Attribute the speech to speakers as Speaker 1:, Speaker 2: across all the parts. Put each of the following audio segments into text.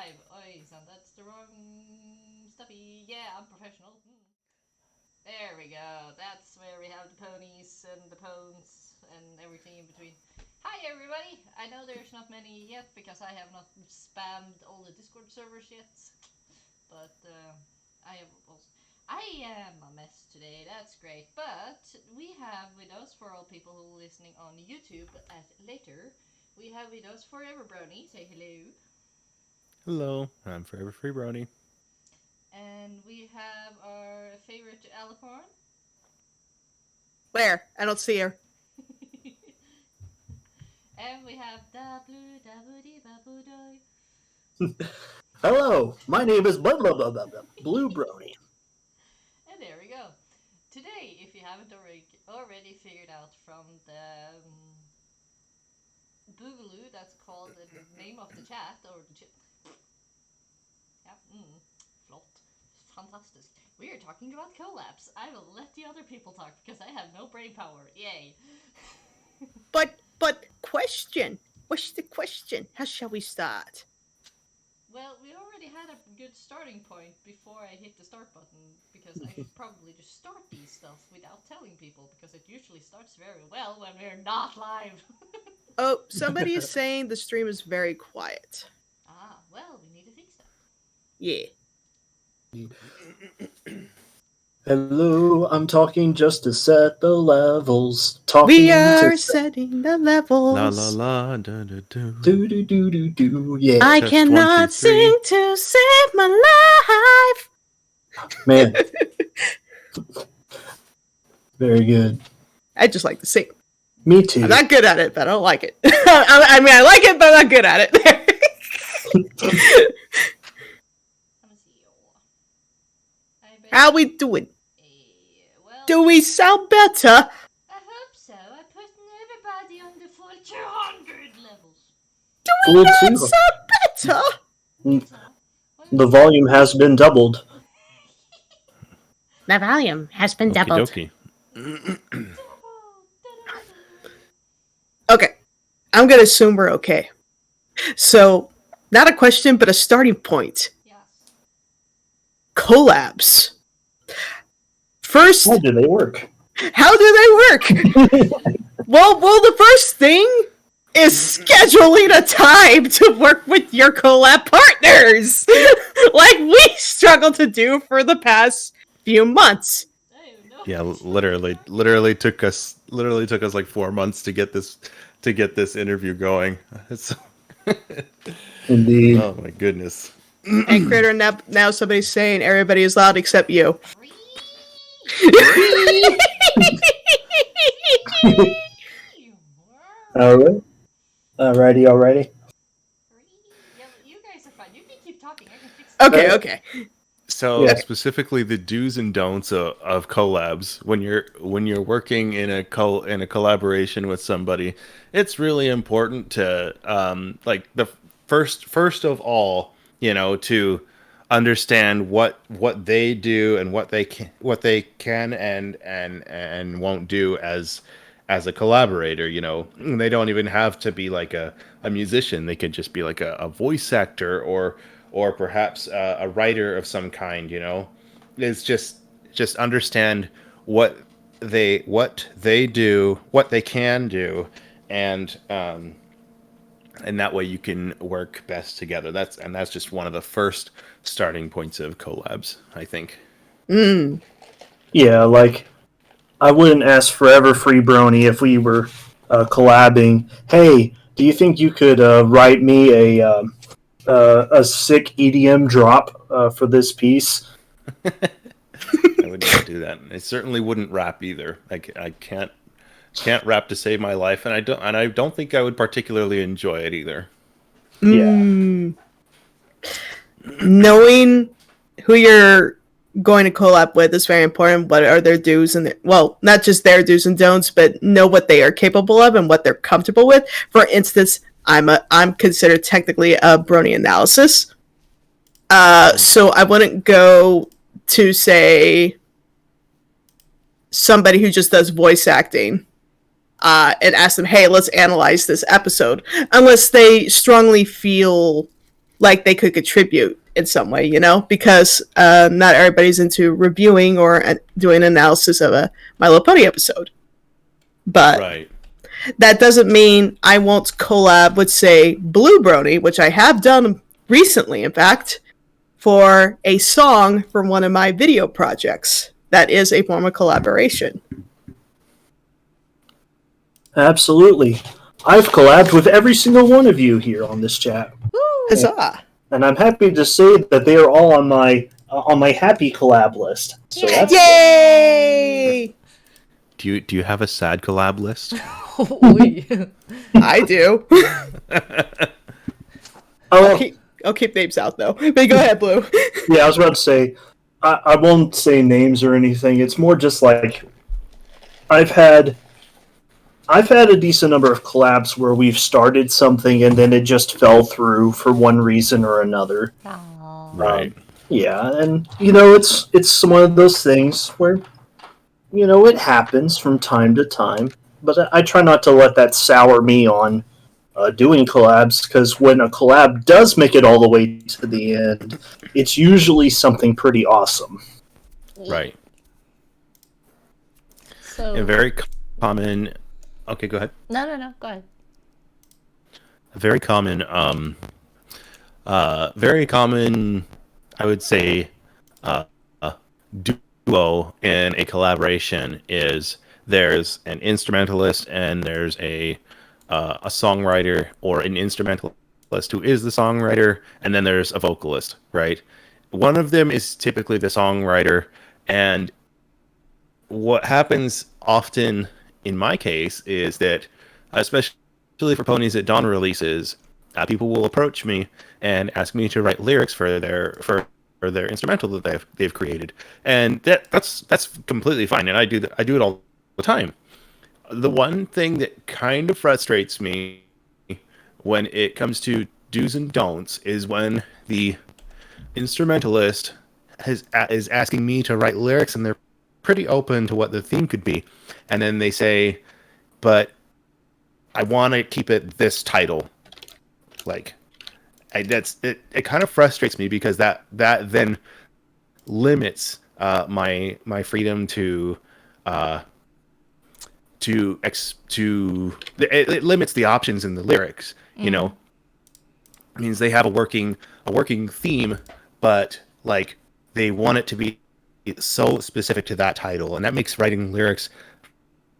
Speaker 1: live. Oi, son, that's the wrong stuffy. Yeah, I'm professional. There we go. That's where we have the ponies and the pones and everything in between. Hi, everybody. I know there's not many yet because I have not spammed all the Discord servers yet. But I have also. I am a mess today, that's great. But we have with us, for all people who are listening on YouTube at later, we have with us Forever Brony. Say hello.
Speaker 2: Hello, I'm Forever Free Brony.
Speaker 1: And we have our favorite Alicorn.
Speaker 3: Where? I don't see her.
Speaker 1: And we have da blue da boo dee ba boo doy.
Speaker 4: Hello, my name is BlueBrony.
Speaker 1: And there we go. Today, if you haven't already figured out from the boogaloo that's called the name of the chat, or the chat. Yeah, flott. Fantastic. We are talking about collabs. I will let the other people talk because I have no brain power. Yay.
Speaker 3: But question. What's the question? How shall we start?
Speaker 1: Well, we already had a good starting point before I hit the start button, because I should probably just start these stuff without telling people, because it usually starts very well when we're not live.
Speaker 3: Oh, somebody is saying the stream is very quiet.
Speaker 1: Ah, well, we need to fix that.
Speaker 3: Yeah.
Speaker 4: Hello, I'm talking just to set the levels. Talking
Speaker 3: We are setting the levels.
Speaker 2: La la la da da do.
Speaker 4: Do do do do do. Yeah,
Speaker 3: I
Speaker 2: Test
Speaker 3: cannot
Speaker 2: 1, 2, 3.
Speaker 3: sing to save my life.
Speaker 4: man. Very good.
Speaker 3: I just like to sing.
Speaker 4: Me too.
Speaker 3: I'm not good at it, but I don't like it. I mean, I like it, but I'm not good at it.
Speaker 1: Let me see.
Speaker 3: How we doing?
Speaker 1: Well,
Speaker 3: Do we sound better?
Speaker 1: I hope so. I put everybody on the full 200 levels.
Speaker 3: Do we
Speaker 4: Full
Speaker 3: not
Speaker 4: two.
Speaker 3: sound better?
Speaker 4: The volume has been doubled.
Speaker 3: The volume has been doubled.
Speaker 2: Okie
Speaker 3: Okay, I'm gonna assume we're okay. So, not a question, but a starting point.
Speaker 1: Yes.
Speaker 3: Collabs. First,
Speaker 4: How do they work?
Speaker 3: how do they work? Well, the first thing is scheduling a time to work with your collab partners, like we struggled to do for the past few months.
Speaker 1: No.
Speaker 2: Yeah, literally took us like 4 months to get this interview going.
Speaker 4: Indeed.
Speaker 2: Oh my goodness.
Speaker 3: And Critter, now somebody's saying everybody is loud except you.
Speaker 4: Alright. Alrighty.
Speaker 1: Yeah, you guys are fine. You can keep talking. I can fix it.
Speaker 3: Okay.
Speaker 2: So
Speaker 4: Yeah.
Speaker 2: specifically, the do's and don'ts of collabs when you're working in a collaboration with somebody, it's really important to like the first of all, to understand what they do and what they can and won't do as a collaborator. They don't even have to be like a musician. They could just be like a voice actor or perhaps a writer of some kind. It's just understand what they do, what they can do, and that way you can work best together. That's just one of the first starting points of collabs, I think.
Speaker 4: Yeah, like, I wouldn't ask Forever Free Brony if we were collabing. Hey, do you think you could write me a sick EDM drop for this piece?
Speaker 2: I would not do that. I certainly wouldn't rap either. I can't rap to save my life, and I don't think I would particularly enjoy it either.
Speaker 4: Yeah.
Speaker 3: Knowing who you're going to collab with is very important. What are their do's and not just their do's and don'ts, but know what they are capable of and what they're comfortable with. For instance, I'm considered technically a Brony analysis. So I wouldn't go to say somebody who just does voice acting and ask them, hey, let's analyze this episode, unless they strongly feel like they could contribute in some way, because not everybody's into reviewing or doing analysis of a My Little Pony episode. But
Speaker 2: Right.
Speaker 3: that doesn't mean I won't collab with, say, BlueBrony, which I have done recently, in fact, for a song from one of my video projects. That is a form of collaboration.
Speaker 4: Absolutely. I've collabed with every single one of you here on this chat,
Speaker 3: Huzzah!
Speaker 4: and I'm happy to say that they are all on my happy collab list. So that's
Speaker 3: Yay!
Speaker 2: Do you have a sad collab list?
Speaker 3: I do.
Speaker 4: oh
Speaker 3: I'll keep names out, though. But go ahead, Blue.
Speaker 4: yeah. I was about to say I won't say names or anything. It's more just like I've had a decent number of collabs where we've started something and then it just fell through for one reason or another.
Speaker 2: Right.
Speaker 4: Yeah, and it's one of those things where it happens from time to time, but I try not to let that sour me on doing collabs, because when a collab does make it all the way to the end, it's usually something pretty awesome.
Speaker 2: Right.
Speaker 1: So
Speaker 2: A very common. Okay, go ahead.
Speaker 1: no, go ahead.
Speaker 2: A very common. Very common. I would say, duo in a collaboration is there's an instrumentalist and there's a songwriter, or an instrumentalist who is the songwriter, and then there's a vocalist, right? One of them is typically the songwriter, and what happens often in my case is that, especially for ponies that Dawn releases, people will approach me and ask me to write lyrics for their instrumental that they've created, and that's completely fine, and I do it all the time. The one thing that kind of frustrates me when it comes to do's and don'ts is when the instrumentalist is asking me to write lyrics, and they're pretty open to what the theme could be, and then they say, but I want to keep it this title. Like, it kind of frustrates me, because that then limits my freedom it limits the options in the lyrics. It means they have a working theme, but like they want it to be so specific to that title, and that makes writing lyrics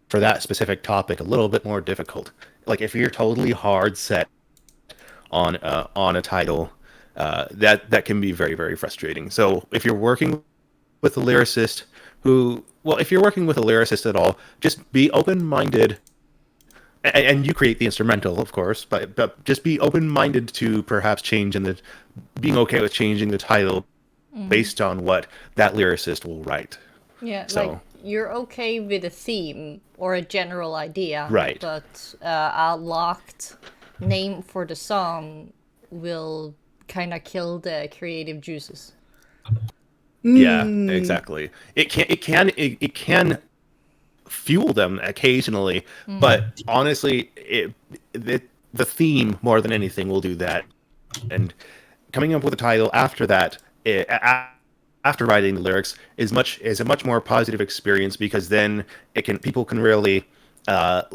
Speaker 2: for that specific topic a little bit more difficult. Like, if you're totally hard set on a title, that can be very, very frustrating. So if you're working with a lyricist if you're working with a lyricist at all, just be open-minded, and you create the instrumental, of course, but just be open-minded to perhaps being okay with changing the title based on what that lyricist will write.
Speaker 1: Yeah,
Speaker 2: So-
Speaker 1: like you're okay with a theme or a general idea,
Speaker 2: Right.
Speaker 1: But a locked name for the song will kind of kill the creative juices.
Speaker 2: Yeah, exactly. It can fuel them occasionally, but honestly, the theme more than anything will do that. And coming up with a title after that, after writing the lyrics, is a much more positive experience, because then people can really people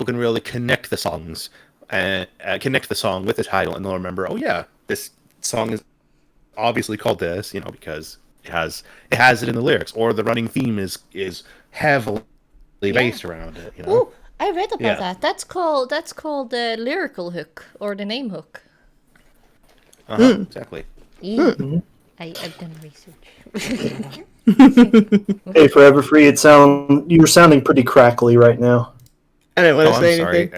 Speaker 2: can really connect the songs and connect the song with the title, and they'll remember, oh yeah, this song is obviously called this, because it has it in the lyrics, or the running theme is heavily based around it.
Speaker 1: Oh, I read about
Speaker 2: Yeah.
Speaker 1: that. That's called the lyrical hook, or the name hook.
Speaker 2: Exactly.
Speaker 1: I've done research.
Speaker 4: Hey, Forever Free, you're sounding pretty crackly right now.
Speaker 3: I didn't want to
Speaker 2: I'm
Speaker 3: say
Speaker 2: sorry.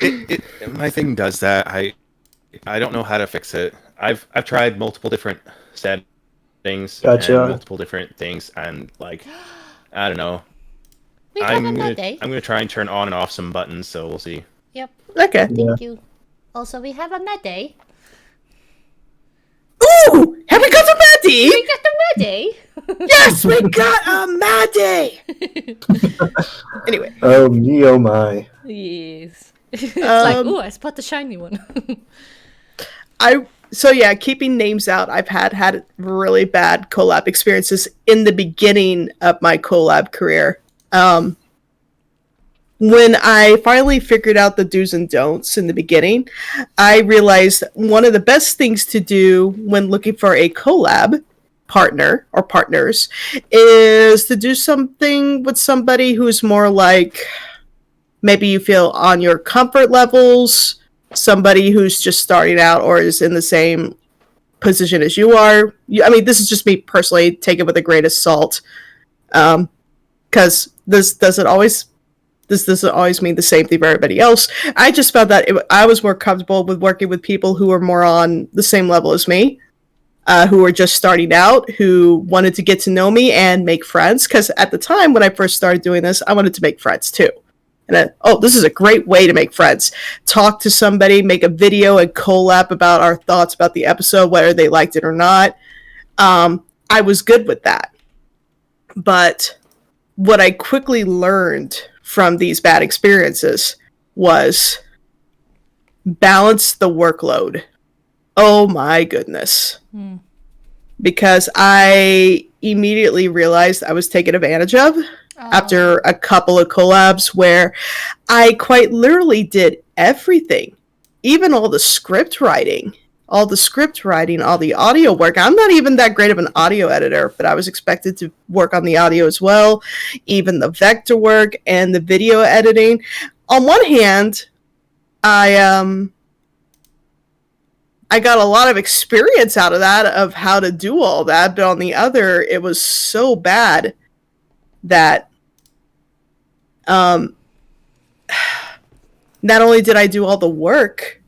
Speaker 3: anything.
Speaker 2: My thing does that. I don't know how to fix it. I've tried multiple different settings
Speaker 4: Gotcha.
Speaker 2: and multiple different things, and I don't know.
Speaker 1: We have a bad day.
Speaker 2: I'm gonna try and turn on and off some buttons, so we'll see.
Speaker 1: Yep.
Speaker 3: Okay.
Speaker 1: Thank you. Also, we have a mad day.
Speaker 3: Ooh! Have we got a Maddie?
Speaker 1: We got the mad day.
Speaker 3: Yes, we got a Maddie! Anyway.
Speaker 4: Oh me, oh my.
Speaker 1: Yes. It's like, ooh, I spot the shiny one.
Speaker 3: Keeping names out, I've had really bad collab experiences in the beginning of my collab career. When I finally figured out the do's and don'ts in the beginning, I realized one of the best things to do when looking for a collab partner or partners is to do something with somebody who's more like maybe you feel on your comfort levels, somebody who's just starting out or is in the same position as you are. I mean, this is just me personally. Take it with a grain of salt, because this doesn't always mean the same thing for everybody else. I just found that I was more comfortable with working with people who were more on the same level as me, who were just starting out, who wanted to get to know me and make friends. Because at the time when I first started doing this, I wanted to make friends too. And this is a great way to make friends. Talk to somebody, make a video and collab about our thoughts about the episode, whether they liked it or not. I was good with that. But what I quickly learned from these bad experiences was balance the workload. Oh my goodness. Because I immediately realized I was taken advantage of. After a couple of collabs where I quite literally did everything, even all the script writing, all the audio work. I'm not even that great of an audio editor, but I was expected to work on the audio as well, even the vector work and the video editing. On one hand, I got a lot of experience out of that, of how to do all that, but on the other, it was so bad that not only did I do all the work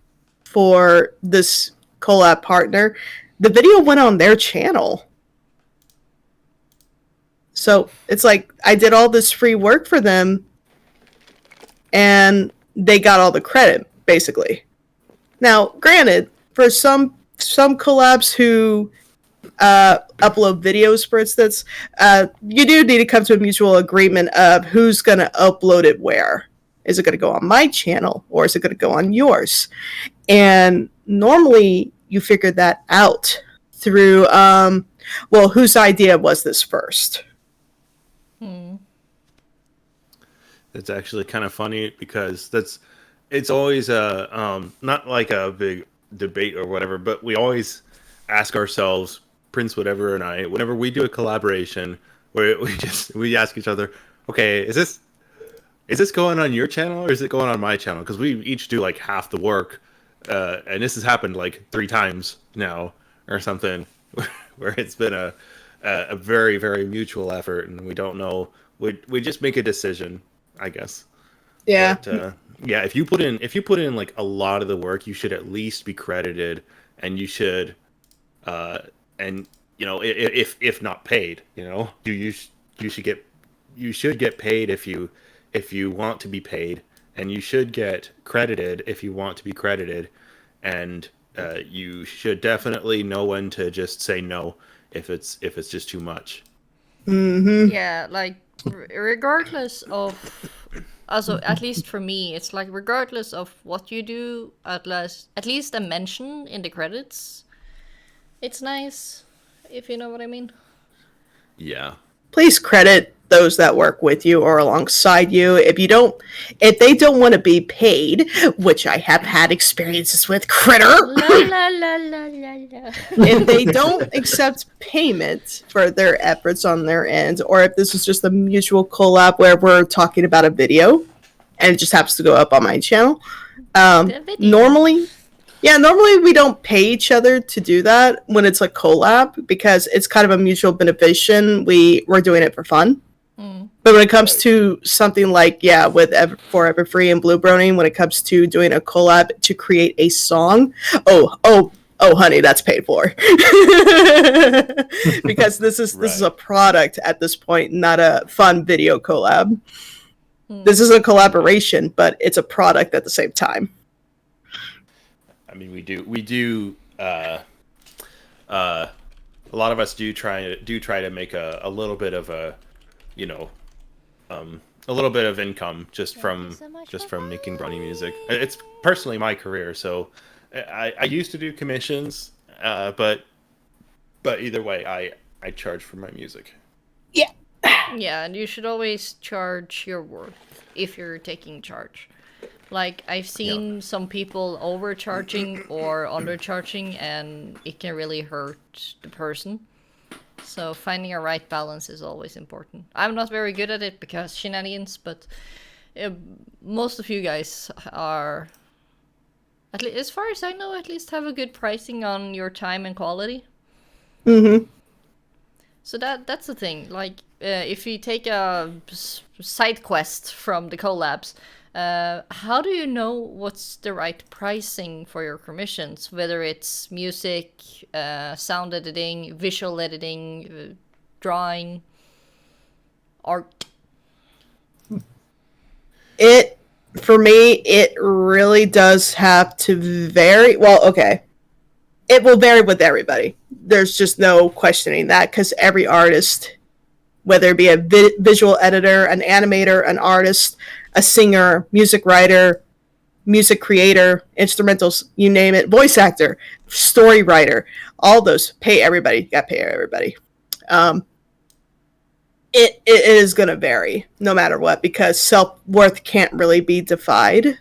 Speaker 3: for this collab partner, the video went on their channel. So it's like I did all this free work for them and they got all the credit, basically. Now, granted, for some collabs who upload videos, for instance, you do need to come to a mutual agreement of who's going to upload it where. Is it going to go on my channel or is it going to go on yours? And normally you figure that out through, whose idea was this first?
Speaker 2: It's actually kind of funny because it's always not like a big debate or whatever, but we always ask ourselves, Prince whatever and I, whenever we do a collaboration where we ask each other, okay, is this going on your channel or is it going on my channel? Because we each do like half the work, and this has happened like 3 times now or something, where it's been a very, very mutual effort, and we don't know. We just make a decision, I guess.
Speaker 3: Yeah.
Speaker 2: But, yeah. If you put in like a lot of the work, you should at least be credited, and you should, and if not paid, you should get paid if you want to be paid, and you should get credited if you want to be credited, and you should definitely know when to just say no if it's just too much.
Speaker 3: Mm-hmm.
Speaker 1: Yeah, like regardless of, also at least for me, it's like regardless of what you do, at least a mention in the credits. It's nice, if you know what I mean.
Speaker 2: Yeah.
Speaker 3: Please credit those that work with you or alongside you. If they don't want to be paid, which I have had experiences with, critter.
Speaker 1: La la la la la la.
Speaker 3: If they don't accept payment for their efforts on their end, or if this is just a mutual collab where we're talking about a video and it just happens to go up on my channel, normally we don't pay each other to do that when it's a collab, because it's kind of a mutual beneficial. We're doing it for fun. But when it comes to something like, with Forever Free and BlueBrony, when it comes to doing a collab to create a song, oh, honey, that's paid for. Because this is a product at this point, not a fun video collab. This is a collaboration, but it's a product at the same time.
Speaker 2: I mean, we do. A lot of us do try to make a little bit of a, a little bit of income
Speaker 1: Thank you so much
Speaker 2: just
Speaker 1: for
Speaker 2: from making Brony music.
Speaker 1: following.
Speaker 2: It's personally my career, so I used to do commissions, but either way, I charge for my music.
Speaker 3: Yeah.
Speaker 1: Yeah, and you should always charge your worth if you're taking charge. Like, I've seen some people overcharging or undercharging, and it can really hurt the person. So finding a right balance is always important. I'm not very good at it because shenanigans, but most of you guys are, at least as far as I know, at least have a good pricing on your time and quality.
Speaker 3: Mm-hmm.
Speaker 1: So that's the thing. Like, if you take a side quest from the collabs, how do you know what's the right pricing for your commissions? Whether it's music, sound editing, visual editing, drawing, art.
Speaker 3: For me, it really does have to vary. Well, okay. It will vary with everybody. There's just no questioning that, because every artist, whether it be a visual editor, an animator, an artist, a singer, music writer, music creator, instrumentals, you name it, voice actor, story writer, all those, pay everybody. You gotta pay everybody. It is going to vary no matter what, because self-worth can't really be defined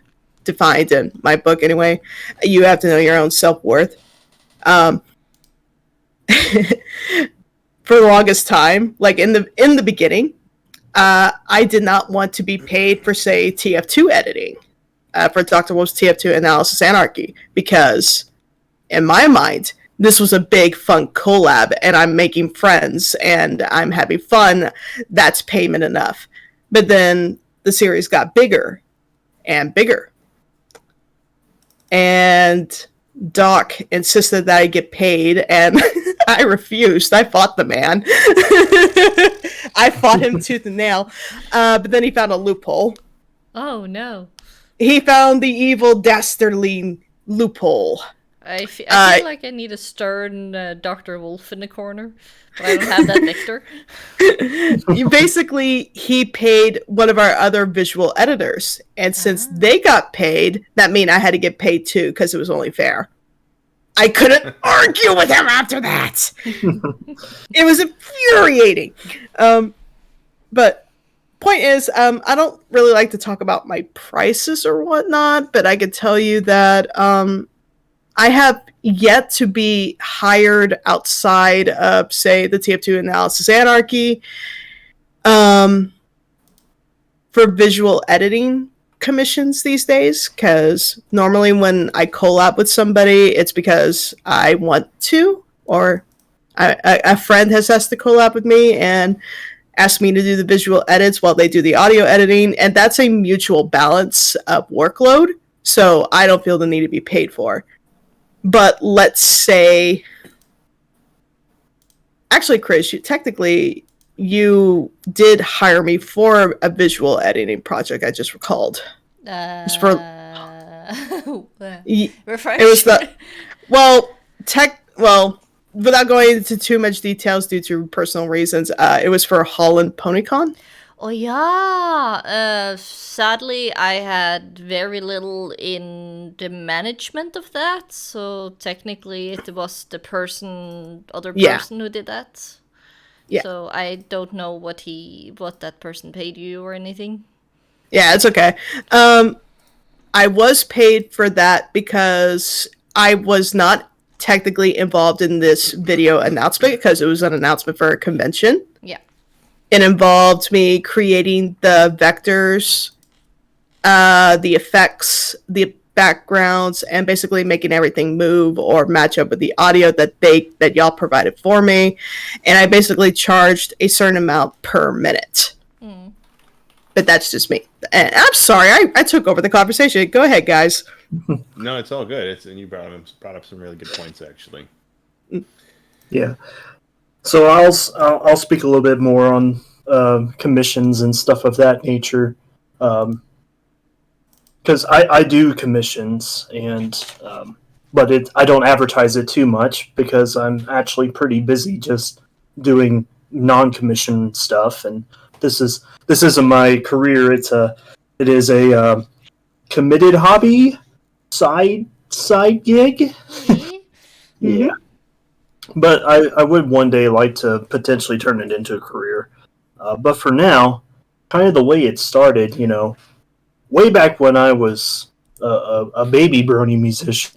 Speaker 3: in my book anyway. You have to know your own self-worth. For the longest time, like in the beginning, I did not want to be paid for, say, TF2 editing, for Dr. Wolf's TF2 Analysis Anarchy, because in my mind, this was a big fun collab, and I'm making friends and I'm having fun. That's payment enough. But then the series got bigger and bigger, and Doc insisted that I get paid, and I refused. I fought the man. I fought him tooth and nail. But then he found a loophole.
Speaker 1: Oh no.
Speaker 3: He found the evil, dastardly loophole.
Speaker 1: I feel like I need a stern Dr. Wolf in the corner, but I don't have that Victor.
Speaker 3: Basically, he paid one of our other visual editors, and since they got paid, that meant I had to get paid too, because it was only fair. I couldn't argue with him after that. It was infuriating. But point is, I don't really like to talk about my prices or whatnot, but I could tell you that I have yet to be hired outside of, say, the TF2 Analysis Anarchy for visual editing commissions these days, because normally when I collab with somebody, it's because I want to, or a friend has asked to collab with me and asked me to do the visual edits while they do the audio editing, and that's a mutual balance of workload, so I don't feel the need to be paid for. But let's say, actually, Chris, technically, you did hire me for a visual editing project. I just recalled.
Speaker 1: Refresh.
Speaker 3: It was the without going into too much details due to personal reasons. It was for Holland PonyCon.
Speaker 1: Oh yeah. Sadly, I had very little in the management of that, so technically it was the other person who did that.
Speaker 3: Yeah.
Speaker 1: So I don't know what that person paid you or anything.
Speaker 3: Yeah, it's okay. I was paid for that because I was not technically involved in this video announcement, because it was an announcement for a convention.
Speaker 1: Yeah.
Speaker 3: It involved me creating the vectors, the effects, the backgrounds, and basically making everything move or match up with the audio that y'all provided for me. And I basically charged a certain amount per minute. But that's just me. And I'm sorry, I took over the conversation. Go ahead, guys.
Speaker 2: No, it's all good. And you brought up some really good points, actually.
Speaker 4: Yeah. So I'll speak a little bit more on commissions and stuff of that nature, because I do commissions, but I don't advertise it too much because I'm actually pretty busy just doing non-commission stuff, and this isn't my career. It is a committed hobby, side gig. Yeah. But I would one day like to potentially turn it into a career. But for now, kind of the way it started, way back when I was a baby Brony musician,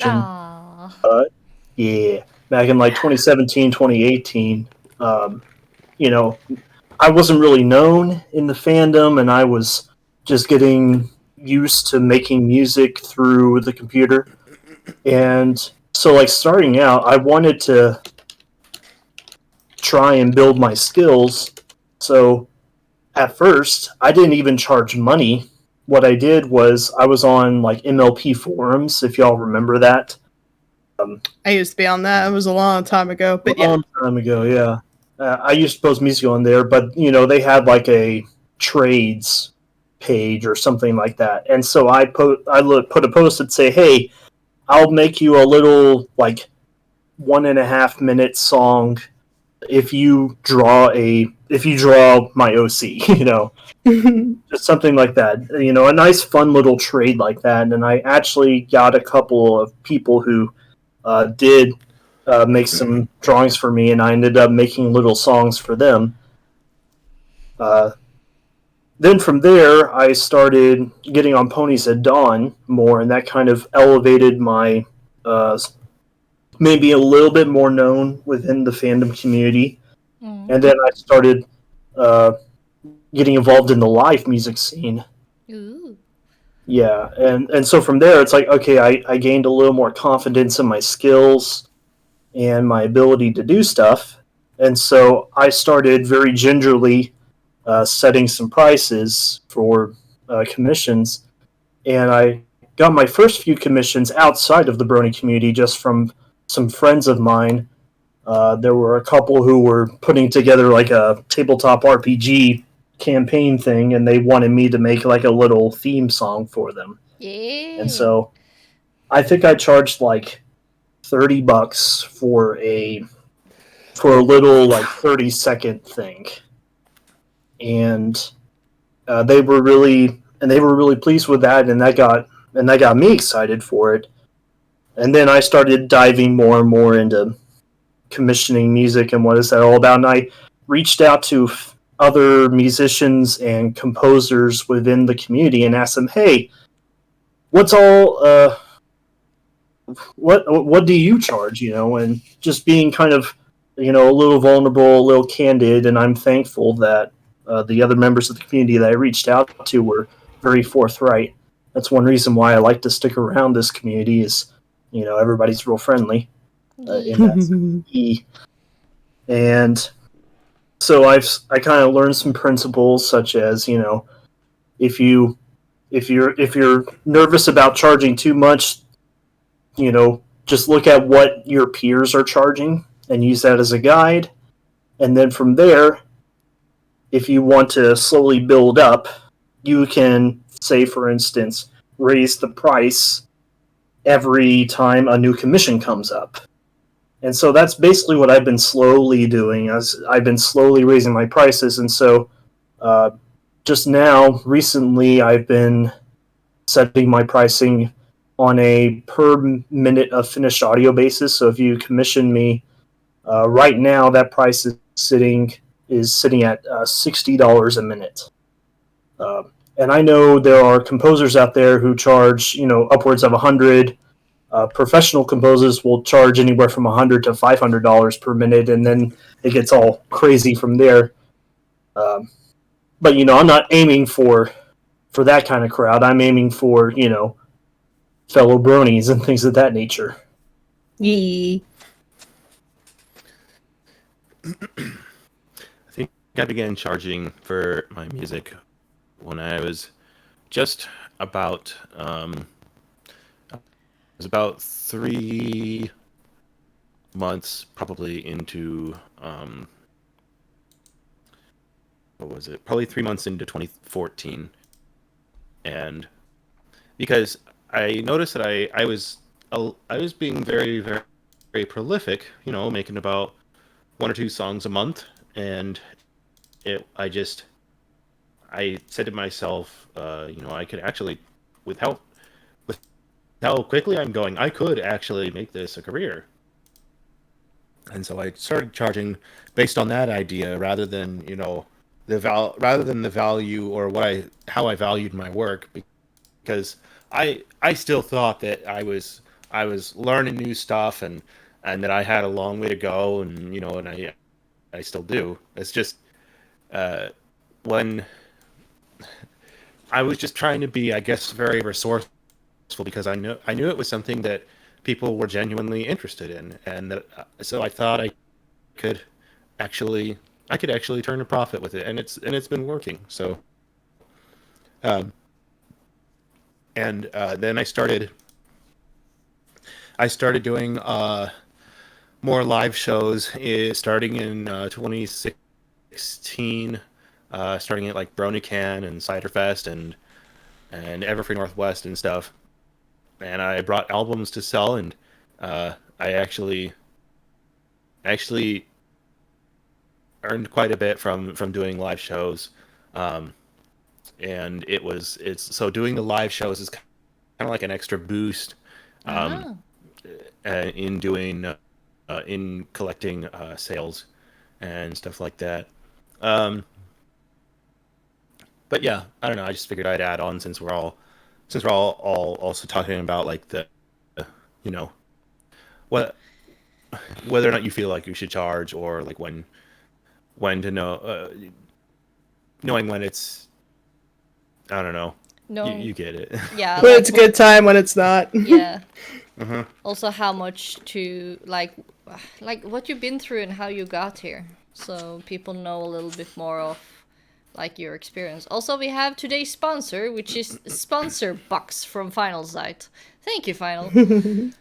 Speaker 4: yeah, back in like 2017, 2018, you know, I wasn't really known in the fandom, and I was just getting used to making music through the computer. And so, like, starting out, I wanted to try and build my skills. So at first, I didn't even charge money. What I did was I was on like MLP forums, if y'all remember that.
Speaker 3: I used to be on that. It was a long time ago, but
Speaker 4: A long time ago, yeah. I used to post music on there, but they had like a trades page or something like that, and so I put a post that say, "Hey, I'll make you a little like 1.5 minute song if you draw my OC, just something like that, a nice fun little trade like that." And I actually got a couple of people who did make some drawings for me, and I ended up making little songs for them. Then from there, I started getting on Ponies at Dawn more, and that kind of elevated my maybe a little bit more known within the fandom community. And then I started getting involved in the live music scene.
Speaker 1: Ooh.
Speaker 4: Yeah, and so from there, it's like, okay, I gained a little more confidence in my skills and my ability to do stuff. And so I started very gingerly setting some prices for commissions. And I got my first few commissions outside of the Brony community just from some friends of mine. There were a couple who were putting together like a tabletop RPG campaign thing, and they wanted me to make like a little theme song for them.
Speaker 1: Yeah.
Speaker 4: And so I think I charged like $30 for a little like 30-second thing. And they were really pleased with that, and that got me excited for it. And then I started diving more and more into commissioning music and what is that all about. And I reached out to other musicians and composers within the community and asked them, "Hey, what's all what do you charge?" And just being kind of a little vulnerable, a little candid. And I'm thankful that the other members of the community that I reached out to were very forthright. That's one reason why I like to stick around this community is, everybody's real friendly. In that and so I kind of learned some principles, such as, if you're nervous about charging too much, just look at what your peers are charging and use that as a guide. And then from there, if you want to slowly build up, you can, say, for instance, raise the price every time a new commission comes up. And so that's basically what I've been slowly doing, as I've been slowly raising my prices. And so just now, recently, I've been setting my pricing on a per minute of finished audio basis. So if you commission me, right now that price is sitting at $60 a minute. And I know there are composers out there who charge, upwards of $100. Professional composers will charge anywhere from $100 to $500 per minute, and then it gets all crazy from there. But I'm not aiming for that kind of crowd. I'm aiming for fellow bronies and things of that nature.
Speaker 3: Yee.
Speaker 2: I think I began charging for my music when I was just about it was about 3 months probably into what was it? Probably 3 months into 2014. And because I noticed that I was being very, very, very prolific, making about 1 or 2 songs a month, and I just I said to myself, I could actually, with how quickly I'm going, I could actually make this a career. And so I started charging based on that idea rather than the value or how I valued my work, because I still thought that I was learning new stuff, and that I had a long way to go, and I still do. It's just uh, when I was just trying to be, I guess, very resourceful, because I knew it was something that people were genuinely interested in, and so I thought could actually I could actually turn a profit with it, and it's been working. So, um, and then I started doing more live shows, starting in 2016, starting at like Brony Can and Cider Fest and Everfree Northwest and stuff. And I brought albums to sell, and I actually earned quite a bit from doing live shows. Um, and it's so doing the live shows is kind of like an extra boost, um,
Speaker 1: Ah.
Speaker 2: in doing in collecting sales and stuff like that. Um, but yeah, I don't know. I just figured I'd add on, since we're all also talking about like you know, what whether or not you feel like you should charge, or like when to know, knowing when it's, I don't know. You,
Speaker 1: No.
Speaker 2: you get it.
Speaker 1: Yeah.
Speaker 3: When
Speaker 1: Like
Speaker 3: it's a good time, when it's not.
Speaker 1: Yeah.
Speaker 2: Uh-huh.
Speaker 1: Also, how much to like what you've been through and how you got here, so people know a little bit more of like your experience. Also, we have today's sponsor, which is Sponsor Box from Final Site. Thank you, Final.
Speaker 2: Very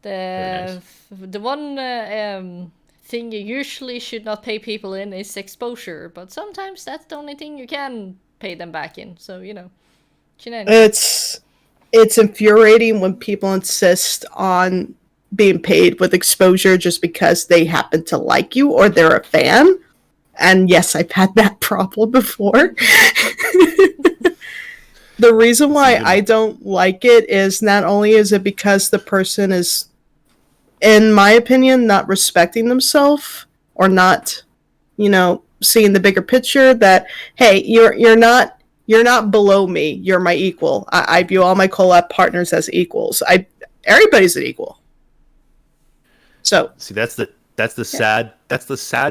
Speaker 1: The the one thing you usually should not pay people in is exposure, but sometimes that's the only thing you can pay them back in. So shenanigans.
Speaker 3: It's infuriating when people insist on being paid with exposure just because they happen to like you or they're a fan. And yes, I've had that problem before. The reason
Speaker 2: It's
Speaker 3: why
Speaker 2: even
Speaker 3: I don't like it is not only is it because the person is, in my opinion, not respecting themselves or not, seeing the bigger picture that, hey, you're not below me, you're my equal. I view all my collab partners as equals. Everybody's an equal. So
Speaker 2: See, that's the sad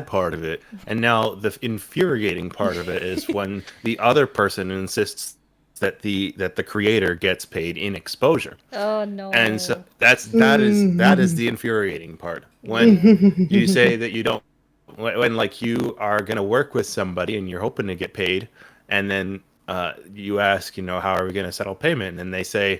Speaker 2: part of it. And now the infuriating part of it is when the other person insists that the creator gets paid in exposure.
Speaker 1: Oh no.
Speaker 2: And so that is the infuriating part. When you say that you don't, when like you are going to work with somebody and you're hoping to get paid, and then you ask, how are we going to settle payment? And they say,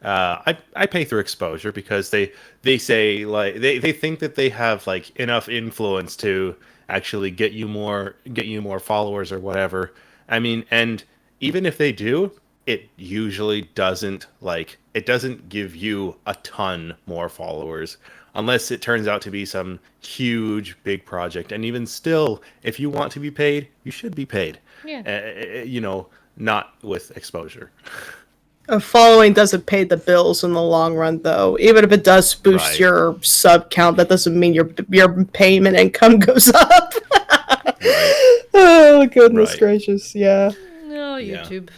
Speaker 2: I pay through exposure, because they say, like, they think that they have like enough influence to actually get you more followers or whatever. I mean, and even if they do, it doesn't give you a ton more followers, unless it turns out to be some huge big project. And even still, if you want to be paid, you should be paid.
Speaker 1: Yeah.
Speaker 2: Not with exposure.
Speaker 3: a following doesn't pay the bills in the long run, though. Even if it does boost
Speaker 2: Right.
Speaker 3: your sub count, that doesn't mean your payment income goes up.
Speaker 2: Right.
Speaker 3: Oh goodness
Speaker 2: Right.
Speaker 3: gracious, yeah.
Speaker 1: No,
Speaker 2: Yeah.
Speaker 1: YouTube.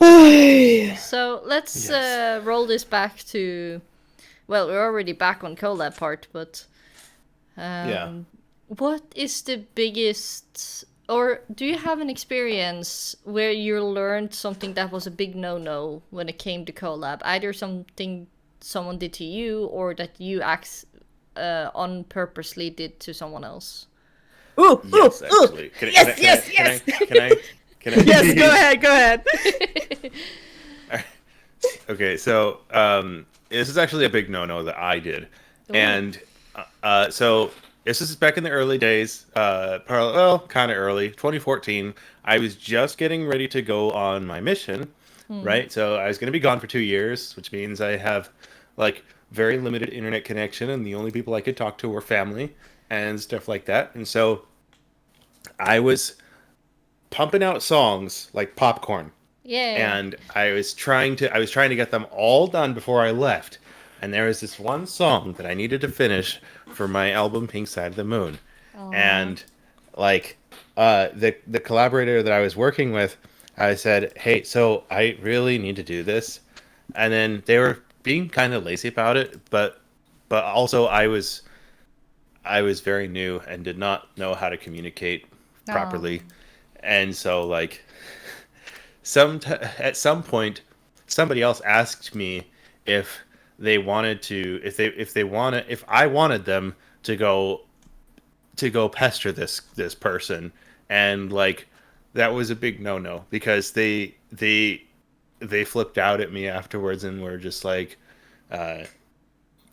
Speaker 3: Yeah.
Speaker 1: So let's
Speaker 2: Yes.
Speaker 1: roll this back to. Well, we're already back on collab part, but
Speaker 2: Yeah.
Speaker 1: what is the biggest, or do you have an experience where you learned something that was a big no-no when it came to collab? Either something someone did to you, or that you unpurposely did to someone else.
Speaker 3: Ooh,
Speaker 2: Yes,
Speaker 3: ooh, ooh.
Speaker 2: actually.
Speaker 3: Yes, yes, yes.
Speaker 2: Can I?
Speaker 3: Yes, go ahead, go ahead.
Speaker 2: Okay, so this is actually a big no-no that I did, and so this is back in the early days. Kind of early, 2014. I was just getting ready to go on my mission, right? So I was going to be gone for 2 years, which means I have like very limited internet connection, and the only people I could talk to were family and stuff like that. And so I was pumping out songs like popcorn.
Speaker 1: Yeah.
Speaker 2: And I was trying to get them all done before I left. And there was this one song that I needed to finish for my album Pink Side of the Moon.
Speaker 1: Aw.
Speaker 2: And like the collaborator that I was working with, I said, "Hey, so I really need to do this." And then they were being kind of lazy about it, but also I was very new and did not know how to communicate properly. And so like at some point somebody else asked me if they wanted to if I wanted them to go pester this person, and like that was a big no because they flipped out at me afterwards and were just like that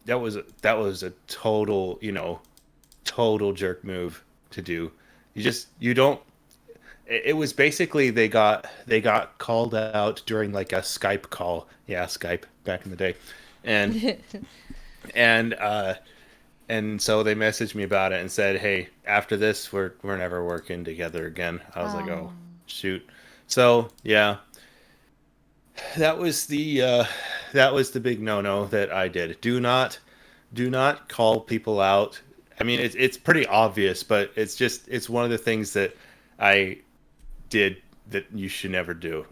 Speaker 2: was a total total jerk move to do. You don't. It was basically they got called out during like a Skype call. Yeah, Skype back in the day, and and so they messaged me about it and said, "Hey, after this, we're never working together again." I was like, "Oh, shoot!" So yeah, that was the big no that I did. Do not call people out. I mean, it's pretty obvious, but it's one of the things that I did that you should never do.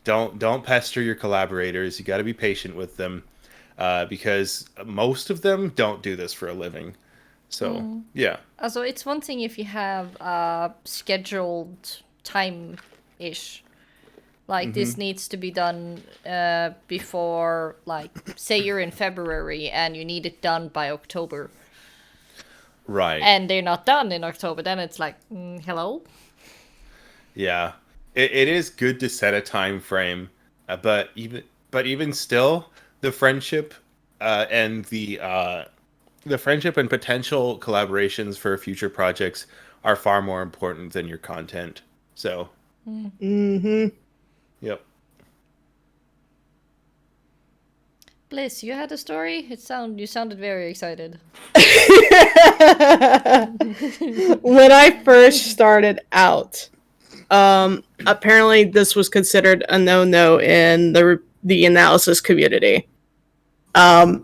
Speaker 2: Don't pester your collaborators. You got to be patient with them, because most of them don't do this for a living. So yeah.
Speaker 1: Also, it's one thing if you have scheduled time-ish. Like, this needs to be done before, like, say you're in February and you need it done by October.
Speaker 2: Right.
Speaker 1: And they're not done in October, then it's like, hello?
Speaker 2: Yeah. It is good to set a time frame, but even still, the friendship and the friendship and potential collaborations for future projects are far more important than your content. So.
Speaker 3: Mm-hmm.
Speaker 2: Yep.
Speaker 1: Bliss, you had a story? You sounded very excited.
Speaker 3: When I first started out, apparently this was considered a no in the analysis community. I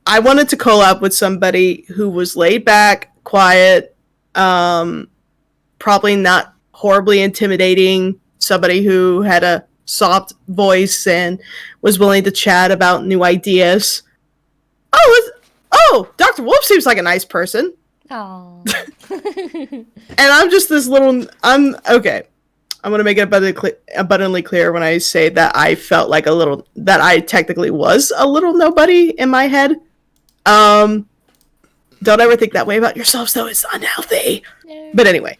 Speaker 3: wanted to collab with somebody who was laid back, quiet, probably not horribly intimidating, somebody who had a soft voice and was willing to chat about new ideas. Dr. Wolf seems like a nice person.
Speaker 1: Oh.
Speaker 3: And I'm just this little. I'm okay. I'm gonna make it abundantly clear when I say that I felt like that I technically was a little nobody in my head. Don't ever think that way about yourselves, though. It's unhealthy. No. But anyway,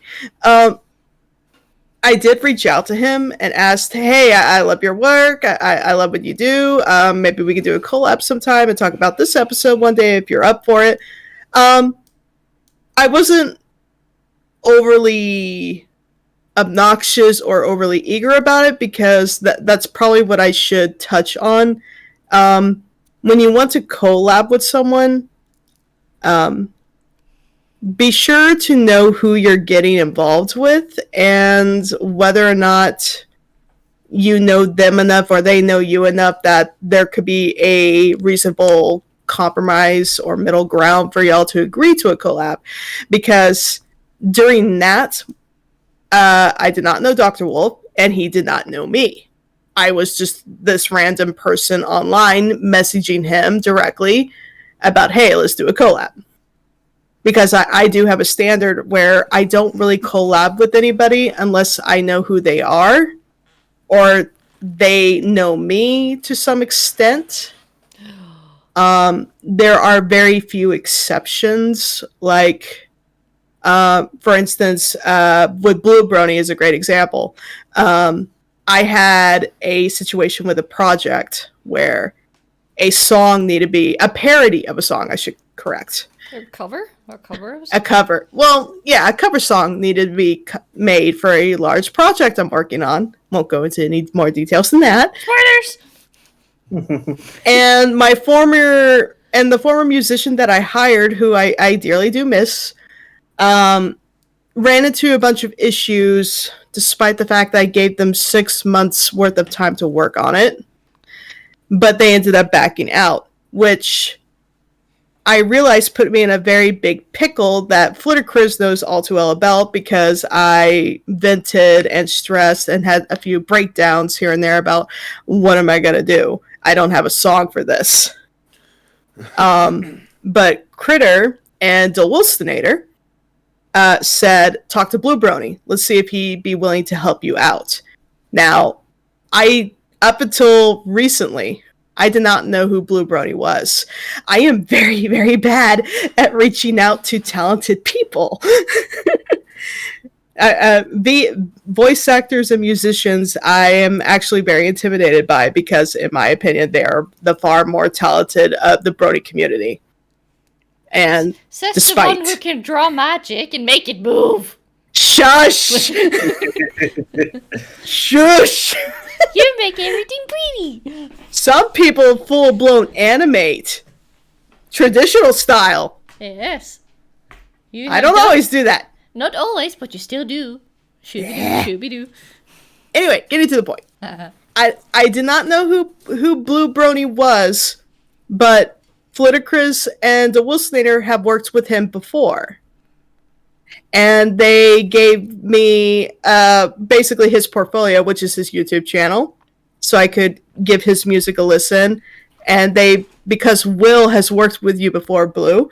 Speaker 3: I did reach out to him and asked, "Hey, I love your work. I love what you do. Maybe we can do a collab sometime and talk about this episode one day if you're up for it." I wasn't overly obnoxious or overly eager about it because that's probably what I should touch on. When you want to collab with someone, be sure to know who you're getting involved with and whether or not you know them enough or they know you enough that there could be a reasonable compromise or middle ground for y'all to agree to a collab. Because during that, I did not know Dr. Wolf and he did not know me. I was just this random person online messaging him directly about, hey, let's do a collab. Because I do have a standard where I don't really collab with anybody unless I know who they are or they know me to some extent. There are very few exceptions. Like, for instance, with BlueBrony is a great example. I had a situation with a project where a song needed to be a parody of a song, I should correct.
Speaker 1: A cover? A cover?
Speaker 3: A cover. Well, yeah, a cover song needed to be made for a large project I'm working on. Won't go into any more details than that.
Speaker 1: Spoilers!
Speaker 3: And the former musician that I hired, who I dearly do miss, ran into a bunch of issues despite the fact that I gave them 6 months worth of time to work on it. But they ended up backing out, which I realized put me in a very big pickle that Flittercriz knows all too well about, because I vented and stressed and had a few breakdowns here and there about what am I going to do? I don't have a song for this. But Critter and Delwilstonator said, talk to BlueBrony. Let's see if he'd be willing to help you out. Now, up until recently, I did not know who BlueBrony was. I am very, very bad at reaching out to talented people. The voice actors and musicians, I am actually very intimidated by, because, in my opinion, they are the far more talented of the Brony community. And
Speaker 1: Says
Speaker 3: despite...
Speaker 1: the one who can draw magic and make it move.
Speaker 3: Shush! Shush!
Speaker 1: You make everything pretty.
Speaker 3: Some people full-blown animate. Traditional style.
Speaker 1: Yes.
Speaker 3: I don't always do that.
Speaker 1: Not always, but you still do. Shooby-doo.
Speaker 3: Anyway, getting to the point. I did not know who BlueBrony was, but Flittercriz and Delwilstonator have worked with him before. And they gave me basically his portfolio, which is his YouTube channel, so I could give his music a listen. And because Will has worked with you before, Blue,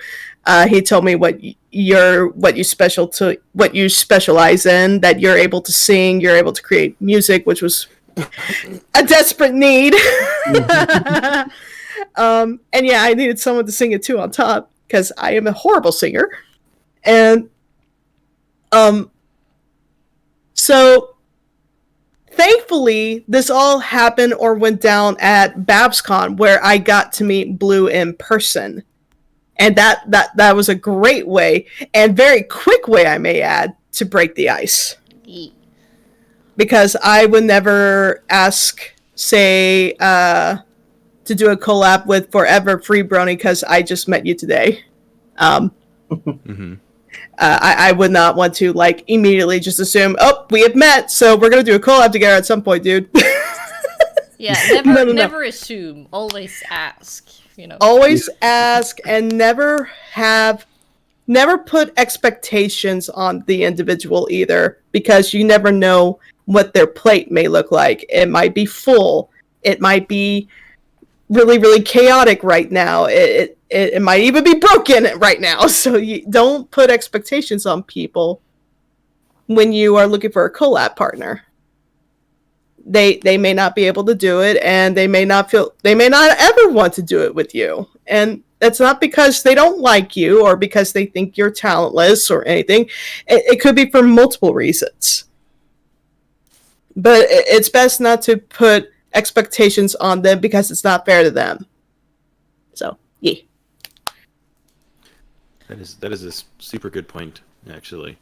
Speaker 3: he told me what you specialize in, that you're able to sing, you're able to create music, which was a desperate need. And yeah, I needed someone to sing it too on top, because I am a horrible singer. And so thankfully this all happened or went down at BabsCon, where I got to meet Blue in person. And that was a great way, and very quick way, I may add, to break the ice. Because I would never ask, say, to do a collab with Forever Free Brony, because I just met you today. I would not want to immediately just assume, oh, we have met, so we're gonna do a collab together at some point, dude.
Speaker 1: Yeah, never assume. Always ask.
Speaker 3: Always ask, and never put expectations on the individual either, because you never know what their plate may look like. It might be full. It might be really, really chaotic right now. It might even be broken right now. So you don't put expectations on people when you are looking for a collab partner. They may not be able to do it, and they may not ever want to do it with you. And that's not because they don't like you or because they think you're talentless or anything. It could be for multiple reasons. But it's best not to put expectations on them, because it's not fair to them. So, yeah.
Speaker 2: That is a super good point, actually.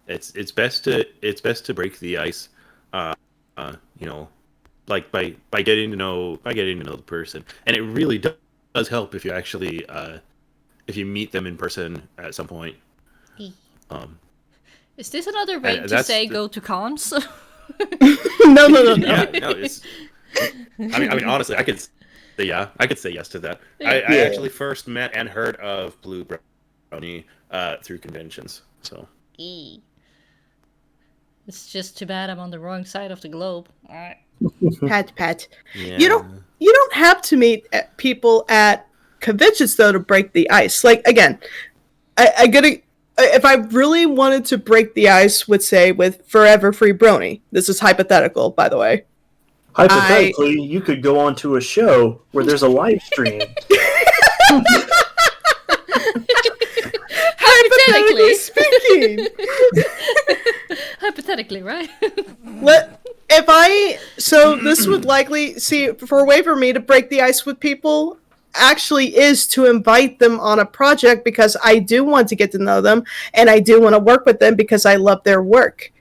Speaker 2: It's best to break the ice, by getting to know the person, and it really does help if you actually if you meet them in person at some point.
Speaker 1: Is this another way to say go to cons?
Speaker 3: No.
Speaker 2: Yeah, no. I mean, honestly, I could say yes to that. I actually first met and heard of BlueBrony through conventions. So.
Speaker 1: It's just too bad I'm on the wrong side of the globe. All right.
Speaker 3: Pat.
Speaker 2: Yeah.
Speaker 3: You don't have to meet people at conventions though to break the ice. Again, if I really wanted to break the ice with Forever Free Brony, this is hypothetical, by the way.
Speaker 4: Hypothetically, you could go onto a show where there's a live stream.
Speaker 3: Hypothetically speaking.
Speaker 1: Hypothetically, right?
Speaker 3: This would likely for a way for me to break the ice with people actually is to invite them on a project, because I do want to get to know them and I do want to work with them because I love their work.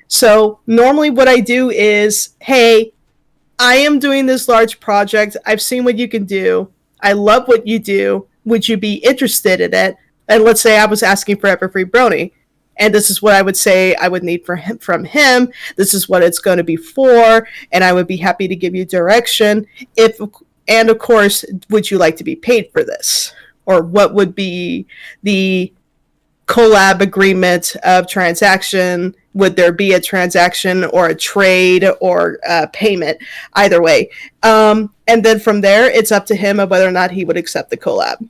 Speaker 3: So normally what I do is, hey, I am doing this large project. I've seen what you can do. I love what you do. Would you be interested in it? And let's say I was asking Forever Free Brony. and this is what I would say I would need from him. This is what it's going to be for, and I would be happy to give you direction. And of course, would you like to be paid for this? Or what would be the collab agreement of transaction? Would there be a transaction or a trade or a payment? Either way. And then from there, it's up to him of whether or not he would accept the collab.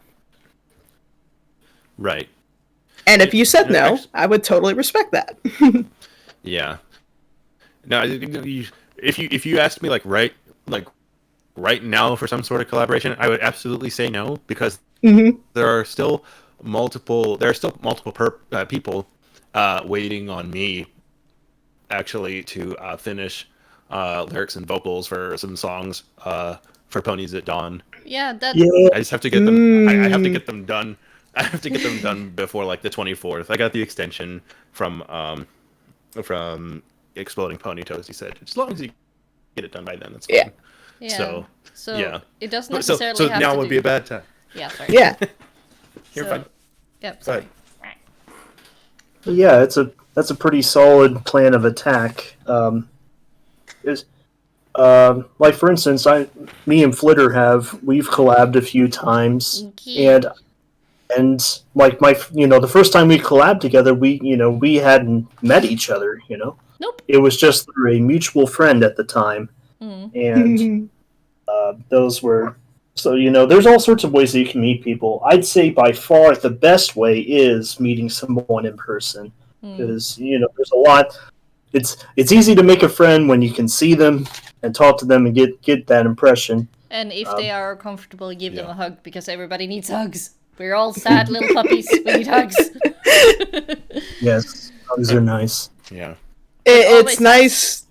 Speaker 2: Right.
Speaker 3: And if you said no, I would totally respect that.
Speaker 2: Yeah. Now, if you asked me like right now for some sort of collaboration, I would absolutely say no, because there are still multiple people waiting on me actually to finish lyrics and vocals for some songs for Ponies at Dawn.
Speaker 1: Yeah, that.
Speaker 2: I just have to get them. I have to get them done. I have to get them done before like the 24th. I got the extension from Exploding Pony Toes. He said, as long as you get it done by then, that's fine.
Speaker 1: Yeah. So
Speaker 2: yeah,
Speaker 1: it doesn't necessarily
Speaker 2: so
Speaker 1: have
Speaker 2: now
Speaker 1: to
Speaker 2: would be a bad time.
Speaker 1: Yeah, sorry.
Speaker 3: Yeah.
Speaker 2: You're fine.
Speaker 1: Yep. Sorry.
Speaker 4: Yeah, that's a pretty solid plan of attack. Like for instance, me and Flitter we've collabed a few times, and like the first time we collabed together, we hadn't met each other.
Speaker 1: Nope.
Speaker 4: It was just through a mutual friend at the time, and those were. So, there's all sorts of ways that you can meet people. I'd say by far the best way is meeting someone in person. Because, there's a lot. It's easy to make a friend when you can see them and talk to them and get that impression.
Speaker 1: And if they are comfortable, give them a hug, because everybody needs hugs. We're all sad little puppies. We need hugs.
Speaker 4: Yes, hugs are nice.
Speaker 2: Yeah.
Speaker 3: It's nice.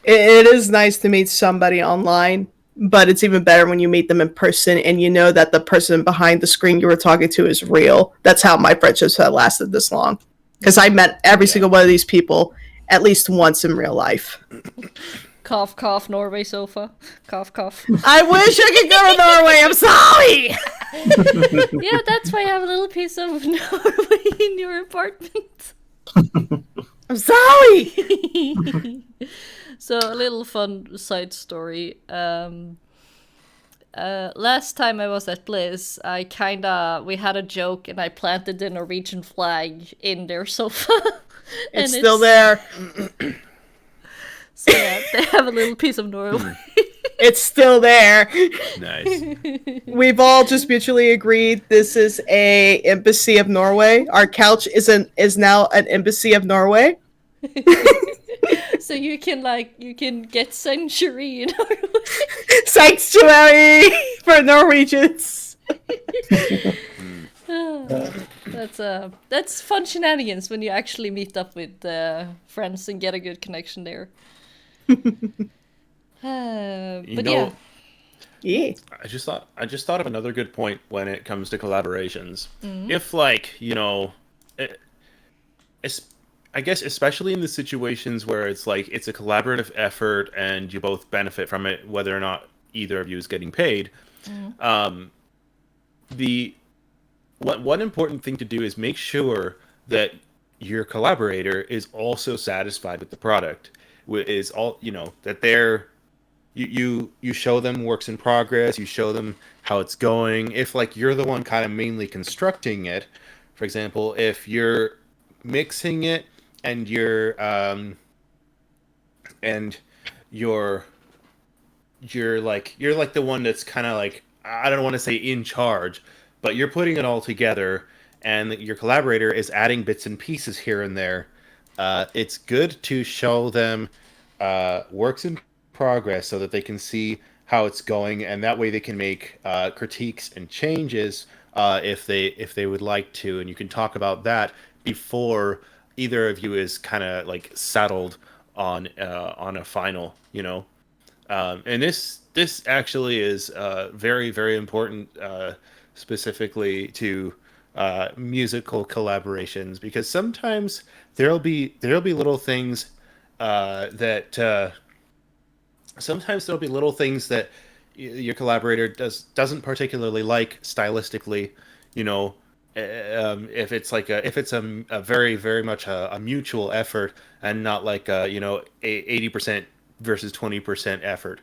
Speaker 3: It is nice to meet somebody online. But it's even better when you meet them in person and you know that the person behind the screen you were talking to is real. That's how my friendships have lasted this long. Because I met every single one of these people at least once in real life.
Speaker 1: Cough, cough, Norway sofa. Cough, cough.
Speaker 3: I wish I could go to Norway. I'm sorry.
Speaker 1: Yeah, that's why I have a little piece of Norway in your apartment.
Speaker 3: I'm sorry.
Speaker 1: So, a little fun side story. Last time I was at Bliss, we had a joke and I planted the Norwegian flag in their sofa. And
Speaker 3: it's still there.
Speaker 1: So yeah, they have a little piece of Norway.
Speaker 3: It's still there.
Speaker 2: Nice.
Speaker 3: We've all just mutually agreed this is a embassy of Norway. Our couch is now an embassy of Norway.
Speaker 1: So you can get sanctuary in Norway.
Speaker 3: Sanctuary for Norwegians.
Speaker 1: That's fun shenanigans when you actually meet up with friends and get a good connection there. Yeah.
Speaker 2: I just thought of another good point when it comes to collaborations. If I guess especially in the situations where it's like it's a collaborative effort and you both benefit from it, whether or not either of you is getting paid. One important thing to do is make sure that your collaborator is also satisfied with the product. Is all that they're you show them works in progress. You show them how it's going. If like you're the one kind of mainly constructing it, for example, if you're mixing it and you're like the one that's kind of like, I don't want to say in charge, but you're putting it all together, and your collaborator is adding bits and pieces here and there. It's good to show them works in progress so that they can see how it's going, and that way they can make critiques and changes if they would like to, and you can talk about that before either of you is kind of like settled on a final, and this actually is very, very important, specifically to musical collaborations, because sometimes there'll be little things that your collaborator doesn't particularly like stylistically, if it's like a very very much a mutual effort and not like 80% versus 20% effort,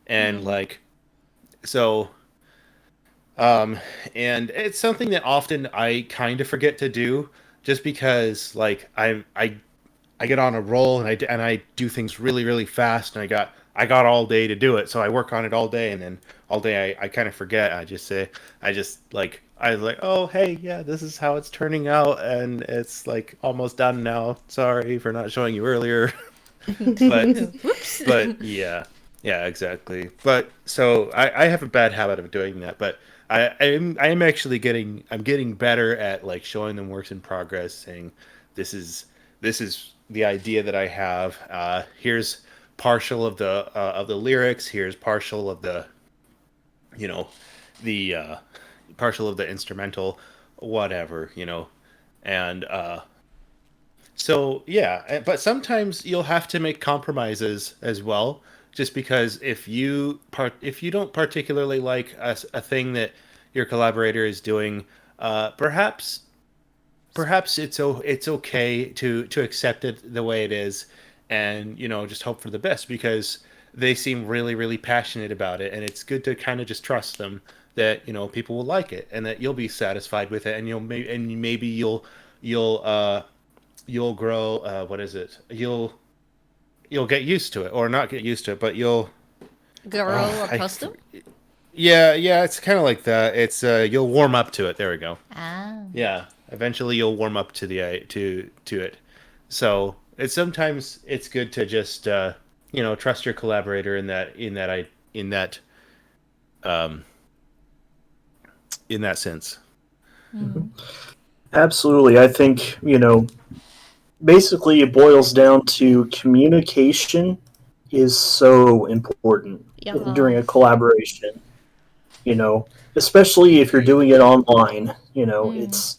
Speaker 2: and like so and it's something that often I kind of forget to do, just because like I get on a roll and I do things really really fast, and I got all day to do it, so I work on it all day, and then all day I kind of forget. I was like, oh hey, yeah, this is how it's turning out, and it's like almost done now. Sorry for not showing you earlier. but
Speaker 1: Whoops.
Speaker 2: but yeah, exactly. But so I have a bad habit of doing that, but I'm actually getting better at like showing them works in progress, saying this is the idea that I have. Here's partial of the lyrics. Here's partial of the the partial of the instrumental, whatever, and so yeah. But sometimes you'll have to make compromises as well, just because if you don't particularly like a thing that your collaborator is doing, perhaps it's okay to accept it the way it is, and just hope for the best, because they seem really really passionate about it, and it's good to kind of just trust them that people will like it, and that you'll be satisfied with it, and maybe you'll grow, what is it, you'll get used to it, or not get used to it, but you'll
Speaker 1: Grow accustomed?
Speaker 2: yeah, it's kind of like that. It's you'll warm up to it. There we go.
Speaker 1: Ah.
Speaker 2: Yeah, eventually you'll warm up to to it. So sometimes it's good to just trust your collaborator in that sense.
Speaker 4: Absolutely. I think, basically it boils down to communication is so important during a collaboration. Especially if you're doing it online, it's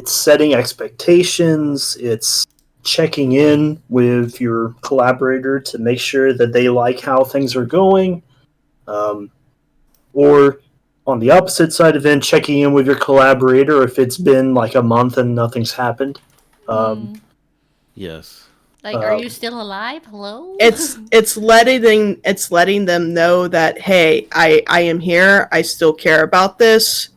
Speaker 4: setting expectations, it's checking in with your collaborator to make sure that they like how things are going, or on the opposite side of it, checking in with your collaborator if it's been like a month and nothing's happened.
Speaker 2: Yes.
Speaker 1: Like, are you still alive? Hello?
Speaker 3: It's letting them know that, hey, I am here. I still care about this.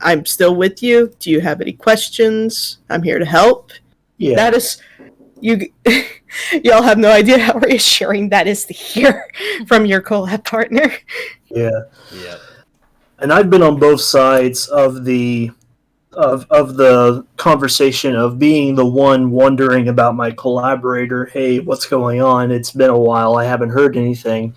Speaker 3: I'm still with you. Do you have any questions? I'm here to help.
Speaker 4: Yeah.
Speaker 3: That is, you. Y'all have no idea how reassuring that is to hear from your collab partner.
Speaker 4: Yeah.
Speaker 2: Yeah.
Speaker 4: And I've been on both sides of the conversation of being the one wondering about my collaborator. Hey, what's going on? It's been a while. I haven't heard anything.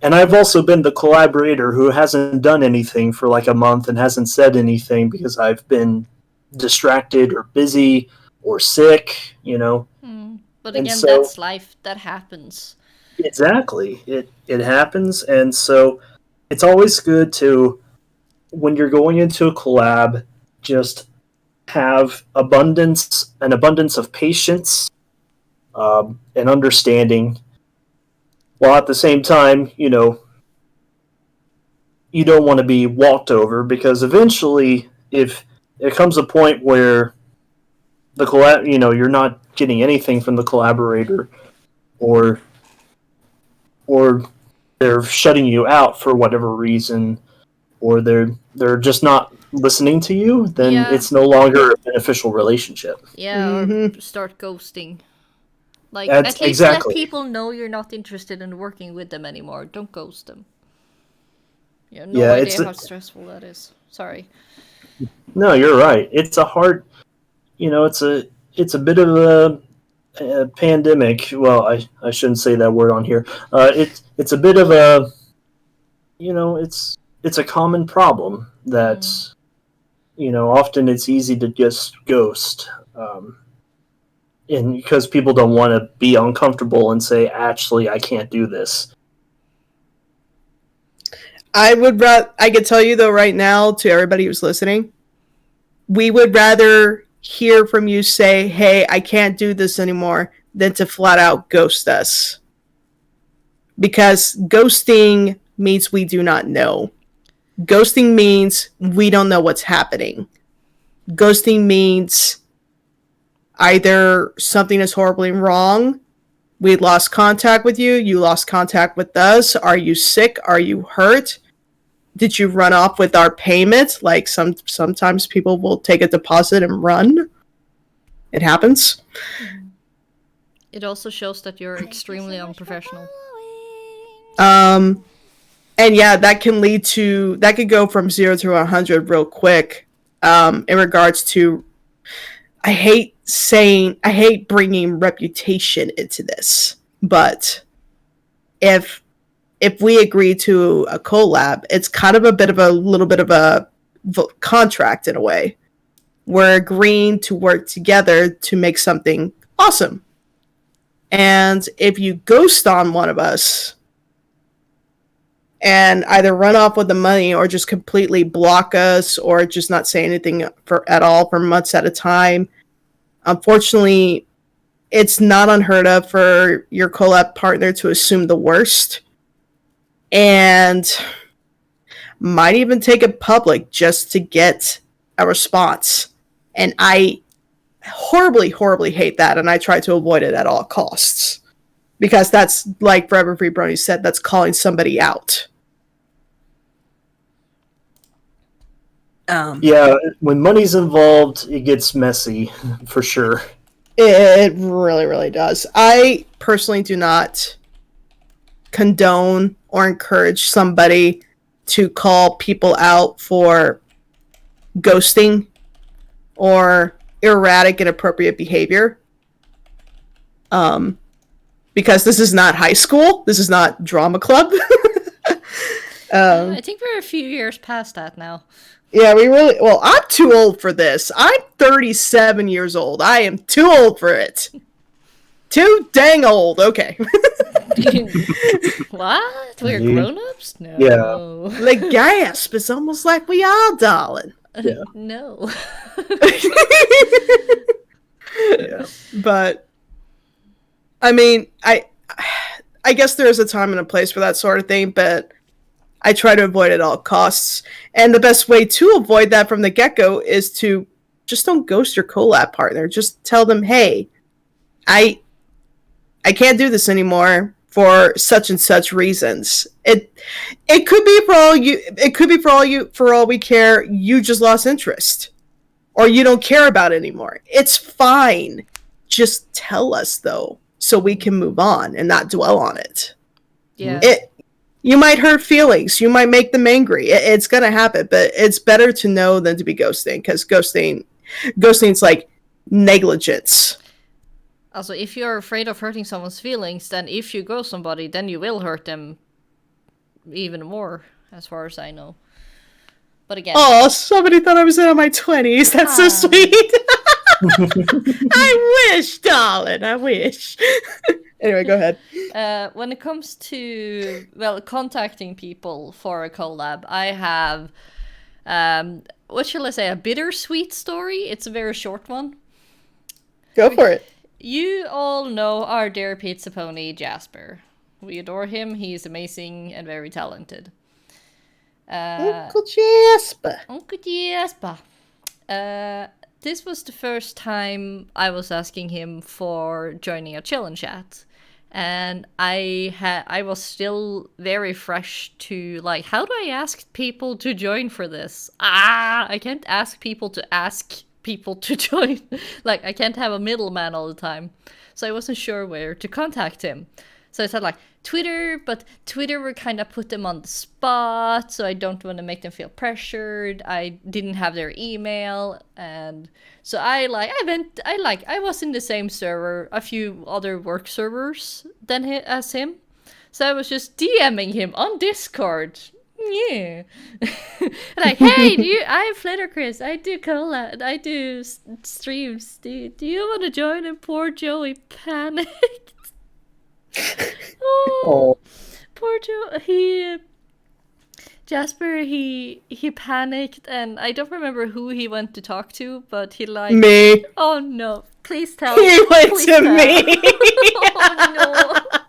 Speaker 4: And I've also been the collaborator who hasn't done anything for like a month and hasn't said anything because I've been distracted or busy or sick,
Speaker 1: But
Speaker 4: And
Speaker 1: again,
Speaker 4: so-
Speaker 1: that's life. That happens.
Speaker 4: Exactly. It happens, and so it's always good to, when you're going into a collab, just have an abundance of patience, and understanding, while at the same time, you don't want to be walked over, because eventually, if it comes a point where you're not getting anything from the collaborator, or they're shutting you out for whatever reason, or they're just not listening to you, then
Speaker 1: Yeah.
Speaker 4: it's no longer a beneficial relationship.
Speaker 1: Yeah, or
Speaker 3: Mhm.
Speaker 1: start ghosting. Like,
Speaker 4: That's
Speaker 1: at least
Speaker 4: exactly.
Speaker 1: let people know you're not interested in working with them anymore. Don't ghost them. Yeah, no
Speaker 4: Yeah,
Speaker 1: idea how stressful that is. Sorry.
Speaker 4: No, you're right. It's a hard, it's a bit of a pandemic. Well, I shouldn't say that word on here. It's a bit of a, it's a common problem that, often it's easy to just ghost, and because people don't want to be uncomfortable and say, actually, I can't do this.
Speaker 3: I could tell you though right now, to everybody who's listening, we would rather hear from you say, hey, I can't do this anymore, than to flat out ghost us. Because ghosting means we do not know. Ghosting means we don't know what's happening. ghosting means either something is horribly wrong, we lost contact with you, you lost contact with us, are you sick, are you hurt, did you run off with our payment? Like sometimes people will take a deposit and run. It happens.
Speaker 1: It also shows that you're extremely unprofessional.
Speaker 3: And yeah, that could go from 0 to 100 real quick. In regards to, I hate bringing reputation into this, but if we agree to a collab, it's kind of a little bit of a contract in a way. We're agreeing to work together to make something awesome. And if you ghost on one of us and either run off with the money or just completely block us or just not say anything at all for months at a time, unfortunately, it's not unheard of for your collab partner to assume the worst and might even take it public just to get a response. And I horribly, horribly hate that, and I try to avoid it at all costs. Because that's, like Forever Free Brony said, that's calling somebody out.
Speaker 4: Yeah, when money's involved, it gets messy, for sure.
Speaker 3: It really, really does. I personally do not condone or encourage somebody to call people out for ghosting or erratic, inappropriate behavior. Because this is not high school. This is not drama club.
Speaker 1: I think we're a few years past that now.
Speaker 3: Yeah, I'm too old for this. I'm 37 years old. I am too old for it. Too dang old. Okay.
Speaker 1: What? We're grown-ups? No.
Speaker 4: Yeah.
Speaker 3: The gasp. It's almost like we are, darling.
Speaker 4: Yeah.
Speaker 1: No.
Speaker 3: Yeah. But I mean, I guess there is a time and a place for that sort of thing, but I try to avoid it at all costs. And the best way to avoid that from the get-go is to just don't ghost your collab partner. Just tell them, hey, I can't do this anymore for such and such reasons. It could be for all you. It could be for all we care. You just lost interest, or you don't care about it anymore. It's fine. Just tell us though, so we can move on and not dwell on it.
Speaker 1: Yeah.
Speaker 3: You might hurt feelings. You might make them angry. It's gonna happen, but it's better to know than to be ghosting, because ghosting's like negligence.
Speaker 1: Also, if you're afraid of hurting someone's feelings, then if you ghost somebody, then you will hurt them even more, as far as I know. But again...
Speaker 3: Oh, somebody thought I was in my 20s. That's so sweet. I wish, darling. I wish. Anyway, go ahead.
Speaker 1: When it comes to, contacting people for a collab, I have, what shall I say, a bittersweet story. It's a very short one.
Speaker 3: Go for it.
Speaker 1: You all know our dear pizza pony, Jasper. We adore him. He's amazing and very talented.
Speaker 3: Uncle Jasper.
Speaker 1: Uncle Jasper. This was the first time I was asking him for joining a chill and chat. And I was still very fresh to, like, how do I ask people to join for this? I can't ask people to join. Like, I can't have a middleman all the time. So I wasn't sure where to contact him. So I said, like, Twitter, but Twitter would kind of put them on the spot, so I don't want to make them feel pressured. I didn't have their email, and so I was in the same server, a few other work servers as him. So I was just DMing him on Discord. Yeah. Like, hey, I'm Flitter Chris. I do collab. I do streams. Do you want to join? And poor Joey panicked. Oh, poor Joe. Jasper, he panicked, and I don't remember who he went to talk to, but he like
Speaker 3: me.
Speaker 1: Oh no! Please tell.
Speaker 3: He went
Speaker 1: Please
Speaker 3: to
Speaker 1: tell.
Speaker 3: me.
Speaker 1: Oh no!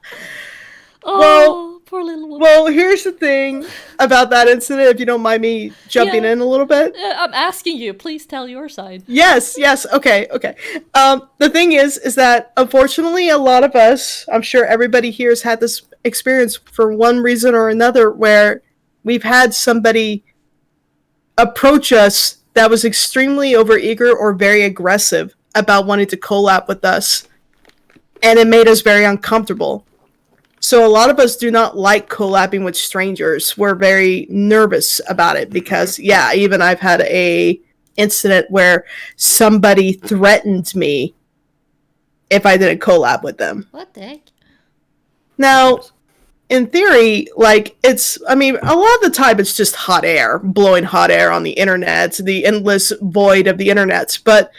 Speaker 1: Oh,
Speaker 3: Well,
Speaker 1: poor little one.
Speaker 3: Well, here's the thing. about that incident, if you don't mind me jumping
Speaker 1: Yeah.
Speaker 3: in a little bit.
Speaker 1: I'm asking you. Please tell your side.
Speaker 3: Yes, okay. The thing is that unfortunately a lot of us, I'm sure everybody here has had this experience for one reason or another where we've had somebody approach us that was extremely overeager or very aggressive about wanting to collab with us, and it made us very uncomfortable. So a lot of us do not like collabing with strangers. We're very nervous about it because, yeah, even I've had a incident where somebody threatened me if I didn't collab with them.
Speaker 1: What the heck?
Speaker 3: Now, in theory, like, I mean, a lot of the time it's just hot air, blowing hot air on the internet, the endless void of the internet. But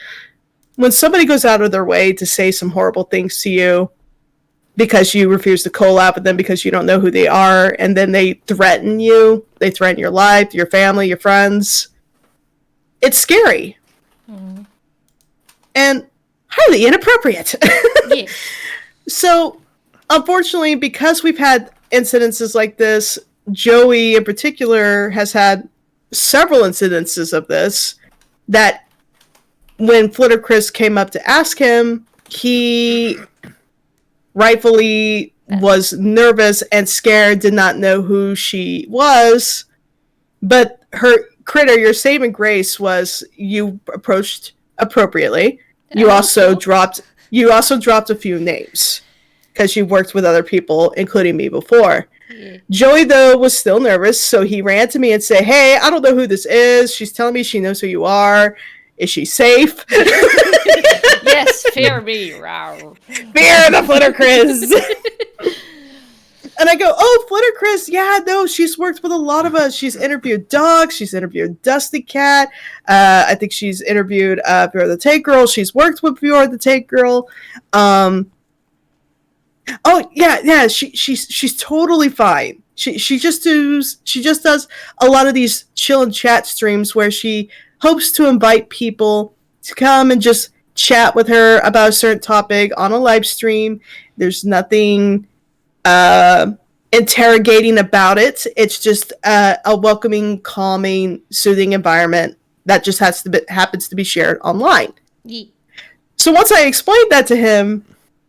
Speaker 3: when somebody goes out of their way to say some horrible things to you because you refuse to collab with them because you don't know who they are, and then they threaten you, they threaten your life, your family, your friends, it's scary. And highly inappropriate.
Speaker 1: Yeah.
Speaker 3: So, unfortunately, because we've had incidences like this, Joey in particular has had several incidences of this, that when Flitter Chris came up to ask him, he rightfully was nervous and scared, did not know who she was. But her critter, your saving grace was you approached appropriately. You also dropped a few names because you worked with other people, including me, before.
Speaker 1: Yeah.
Speaker 3: Joey, though, was still nervous, so he ran to me and said, "Hey, I don't know who this is. She's telling me she knows who you are. Is she safe?"
Speaker 1: Yes, fear me. Rawr.
Speaker 3: Fear the Flitter Chris. And I go, "Oh, Flitter Chris, yeah, no, she's worked with a lot of us. She's interviewed Doug, she's interviewed Dusty Cat. I think she's interviewed Viewer the Take Girl. She's worked with Viewer the Take Girl. Oh yeah, she's totally fine. She just does a lot of these chill and chat streams where she hopes to invite people to come and just chat with her about a certain topic on a live stream. There's nothing interrogating about it. It's just a welcoming, calming, soothing environment that just happens to be shared online."
Speaker 1: Yeah.
Speaker 3: So once I explained that to him,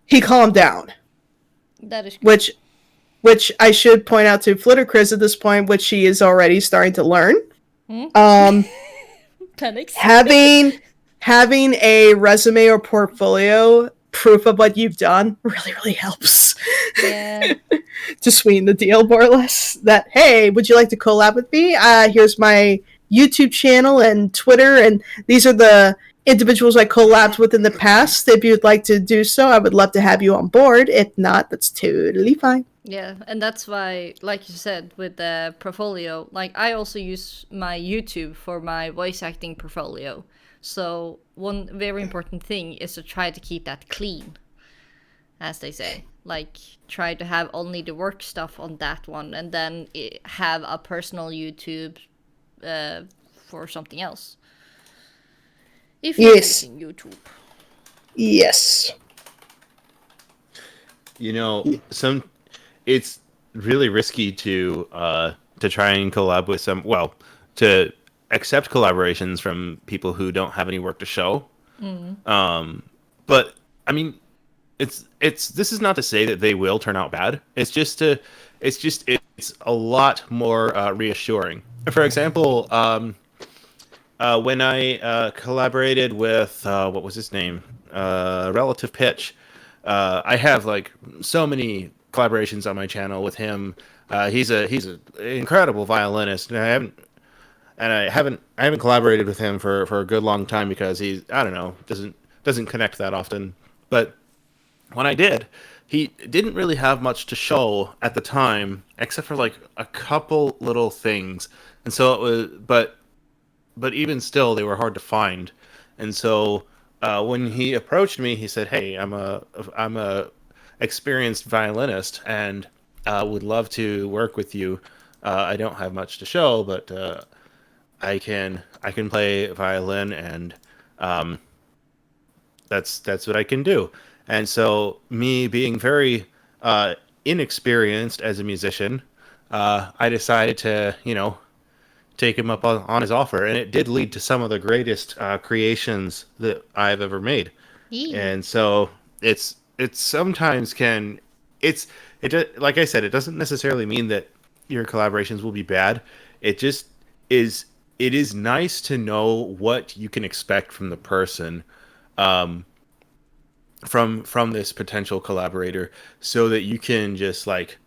Speaker 3: he calmed down.
Speaker 1: That is good.
Speaker 3: Which I should point out to Flitter Chris at this point, which she is already starting to learn.
Speaker 1: Panics.
Speaker 3: Having a resume or portfolio, proof of what you've done, really helps.
Speaker 1: Yeah.
Speaker 3: To sweeten the deal, more or less. That, hey, would you like to collab with me? Here's my YouTube channel and Twitter, and these are the individuals I collabed with in the past. If you'd like to do so, I would love to have you on board. If not, that's totally fine.
Speaker 1: Yeah, and that's why, like you said, with the portfolio, like I also use my YouTube for my voice acting portfolio. So one very important thing is to try to keep that clean, as they say. Like, try to have only the work stuff on that one, and then have a personal YouTube for something else. If you're using YouTube.
Speaker 3: Yes.
Speaker 2: You know, it's really risky to try and collab with to accept collaborations from people who don't have any work to show. But I mean, this is not to say that they will turn out bad. It's a lot more reassuring. For example, when I collaborated with what was his name, Relative Pitch, I have like so many collaborations on my channel with him. He's an incredible violinist, and I haven't collaborated with him for a good long time because doesn't connect that often. But when I did, he didn't really have much to show at the time except for like a couple little things, and so it was but even still they were hard to find. And so when he approached me, he said, "Hey, I'm a experienced violinist and would love to work with you. I don't have much to show, but I can play violin, and that's what I can do." And so, me being very inexperienced as a musician, I decided to, take him up on his offer, and it did lead to some of the greatest creations that I've ever made.
Speaker 1: Yee.
Speaker 2: And so it's sometimes can like I said, it doesn't necessarily mean that your collaborations will be bad. It just is. It is nice to know what you can expect from the person, from this potential collaborator, so that you can just like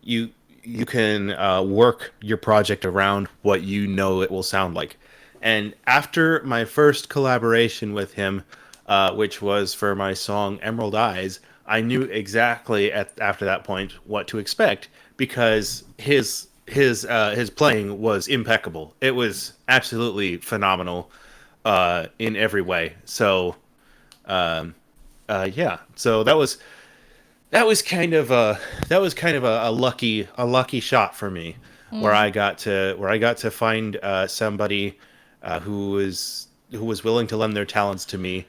Speaker 2: you you can work your project around what you know it will sound like. And after my first collaboration with him, which was for my song Emerald Eyes, I knew exactly after that point what to expect, because his playing was impeccable. It was absolutely phenomenal in every way. So yeah, so that was kind of a lucky shot for me, where I got to find somebody who was willing to lend their talents to me,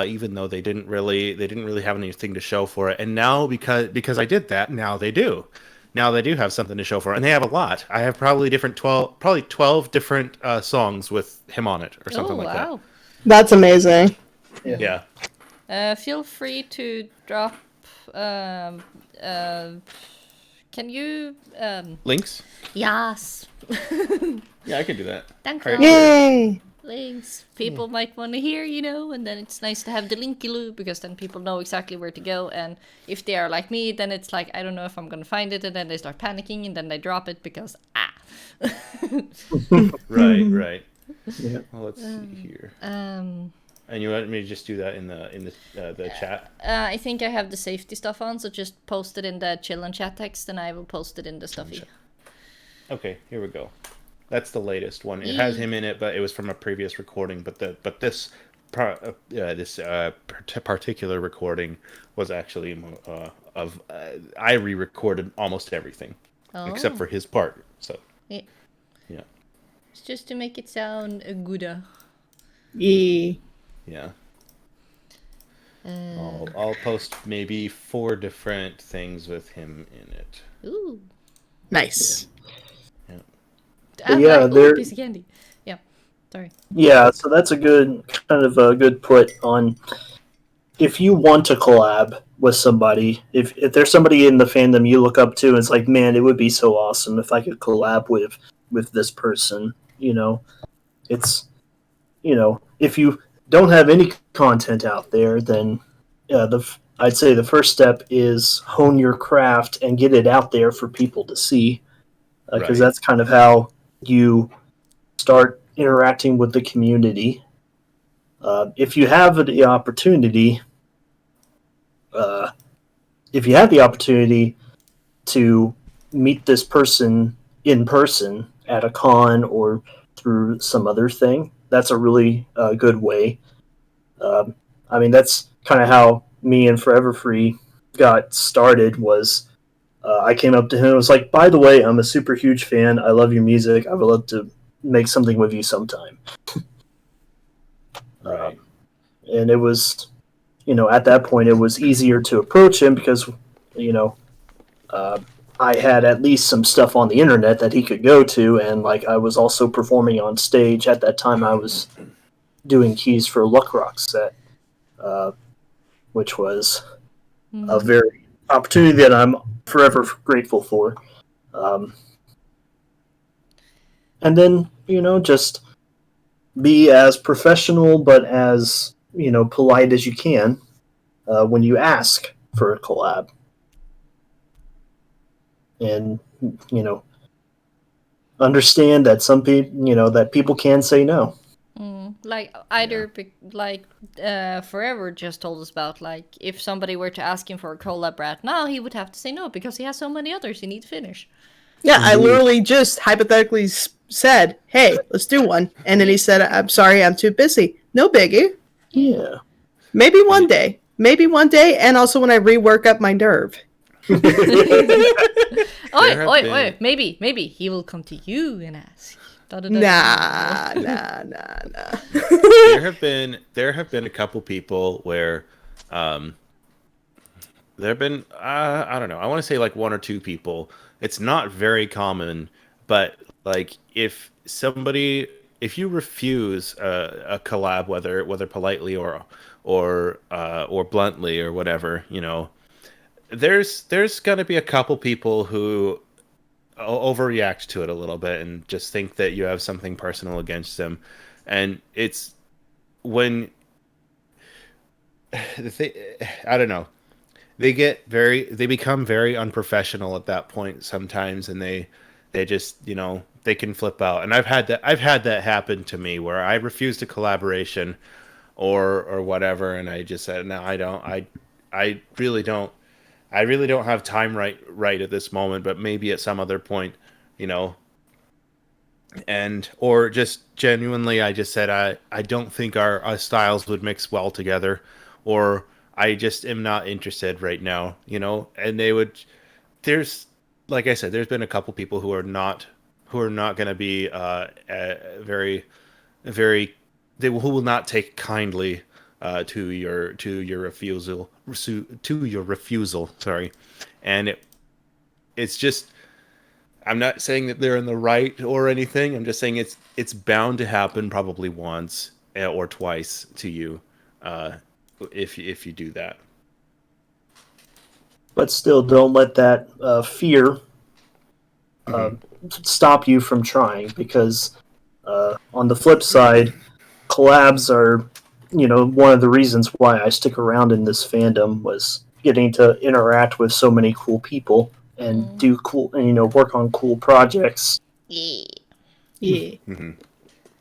Speaker 2: even though they didn't really have anything to show for it. And now, because I did that, now they do have something to show for it, and they have a lot. I have probably 12 different songs with him on it, or something
Speaker 1: Oh
Speaker 2: like that.
Speaker 1: wow.
Speaker 3: That's amazing.
Speaker 2: Yeah.
Speaker 1: Feel free to drop. Um, uh, can you?
Speaker 2: Links?
Speaker 1: Yes.
Speaker 2: Yeah, I can do that.
Speaker 1: Thank
Speaker 2: Alright,
Speaker 1: you.
Speaker 3: Yay!
Speaker 1: Links. People might want to hear, and then it's nice to have the linky loo, because then people know exactly where to go. And if they are like me, then it's like, I don't know if I'm gonna find it, and then they start panicking, and then they drop it because
Speaker 2: Right.
Speaker 4: Yeah.
Speaker 2: Well, let's see here.
Speaker 1: um.
Speaker 2: And you want me to just do that in the chat?
Speaker 1: I think I have the safety stuff on, so just post it in the chill and chat text, and I will post it in the stuffy.
Speaker 2: Okay, here we go. That's the latest one. It has him in it, but it was from a previous recording. But this particular recording was actually I re-recorded almost everything except for his part. So
Speaker 1: Yeah.
Speaker 2: yeah,
Speaker 1: It's just to make it sound gooder.
Speaker 3: Yay.
Speaker 2: yeah. I'll post maybe 4 different things with him in it.
Speaker 1: Ooh.
Speaker 3: Nice.
Speaker 1: I'm
Speaker 4: yeah,
Speaker 1: like, ooh,
Speaker 4: there-
Speaker 1: piece of candy. Yeah. Sorry.
Speaker 4: Yeah, so that's a good put on. If you want to collab with somebody, if there's somebody in the fandom you look up to, and it's like, man, it would be so awesome if I could collab with this person. It's if you don't have any content out there, then I'd say the first step is hone your craft and get it out there for people to see, because
Speaker 2: Right.
Speaker 4: that's kind of how you start interacting with the community. If you have the opportunity, to meet this person in person at a con or through some other thing, that's a really good way. That's kind of how me and Forever Free got started. Was I came up to him and was like, "By the way, I'm a super huge fan. I love your music. I would love to make something with you sometime."
Speaker 2: Right.
Speaker 4: And it was, at that point, it was easier to approach him because, I had at least some stuff on the internet that he could go to, and like I was also performing on stage at that time. I was doing keys for Luck Rock set, which was a very opportunity that I'm forever grateful for. And then, just be as professional but as, polite as you can when you ask for a collab. And, understand that some people, that people can say no.
Speaker 1: Like either Forever just told us about, like, if somebody were to ask him for a collab right now, he would have to say no because he has so many others he needs to finish.
Speaker 3: Yeah, I literally just hypothetically said, "Hey, let's do one," and then he said, "I'm sorry, I'm too busy." No biggie.
Speaker 4: Yeah.
Speaker 3: Maybe one day. And also when I rework up my nerve.
Speaker 1: Oi, maybe he will come to you and ask.
Speaker 3: Nah.
Speaker 2: There have been a couple people where there have been I don't know. I want to say like one or two people. It's not very common, but like if you refuse a collab, whether politely or bluntly or whatever, there's gonna be a couple people who overreact to it a little bit and just think that you have something personal against them, and it's when I don't know. They become very unprofessional at that point sometimes, and they just they can flip out. And I've had that happen to me where I refused a collaboration or whatever, and I just said no, I don't. I really don't. I really don't have time right at this moment, but maybe at some other point, you know. And or just genuinely, I just said I don't think our styles would mix well together, or I just am not interested right now. And they would. There's like I said, there's been a couple people who are not going to be very very who will not take kindly to your refusal. Sorry, and it's just I'm not saying that they're in the right or anything. I'm just saying it's bound to happen probably once or twice to you if you do that.
Speaker 4: But still, don't let that fear stop you from trying, because on the flip side, collabs are, one of the reasons why I stick around in this fandom was getting to interact with so many cool people and do cool, and work on cool projects.
Speaker 1: Yeah.
Speaker 3: Yeah.
Speaker 2: Mm-hmm.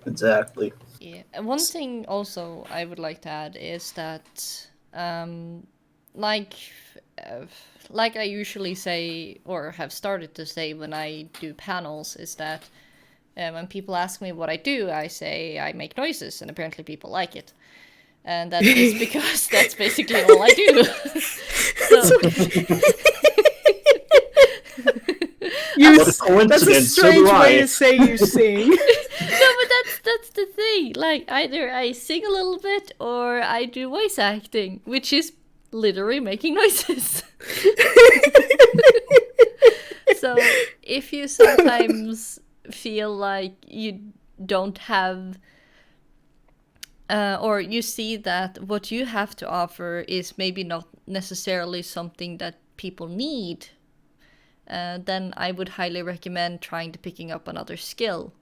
Speaker 4: Exactly.
Speaker 1: Yeah. And one thing also I would like to add is that, like, like I usually say, or have started to say when I do panels, is that when people ask me what I do, I say I make noises, and apparently people like it. And that is because that's basically all I do. So.
Speaker 4: What a coincidence.
Speaker 3: That's a strange way to say you sing.
Speaker 1: No, but that's the thing. Like, either I sing a little bit or I do voice acting, which is literally making noises. So if you sometimes feel like you don't have or you see that what you have to offer is maybe not necessarily something that people need, then I would highly recommend trying to picking up another skill.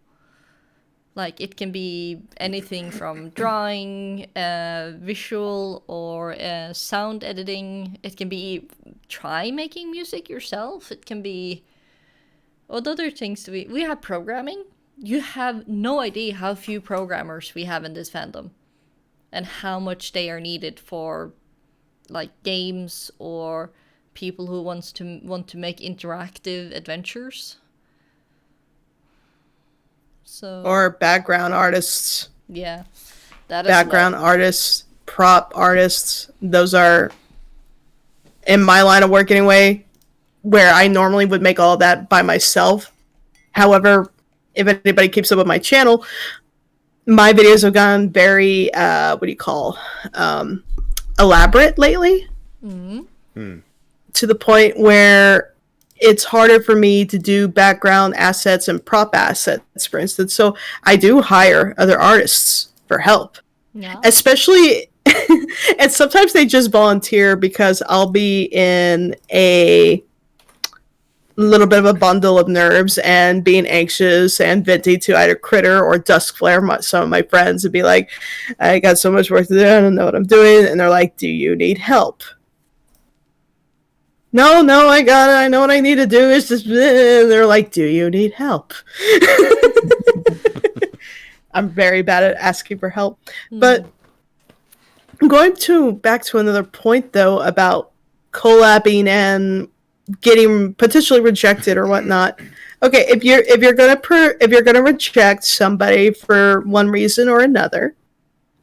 Speaker 1: Like, it can be anything from drawing, visual, or sound editing. It can be try making music yourself. It can be what other things do we have programming. You have no idea how few programmers we have in this fandom and how much they are needed for like games or people who want to make interactive adventures. So
Speaker 3: Or background artists.
Speaker 1: yeah, that
Speaker 3: Background artists, prop artists. Those are, in my line of work anyway, where I normally would make all that by myself. However, if anybody keeps up with my channel, my videos have gone very, elaborate lately.
Speaker 1: Mm-hmm.
Speaker 3: To the point where it's harder for me to do background assets and prop assets, for instance. So I do hire other artists for help.
Speaker 1: Yeah.
Speaker 3: Especially, and sometimes they just volunteer because I'll be in a little bit of a bundle of nerves and being anxious and venting to either Critter or Duskflare, some of my friends, would be like, I got so much work to do, I don't know what I'm doing. And they're like, do you need help? No, I got it. I know what I need to do. It's just, they're like, do you need help? I'm very bad at asking for help. But going back to another point, though, about collabing and getting potentially rejected or whatnot. Okay, if you're gonna reject somebody for one reason or another,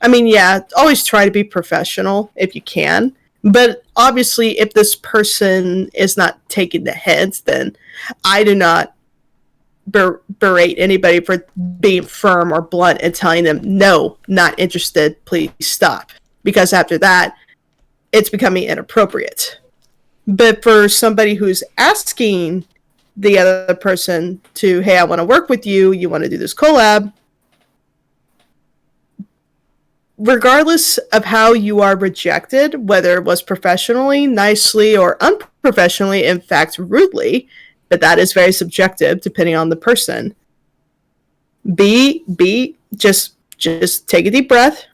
Speaker 3: I mean, yeah, always try to be professional if you can. But obviously, if this person is not taking the hint, then I do not berate anybody for being firm or blunt and telling them, no, not interested, please stop. Because after that, it's becoming inappropriate. But for somebody who's asking the other person to, hey, I want to work with you, you want to do this collab, regardless of how you are rejected, whether it was professionally, nicely, or unprofessionally, in fact, rudely, but that is very subjective depending on the person. Just take a deep breath,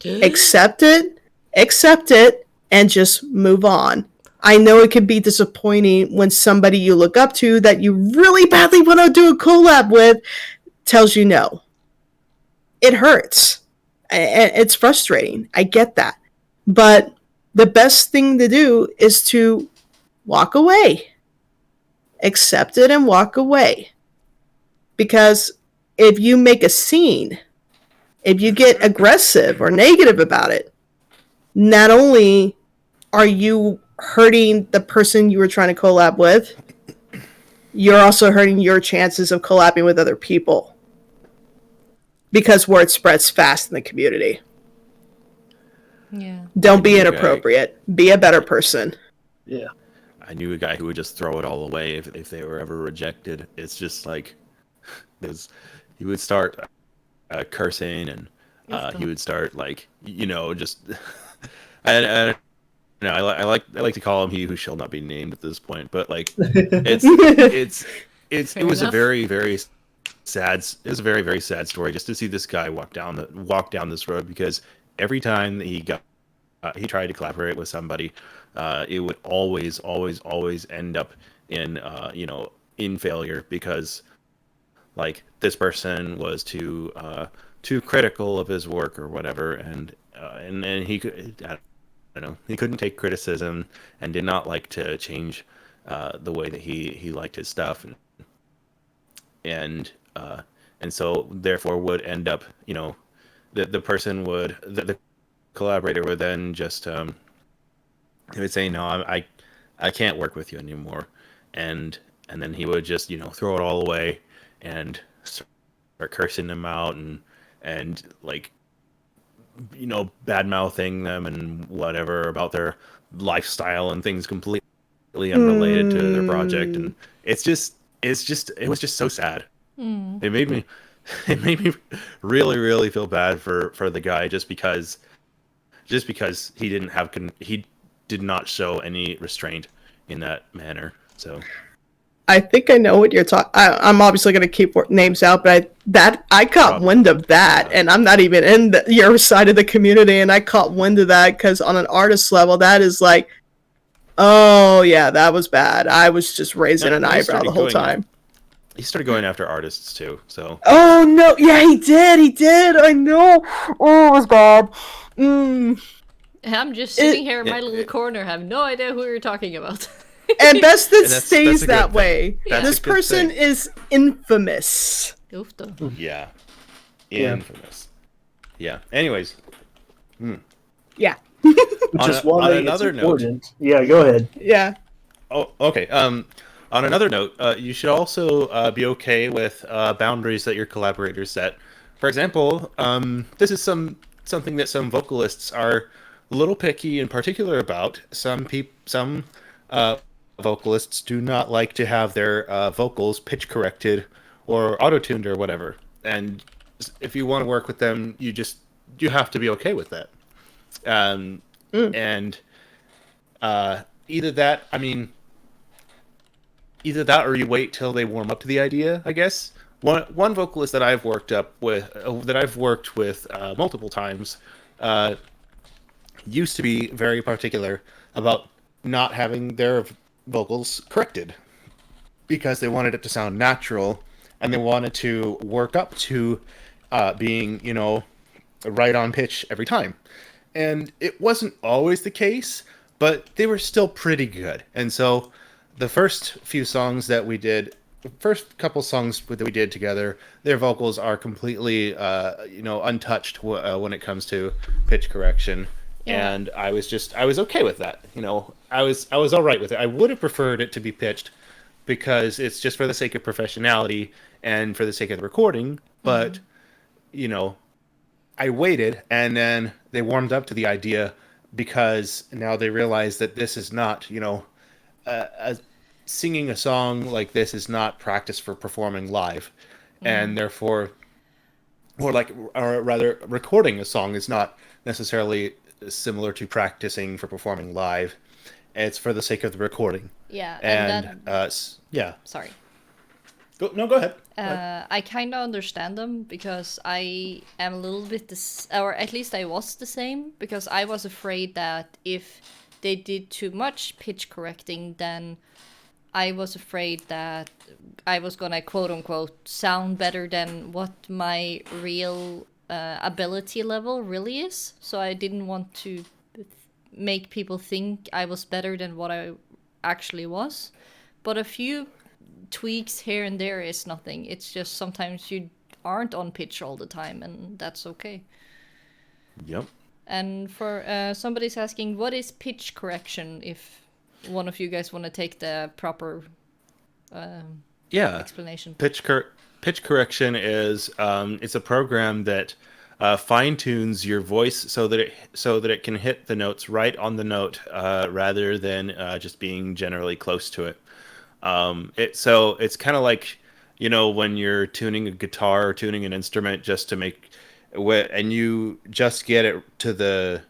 Speaker 3: accept it, and just move on. I know it can be disappointing when somebody you look up to that you really badly want to do a collab with tells you no. It hurts. And it's frustrating. I get that. But the best thing to do is to walk away. Accept it and walk away. Because if you make a scene, if you get aggressive or negative about it, not only are you hurting the person you were trying to collab with, you're also hurting your chances of collabing with other people. Because word spreads fast in the community.
Speaker 1: Yeah.
Speaker 3: Don't be inappropriate. Be a better person.
Speaker 4: Yeah.
Speaker 2: I knew a guy who would just throw it all away if they were ever rejected. It's just like, he would start cursing, and he would start like, just. I like to call him he who shall not be named at this point, but like, it was a very, very sad. It was a very, very sad story just to see this guy walk down this road, because every time that he tried to collaborate with somebody, it would always end up in in failure, because like this person was too critical of his work or whatever, and then he could. I don't know, he couldn't take criticism and did not like to change the way that he liked his stuff, and so therefore would end up, the person would, the collaborator would then just he would say, no, I can't work with you anymore, and then he would just throw it all away and start cursing them out and like bad mouthing them and whatever about their lifestyle and things completely unrelated to their project, and it was just so sad. It made me really, really feel bad for the guy, just because he did not show any restraint in that manner. So
Speaker 3: I think I know what you're talking. I'm obviously going to keep names out, but I caught wind of that, and I'm not even in your side of the community, and I caught wind of that because on an artist level, that is like, oh yeah, that was bad. I was just raising an eyebrow the whole time.
Speaker 2: He started going after artists too, so.
Speaker 3: Oh no! Yeah, he did. I know. Oh, it was bad.
Speaker 1: I'm just sitting here in my little corner, have no idea who you're talking about.
Speaker 3: And best that stays that way. This person is infamous.
Speaker 2: Yeah. Infamous. Yeah. Anyways.
Speaker 3: Yeah.
Speaker 4: Just on another note. Yeah, go ahead.
Speaker 3: Yeah.
Speaker 2: Oh, okay. On another note, you should also be okay with boundaries that your collaborators set. For example, this is something that some vocalists are a little picky in particular about. Some vocalists do not like to have their vocals pitch corrected or auto-tuned or whatever. And if you want to work with them, you have to be okay with that. And either that or you wait till they warm up to the idea, I guess. One vocalist that I've worked with multiple times used to be very particular about not having their vocals corrected because they wanted it to sound natural and they wanted to work up to being, right on pitch every time. And it wasn't always the case, but they were still pretty good. And so the first couple songs that we did together, their vocals are completely, untouched when it comes to pitch correction. Yeah. And I was okay with that. I was all right with it. I would have preferred it to be pitched because it's just for the sake of professionality and for the sake of the recording. But, I waited, and then they warmed up to the idea because now they realize that this is not, singing a song like this is not practice for performing live, and therefore, or rather, recording a song is not necessarily similar to practicing for performing live. It's for the sake of the recording.
Speaker 1: Yeah,
Speaker 2: And yeah.
Speaker 1: Sorry.
Speaker 2: Go ahead.
Speaker 1: I kind of understand them because I am a little bit or at least I was the same, because I was afraid that if they did too much pitch correcting, then I was afraid that I was gonna quote unquote sound better than what my real ability level really is. So I didn't want to make people think I was better than what I actually was. But a few tweaks here and there is nothing. It's just sometimes you aren't on pitch all the time, and that's okay.
Speaker 2: Yep.
Speaker 1: And for somebody's asking, what is pitch correction? If one of you guys want to take the proper explanation.
Speaker 2: Pitch correction is it's a program that fine tunes your voice so that it can hit the notes right on the note rather than just being generally close to it. It's kind of like, when you're tuning a guitar or tuning an instrument just to make, and you just get it to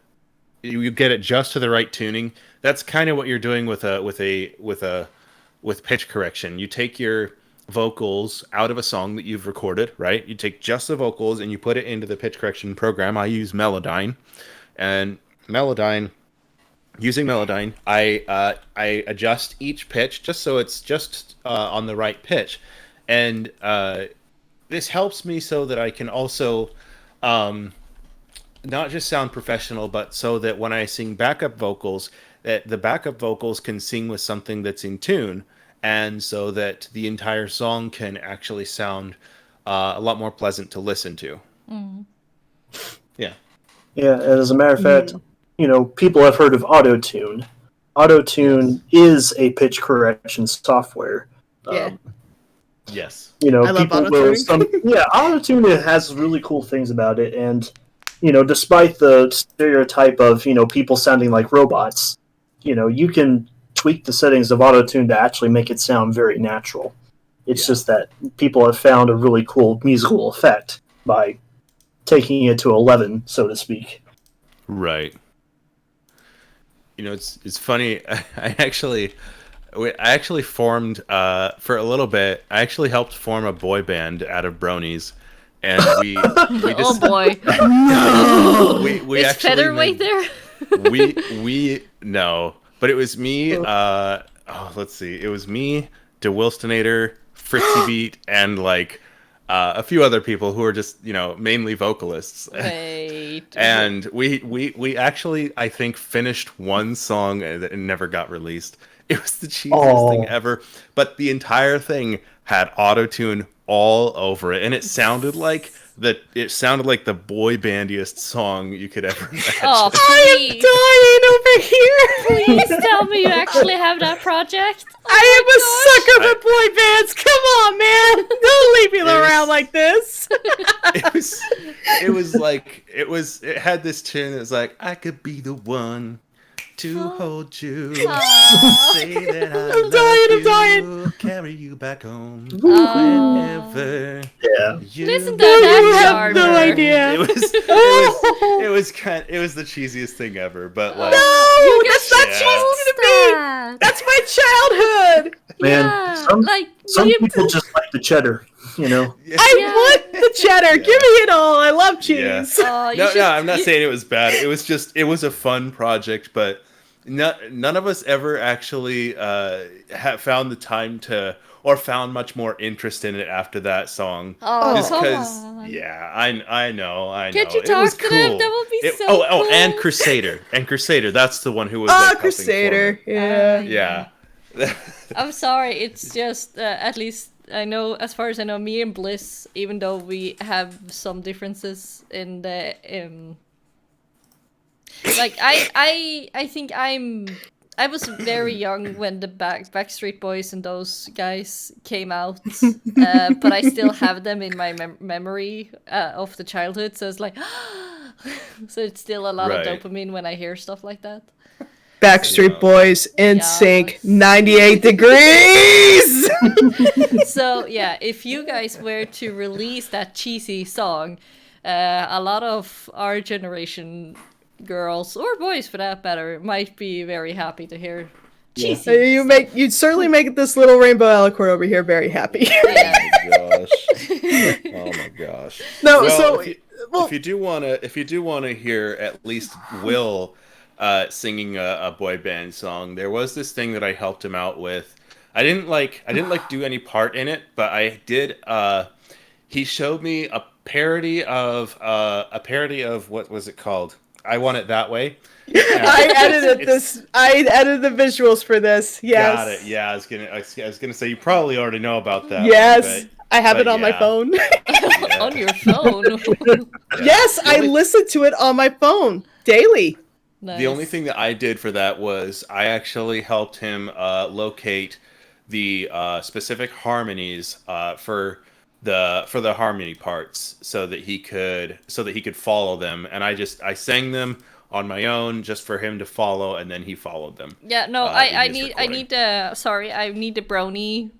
Speaker 2: you get it just to the right tuning. That's kind of what you're doing with pitch correction. You take your vocals out of a song that you've recorded, right? You take just the vocals and you put it into the pitch correction program. I use Melodyne, and using Melodyne, I adjust each pitch just so it's just on the right pitch, and this helps me so that I can also not just sound professional, but so that when I sing backup vocals, that the backup vocals can sing with something that's in tune, and so that the entire song can actually sound a lot more pleasant to listen to. Yeah.
Speaker 4: Yeah, as a matter of fact, people have heard of Auto-Tune. Auto-Tune is a pitch correction software.
Speaker 3: Yeah.
Speaker 2: Yes.
Speaker 3: I love
Speaker 4: people
Speaker 3: Auto-Tune.
Speaker 4: Auto-Tune has really cool things about it, and despite the stereotype of people sounding like robots, you can tweak the settings of Auto-Tune to actually make it sound very natural. It's just that people have found a really cool musical effect by taking it to 11, so to speak.
Speaker 2: Right. It's funny. I actually formed for a little bit. I actually helped form a boy band out of bronies, and we just,
Speaker 1: oh boy,
Speaker 2: no, we
Speaker 1: is
Speaker 2: actually
Speaker 1: Featherweight there?
Speaker 2: we no, but it was me. Let's see, it was me, DeWilstonator, Fritzy Beat, and a few other people who are just mainly vocalists.
Speaker 1: Wait.
Speaker 2: And we actually, I think, finished one song that never got released. It was the cheesiest thing ever, but the entire thing had auto-tune all over it, and it sounded like the boy bandiest song you could ever imagine.
Speaker 1: Oh,
Speaker 3: I am dying over here.
Speaker 1: please tell me you actually have that project.
Speaker 3: I am a sucker for boy bands. Come on, man. Don't leave me around like this.
Speaker 2: It had this tune. It was like, I could be the one to hold you. Say that I'm dying. Carry you back home whenever.
Speaker 4: Yeah.
Speaker 1: Listen to that charmer.
Speaker 3: No idea.
Speaker 2: It was the cheesiest thing ever, but
Speaker 3: No, that's not cheesy to me. That's my childhood.
Speaker 4: Man, some people just like the cheddar,
Speaker 3: I want the cheddar. Give me it all. I love cheese.
Speaker 2: No, I'm not saying it was bad. It was a fun project, but none of us ever actually found the time to, or found much more interest in it after that song.
Speaker 1: Oh,
Speaker 2: just
Speaker 1: come
Speaker 2: because,
Speaker 1: on.
Speaker 2: yeah, I know.
Speaker 1: Can't you
Speaker 2: it
Speaker 1: talk
Speaker 2: was
Speaker 1: to
Speaker 2: cool.
Speaker 1: them? That would be so cool.
Speaker 2: And Crusader. That's the one who was
Speaker 3: Crusader.
Speaker 2: Yeah.
Speaker 1: I'm sorry. It's just at least I know, as far as I know, me and Bliss, even though we have some differences in the I think I was very young when the Backstreet Boys and those guys came out, but I still have them in my memory of the childhood. So it's like, So it's still a lot
Speaker 2: Right.
Speaker 1: of dopamine when I hear stuff like that.
Speaker 3: Backstreet
Speaker 2: Yeah.
Speaker 3: Boys, NSYNC,
Speaker 1: Yes.
Speaker 3: 98 degrees.
Speaker 1: So yeah, if you guys were to release that cheesy song, a lot of our generation girls or boys for that matter might be very happy to hear cheesy.
Speaker 3: You'd certainly make this little rainbow alicorn over here very happy.
Speaker 1: Yeah.
Speaker 2: Oh my gosh.
Speaker 3: No,
Speaker 2: Well,
Speaker 3: so
Speaker 2: if you do wanna hear at least Will singing a boy band song, there was this thing that I helped him out with. I didn't do any part in it, but I did. He showed me a parody of what was it called? I Want It That Way.
Speaker 3: I edited this. I edited the visuals for this. Yes.
Speaker 2: Got it. Yeah, I was gonna say you probably already know about that.
Speaker 3: Yes.
Speaker 2: One,
Speaker 3: I have
Speaker 2: but
Speaker 3: it on my
Speaker 2: yeah.
Speaker 3: phone.
Speaker 2: Yeah.
Speaker 1: On your phone.
Speaker 3: Yes, I listen to it on my phone daily.
Speaker 1: Nice.
Speaker 2: The only thing that I did for that was I actually helped him locate the specific harmonies for the harmony parts so that he could follow them, and I sang them on my own just for him to follow, and then he followed them.
Speaker 1: Yeah, no,
Speaker 2: in
Speaker 1: I
Speaker 2: his
Speaker 1: need
Speaker 2: recording.
Speaker 1: I need the Brony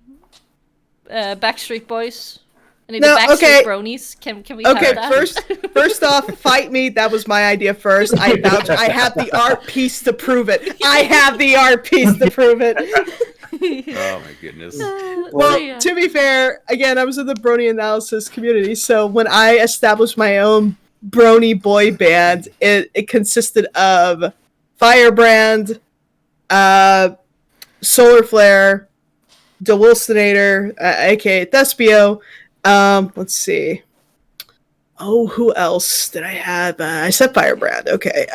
Speaker 1: Backstreet Boys. I need
Speaker 3: No,
Speaker 1: the Backstreet
Speaker 3: okay.
Speaker 1: Bronies. Can we
Speaker 3: Okay,
Speaker 1: have that?
Speaker 3: first off, fight me. That was my idea first. I vouch. I have the art piece to prove it. I have the art piece to prove it.
Speaker 2: Oh my goodness.
Speaker 3: Well,
Speaker 1: yeah.
Speaker 3: to be fair, again, I was in the Brony analysis community, so when I established my own Brony boy band, it consisted of Firebrand, Solar Flare, DeWilsonator, aka Thespio. Let's see. Oh, who else did I have? I said Firebrand. Okay.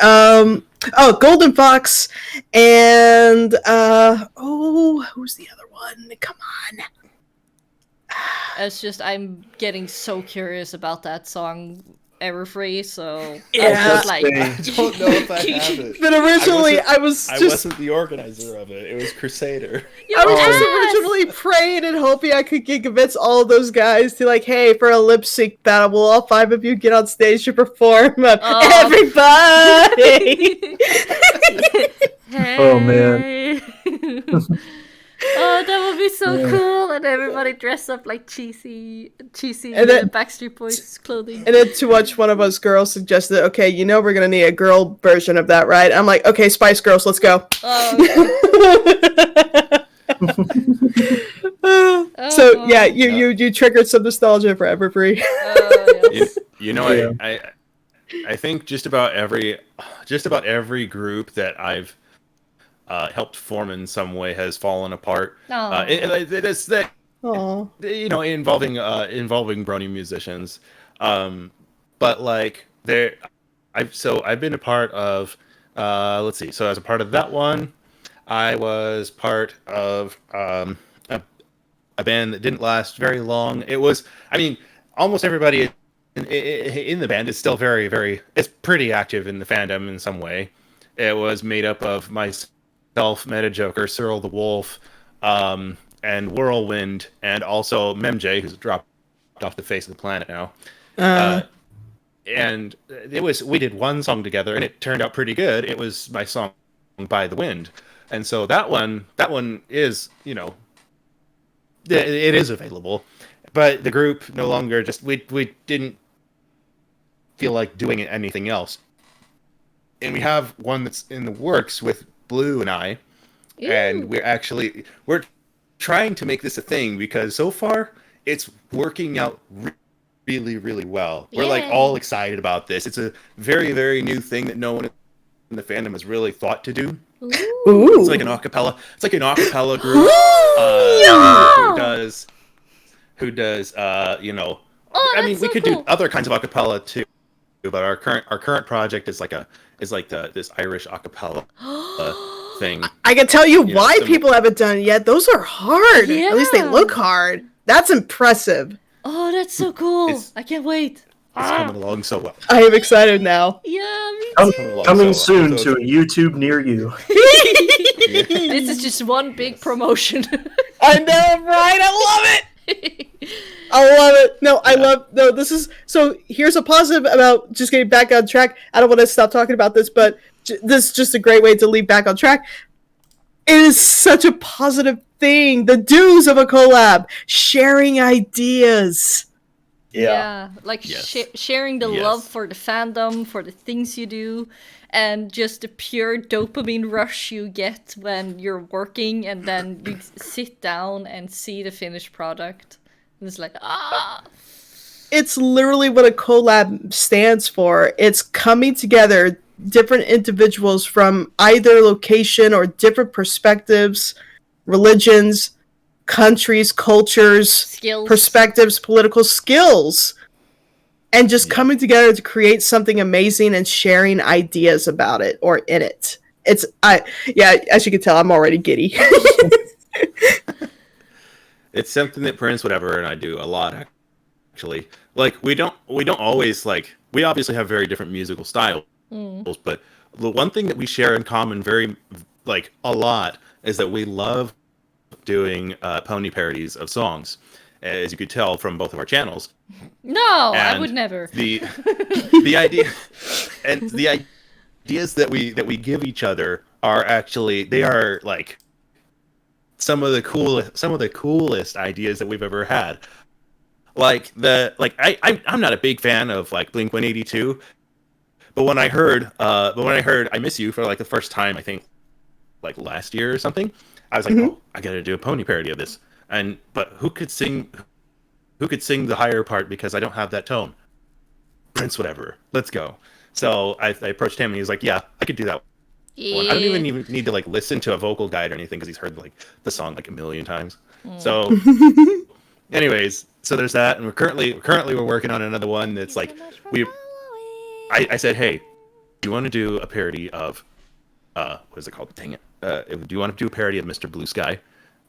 Speaker 3: Golden Fox, and who's the other one? Come on.
Speaker 1: It's just I'm getting so curious about that song Everfree, so
Speaker 3: Yeah.
Speaker 1: I was like,
Speaker 2: I don't know if I have it.
Speaker 3: But originally, I
Speaker 2: I wasn't the organizer of it. It was Crusader.
Speaker 3: I was just originally praying and hoping I could convince all of those guys to hey, for a lip sync battle, will all 5 of you get on stage to perform? Everybody!
Speaker 4: Oh, man.
Speaker 1: Oh, that would be so
Speaker 4: Yeah.
Speaker 1: cool, and everybody dressed up like cheesy
Speaker 3: And then-
Speaker 1: Backstreet Boys clothing.
Speaker 3: And then to watch one of us girls suggested, okay, we're gonna need a girl version of that, right? I'm like, okay, Spice Girls, let's go.
Speaker 1: Oh,
Speaker 3: So yeah, you triggered some nostalgia for Everfree.
Speaker 1: yes.
Speaker 2: Yeah. I think just about every group that I've helped form in some way has fallen apart.
Speaker 1: Aw.
Speaker 2: It is that
Speaker 3: Aw.
Speaker 2: involving Brony musicians, but I've been a part of let's see. So as a part of that one, I was part of a band that didn't last very long. It was, almost everybody in the band is still very, very. It's pretty active in the fandom in some way. It was made up of myself, Meta Joker, Cyril the Wolf, and Whirlwind, and also Memj, who's dropped off the face of the planet now. And we did one song together, and it turned out pretty good. It was my song "By the Wind," and so that one is, it is available, but the group no longer we didn't feel like doing anything else, and we have one that's in the works with Blue and I, and we're trying to make this a thing because so far it's working out really, really well. We're all excited about this. It's a very, very new thing that no one in the fandom has really thought to do.
Speaker 3: Ooh.
Speaker 2: It's like an acapella. It's like an acapella group who does we could do other kinds of acapella too, but our current project is this Irish acapella thing.
Speaker 3: I can tell you why people haven't done it yet. Those are hard.
Speaker 1: Yeah.
Speaker 3: At least they look hard. That's impressive.
Speaker 1: Oh, that's so cool! I can't wait.
Speaker 2: It's coming along so well.
Speaker 3: I am excited now.
Speaker 1: Yeah, me
Speaker 4: Coming soon to a YouTube near you.
Speaker 1: This is just one big promotion.
Speaker 3: I know, right? I love it. I love it. No, I love this is so. Here's a positive about just getting back on track. I don't want to stop talking about this, but this is just a great way to lead back on track. It is such a positive thing. The do's of a collab, sharing ideas.
Speaker 1: Yeah, like
Speaker 2: Yes.
Speaker 1: sharing the
Speaker 2: Yes.
Speaker 1: love for the fandom, for the things you do, and just the pure dopamine rush you get when you're working and then you sit down and see the finished product. And it's like,
Speaker 3: It's literally what a collab stands for. It's coming together different individuals from either location or different perspectives, religions, countries, cultures,
Speaker 1: skills.
Speaker 3: perspectives, political skills, and just coming together to create something amazing and sharing ideas about it or in it. As you can tell, I'm already giddy.
Speaker 2: It's something that Prince Whatever and I do a lot, actually. Like we don't always like, we obviously have very different musical styles, but the one thing that we share in common very like a lot is that we love doing pony parodies of songs, as you could tell from both of our channels.
Speaker 1: No, I
Speaker 2: And
Speaker 1: would never.
Speaker 2: The idea and the ideas that we give each other are actually, they are like some of the coolest ideas that we've ever had. I'm not a big fan of like Blink-182, but when I heard I Miss You for like the first time, I think like last year or something, I was like, oh, I gotta do a pony parody of this. But who could sing the higher part, because I don't have that tone? Prince Whatever. Let's go. So I approached him and he was like, yeah, I could do that one. I don't even need to like listen to a vocal guide or anything, because he's heard like the song like a million times. So anyways, so there's that, and we're currently working on another one that's like I said, hey, do you want to do a parody of what is it called? Dang it. Do you want to do a parody of Mr. Blue Sky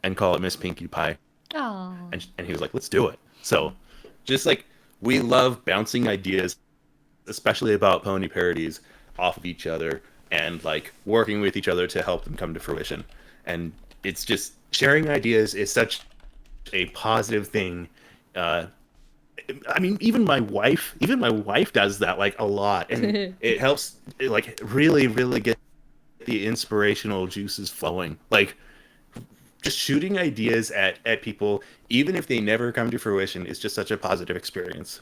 Speaker 2: and call it Miss Pinkie Pie?
Speaker 1: Oh.
Speaker 2: And he was like, let's do it. So just like, we love bouncing ideas, especially about pony parodies, off of each other, and like working with each other to help them come to fruition. And it's just, sharing ideas is such a positive thing. I mean, even my wife does that like a lot, and it helps like really get the inspirational juices flowing. Like, just shooting ideas at people, even if they never come to fruition, is just such a positive experience.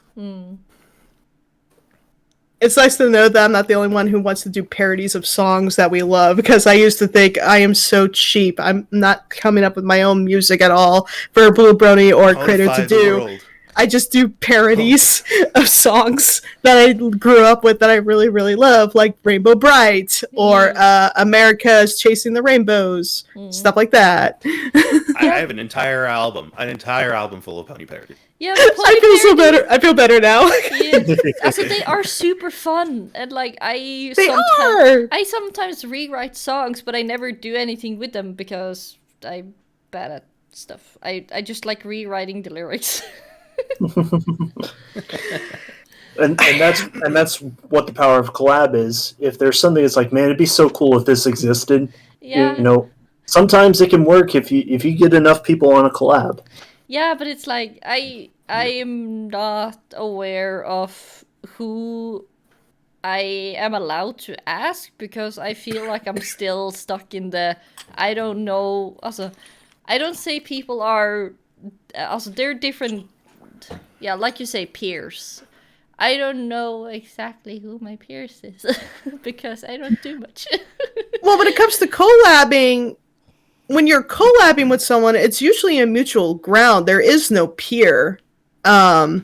Speaker 3: It's nice to know that I'm not the only one who wants to do parodies of songs that we love, because I used to think I am so cheap. I'm not coming up with my own music at all for BlueBrony or Critter to do. I just do parodies of songs that I grew up with that I really, really love, like Rainbow Bright or America's Chasing the Rainbows, stuff like that.
Speaker 2: I have an entire album full of pony parodies.
Speaker 1: Yeah,
Speaker 3: I feel so better. I feel better now.
Speaker 1: Yeah. Also, they are super fun, and like I sometimes rewrite songs, but I never do anything with them because I'm bad at stuff. I just like rewriting the lyrics.
Speaker 4: and that's what the power of collab is. If there's something that's like, man, it'd be so cool if this existed.
Speaker 1: Yeah.
Speaker 4: You know, sometimes it can work if you get enough people on a collab.
Speaker 1: Yeah, but it's like I am not aware of who I am allowed to ask, because I feel like I'm still stuck in the I don't know. Also, I don't say people are also they're different. Yeah, like you say, peers. I don't know exactly who my peers is because I don't do much.
Speaker 3: Well, when it comes to collabing, when you're collabing with someone, it's usually a mutual ground. There is no peer. But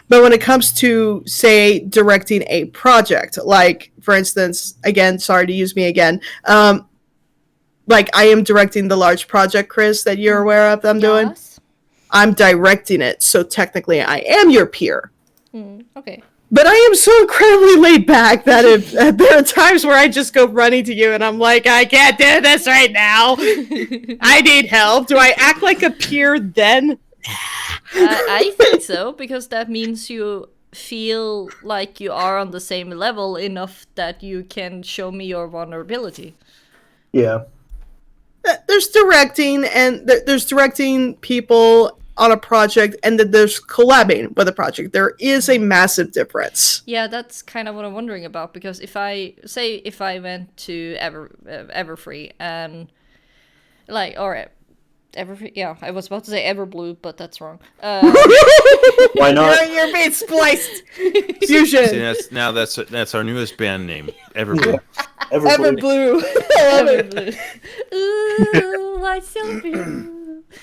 Speaker 3: when it comes to, say, directing a project, like, for instance, again, sorry to use me again, like I am directing the large project, Chris, that you're aware of that I'm doing. I'm directing it, so technically I am your peer.
Speaker 1: Okay.
Speaker 3: But I am so incredibly laid back that if there are times where I just go running to you and I'm like, I can't do this right now. I need help. Do I act like a peer then?
Speaker 1: I think so, because that means you feel like you are on the same level enough that you can show me your vulnerability.
Speaker 4: Yeah.
Speaker 3: There's directing, and there's directing people on a project and then there's collabing with a project. There is a massive difference.
Speaker 1: Yeah, that's kind of what I'm wondering about, because if I went to Everfree and Everfree, yeah, I was about to say Everblue, but that's wrong.
Speaker 4: Why not?
Speaker 3: You're being spliced. Fusion.
Speaker 2: See, that's our newest band name, Everblue.
Speaker 3: Everblue. I love it.
Speaker 1: Everblue. Ooh, I still blue.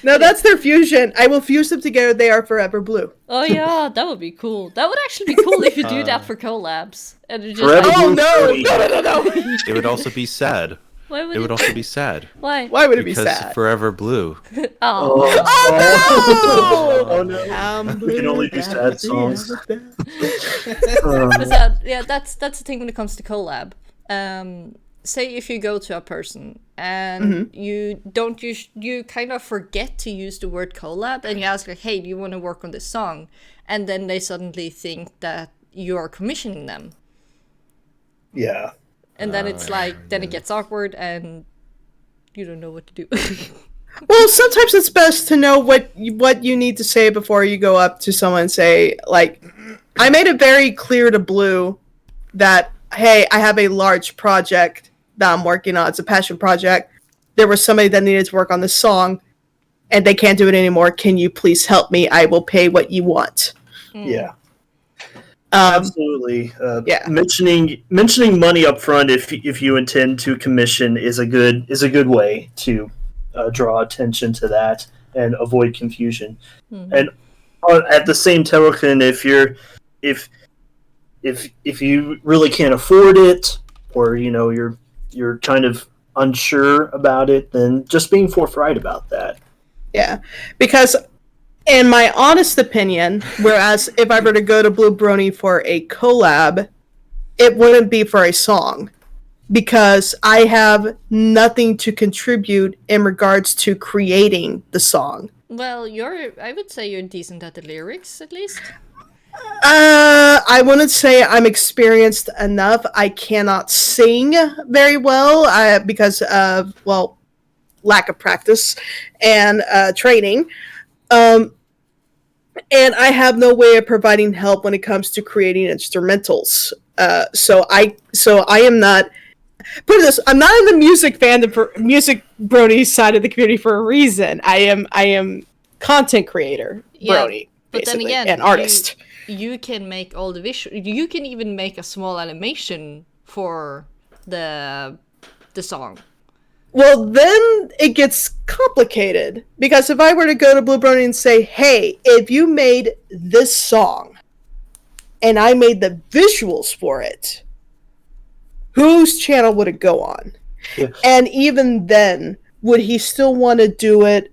Speaker 3: No, that's their fusion. I will fuse them together. They are forever blue.
Speaker 1: Oh yeah, that would be cool. That would actually be cool if you do that for collabs. And it just
Speaker 4: Forever
Speaker 3: Oh
Speaker 4: Blue
Speaker 3: no!
Speaker 4: 30.
Speaker 3: No!
Speaker 2: It would also be sad.
Speaker 1: Why would
Speaker 2: It would also be sad.
Speaker 1: Why?
Speaker 3: Why would it be
Speaker 2: Because
Speaker 3: sad?
Speaker 2: Forever Blue.
Speaker 1: Oh.
Speaker 4: Oh no! We can only do sad songs.
Speaker 1: But that's the thing when it comes to collab. Say if you go to a person and you kind of forget to use the word collab, and you ask like, hey, do you want to work on this song? And then they suddenly think that you are commissioning them.
Speaker 4: Yeah.
Speaker 1: And then it's like, then it gets awkward and you don't know what to do.
Speaker 3: Well, sometimes it's best to know what you need to say before you go up to someone and say, like, I made it very clear to Blue that, hey, I have a large project that I'm working on. It's a passion project. There was somebody that needed to work on this song, and they can't do it anymore. Can you please help me? I will pay what you want.
Speaker 4: Yeah. Absolutely.
Speaker 3: Yeah.
Speaker 4: Mentioning money up front if you intend to commission is a good way to draw attention to that and avoid confusion. And at the same token, if you really can't afford it, or you're kind of unsure about it, then just being forthright about that.
Speaker 3: Yeah, because in my honest opinion, whereas if I were to go to BlueBrony for a collab, it wouldn't be for a song, because I have nothing to contribute in regards to creating the song.
Speaker 1: Well, I would say you're decent at the lyrics, at least.
Speaker 3: I wouldn't say I'm experienced enough. I cannot sing very well because of, well, lack of practice and training. And I have no way of providing help when it comes to creating instrumentals. So I am not. Put it this: I'm not in the music fandom for music Brony side of the community for a reason. I am content creator Brony,
Speaker 1: but then again,
Speaker 3: an artist.
Speaker 1: You can make all the visual. You can even make a small animation for the song.
Speaker 3: Well, then it gets complicated, because if I were to go to BlueBrony and say, hey, if you made this song and I made the visuals for it, whose channel would it go on? Yeah. And even then, would he still want to do it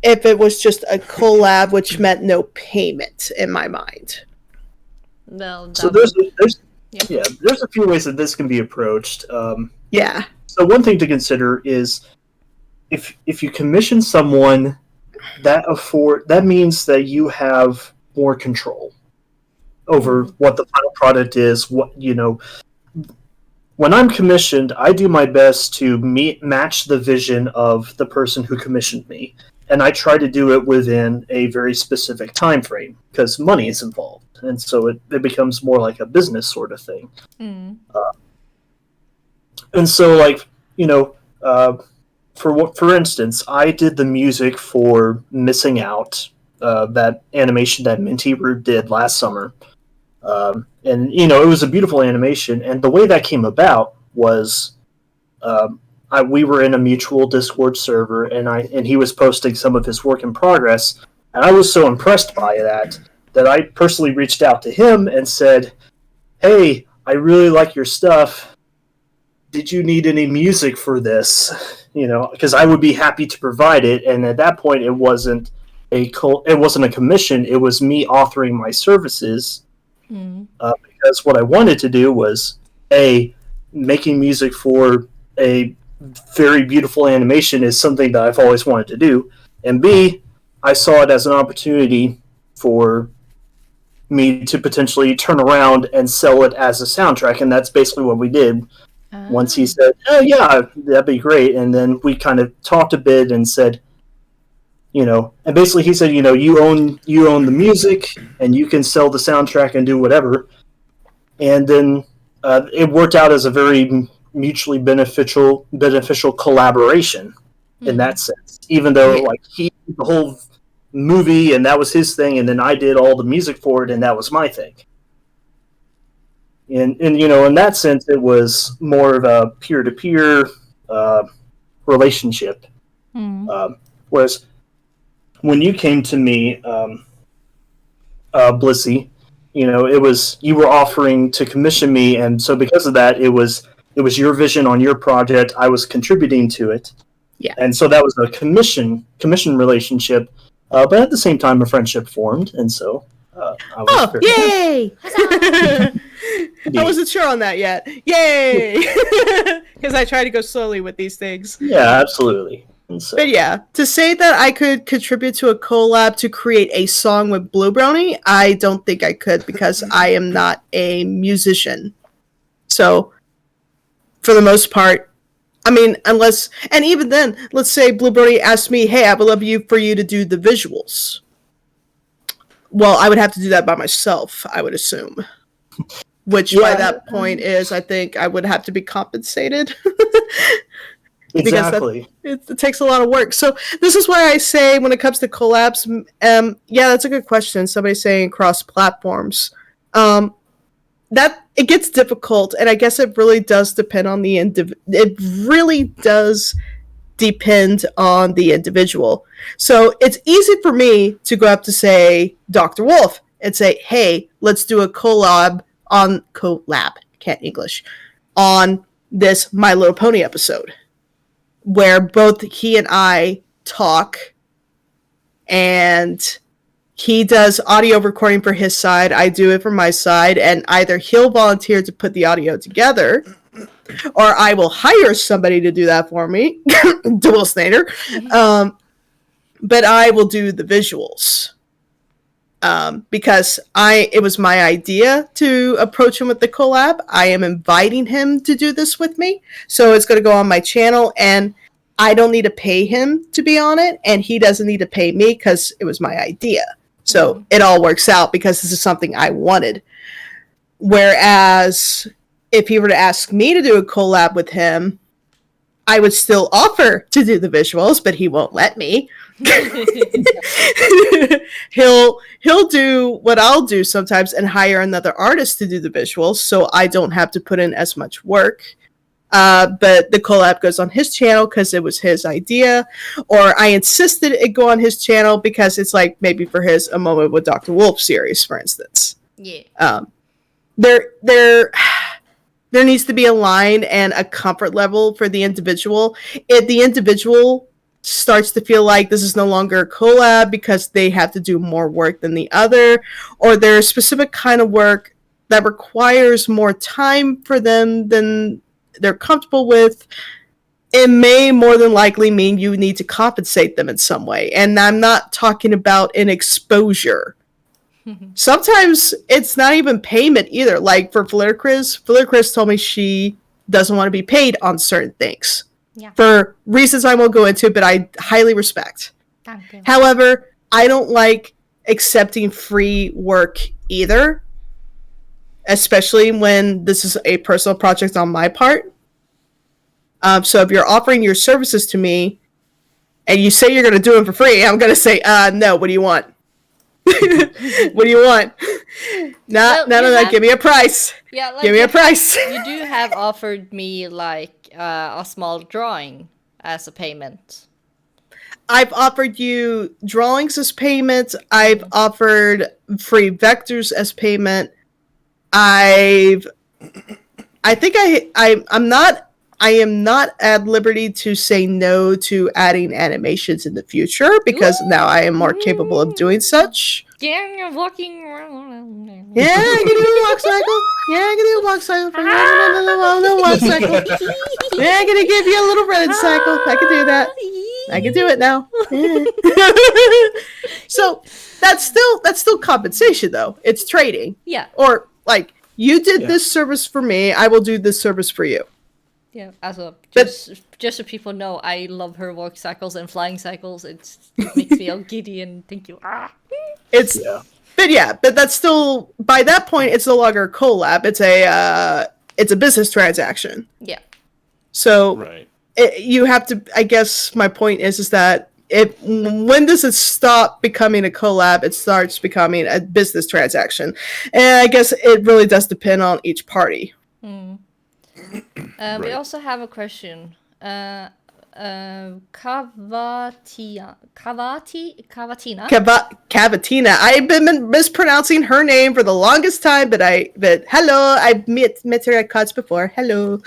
Speaker 3: if it was just a collab, which meant no payment in my mind?
Speaker 1: Well,
Speaker 4: so there's a few ways that this can be approached.
Speaker 3: Yeah.
Speaker 4: So one thing to consider is if you commission someone, that means that you have more control over what the final product is. When I'm commissioned, I do my best to match the vision of the person who commissioned me, and I try to do it within a very specific time frame, because money is involved, and so it becomes more like a business sort of thing. And so, for instance, I did the music for Missing Out, that animation that Minty Root did last summer. And it was a beautiful animation, and the way that came about was we were in a mutual Discord server, and he was posting some of his work in progress, and I was so impressed by that I personally reached out to him and said, hey, I really like your stuff. Did you need any music for this? Because I would be happy to provide it. And at that point, it wasn't a commission. It was me authoring my services. Because what I wanted to do was making music for a very beautiful animation is something that I've always wanted to do, and B, I saw it as an opportunity for me to potentially turn around and sell it as a soundtrack, and that's basically what we did. Once he said, oh yeah, that'd be great, and then we kind of talked a bit and said, And basically he said, you own the music and you can sell the soundtrack and do whatever. And then it worked out as a very mutually beneficial collaboration in that sense. Even though like he did the whole movie and that was his thing, and then I did all the music for it and that was my thing. And in that sense, it was more of a peer-to-peer relationship. Whereas when you came to me, Blissy, it was you were offering to commission me, and so because of that, it was your vision on your project. I was contributing to it, and so that was a commission relationship. But at the same time, a friendship formed, and so I was
Speaker 3: yay! I wasn't sure on that yet. Yay! Because I try to go slowly with these things.
Speaker 4: Yeah, absolutely. So.
Speaker 3: But yeah, to say that I could contribute to a collab to create a song with BlueBrony, I don't think I could because I am not a musician. So, for the most part, I mean, unless, and even then, let's say BlueBrony asked me, hey, I would love for you to do the visuals. Well, I would have to do that by myself, I would assume. Which by that point is, I think I would have to be compensated.
Speaker 4: Exactly.
Speaker 3: Because it takes a lot of work. So this is why I say when it comes to collabs, that's a good question. Somebody's saying cross platforms. That it gets difficult, and I guess it really does depend on the It really does depend on the individual. So it's easy for me to go up to say Dr. Wolf and say, hey, let's do a collab. Can't English, on this My Little Pony episode, where both he and I talk, and he does audio recording for his side, I do it for my side, and either he'll volunteer to put the audio together, or I will hire somebody to do that for me, Dual Snader, but I will do the visuals. Because it was my idea to approach him with the collab. I am inviting him to do this with me. So it's going to go on my channel, and I don't need to pay him to be on it, and he doesn't need to pay me because it was my idea. So it all works out because this is something I wanted. Whereas if he were to ask me to do a collab with him, I would still offer to do the visuals, but he won't let me. He'll do what I'll do sometimes and hire another artist to do the visuals, so I don't have to put in as much work. But the collab goes on his channel because it was his idea, or I insisted it go on his channel because it's like maybe for his A Moment with Dr. Wolf series, for instance.
Speaker 1: Yeah.
Speaker 3: There needs to be a line and a comfort level for the individual. If the individual starts to feel like this is no longer a collab because they have to do more work than the other, or there's a specific kind of work that requires more time for them than they're comfortable with, it may more than likely mean you need to compensate them in some way. And I'm not talking about an exposure. Sometimes it's not even payment either. Like for Chris told me she doesn't want to be paid on certain things.
Speaker 1: Yeah.
Speaker 3: For reasons I won't go into, but I highly respect.
Speaker 1: Okay.
Speaker 3: However, I don't like accepting free work either, especially when this is a personal project on my part. So if you're offering your services to me and you say you're going to do them for free, I'm going to say, no, what do you want? What do you want? None of that. Give me a price.
Speaker 1: Yeah, like
Speaker 3: give me a price.
Speaker 1: You do have offered me like a small drawing as a payment.
Speaker 3: I've offered you drawings as payment. I've offered free vectors as payment. I am not at liberty to say no to adding animations in the future because now I am more capable of doing such.
Speaker 1: Yeah, you're walking around.
Speaker 3: Yeah, I can do a walk cycle. Yeah, I can do a walk cycle. No walk cycle. Yeah, I'm gonna give you a little running cycle. I can do that. I can do it now. So that's still compensation though. It's trading.
Speaker 1: Yeah.
Speaker 3: Or like you did this service for me, I will do this service for you.
Speaker 1: Yeah, also
Speaker 3: But-
Speaker 1: just so people know, I love her walk cycles and flying cycles. It makes me all giddy and thank you. Ah.
Speaker 3: It's
Speaker 4: Yeah.
Speaker 3: but that's still by that point it's no longer a collab. It's a business transaction.
Speaker 1: Yeah.
Speaker 3: So
Speaker 2: Right.
Speaker 3: you have to. I guess my point is that when does it stop becoming a collab? It starts becoming a business transaction, and I guess it really does depend on each party.
Speaker 1: We
Speaker 2: Right.
Speaker 1: also have a question. Cavatina.
Speaker 3: Cavatina. I've been mispronouncing her name for the longest time, but hello, I've met her at cuts before. Hello.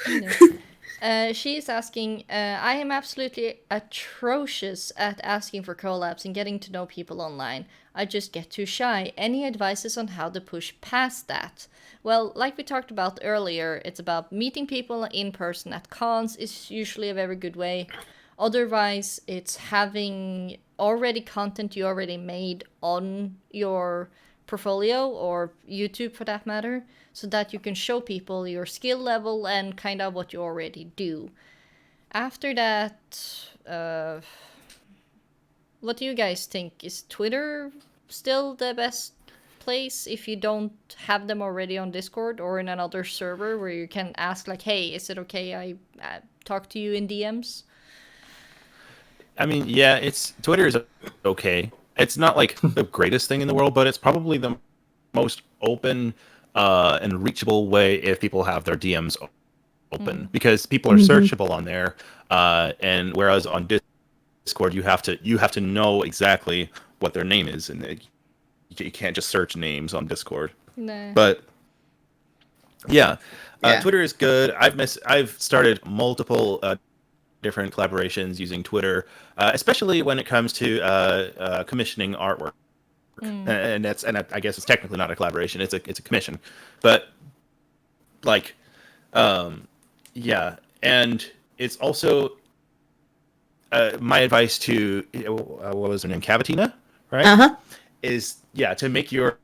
Speaker 1: She's asking, I am absolutely atrocious at asking for collabs and getting to know people online. I just get too shy. Any advices on how to push past that? Well, like we talked about earlier, it's about meeting people in person at cons is usually a very good way. Otherwise, it's having already content you already made on your portfolio or YouTube for that matter, so that you can show people your skill level and kind of what you already do. After that, what do you guys think? Is Twitter still the best place if you don't have them already on Discord or in another server where you can ask like, hey, is it okay I talk to you in DMs?
Speaker 2: I mean, yeah, Twitter is okay. It's not like the greatest thing in the world, but it's probably the most open and reachable way if people have their DMs open, because people are searchable on there, and whereas on Discord you have to know exactly what their name is, and you can't just search names on Discord.
Speaker 1: Nah.
Speaker 2: But yeah,
Speaker 3: Yeah.
Speaker 2: Twitter is good. I've started multiple different collaborations using Twitter, especially when it comes to commissioning artwork. And I guess it's technically not a collaboration; it's a commission, but like, yeah, and it's also my advice to what was her name, Cavatina, right? Is to make your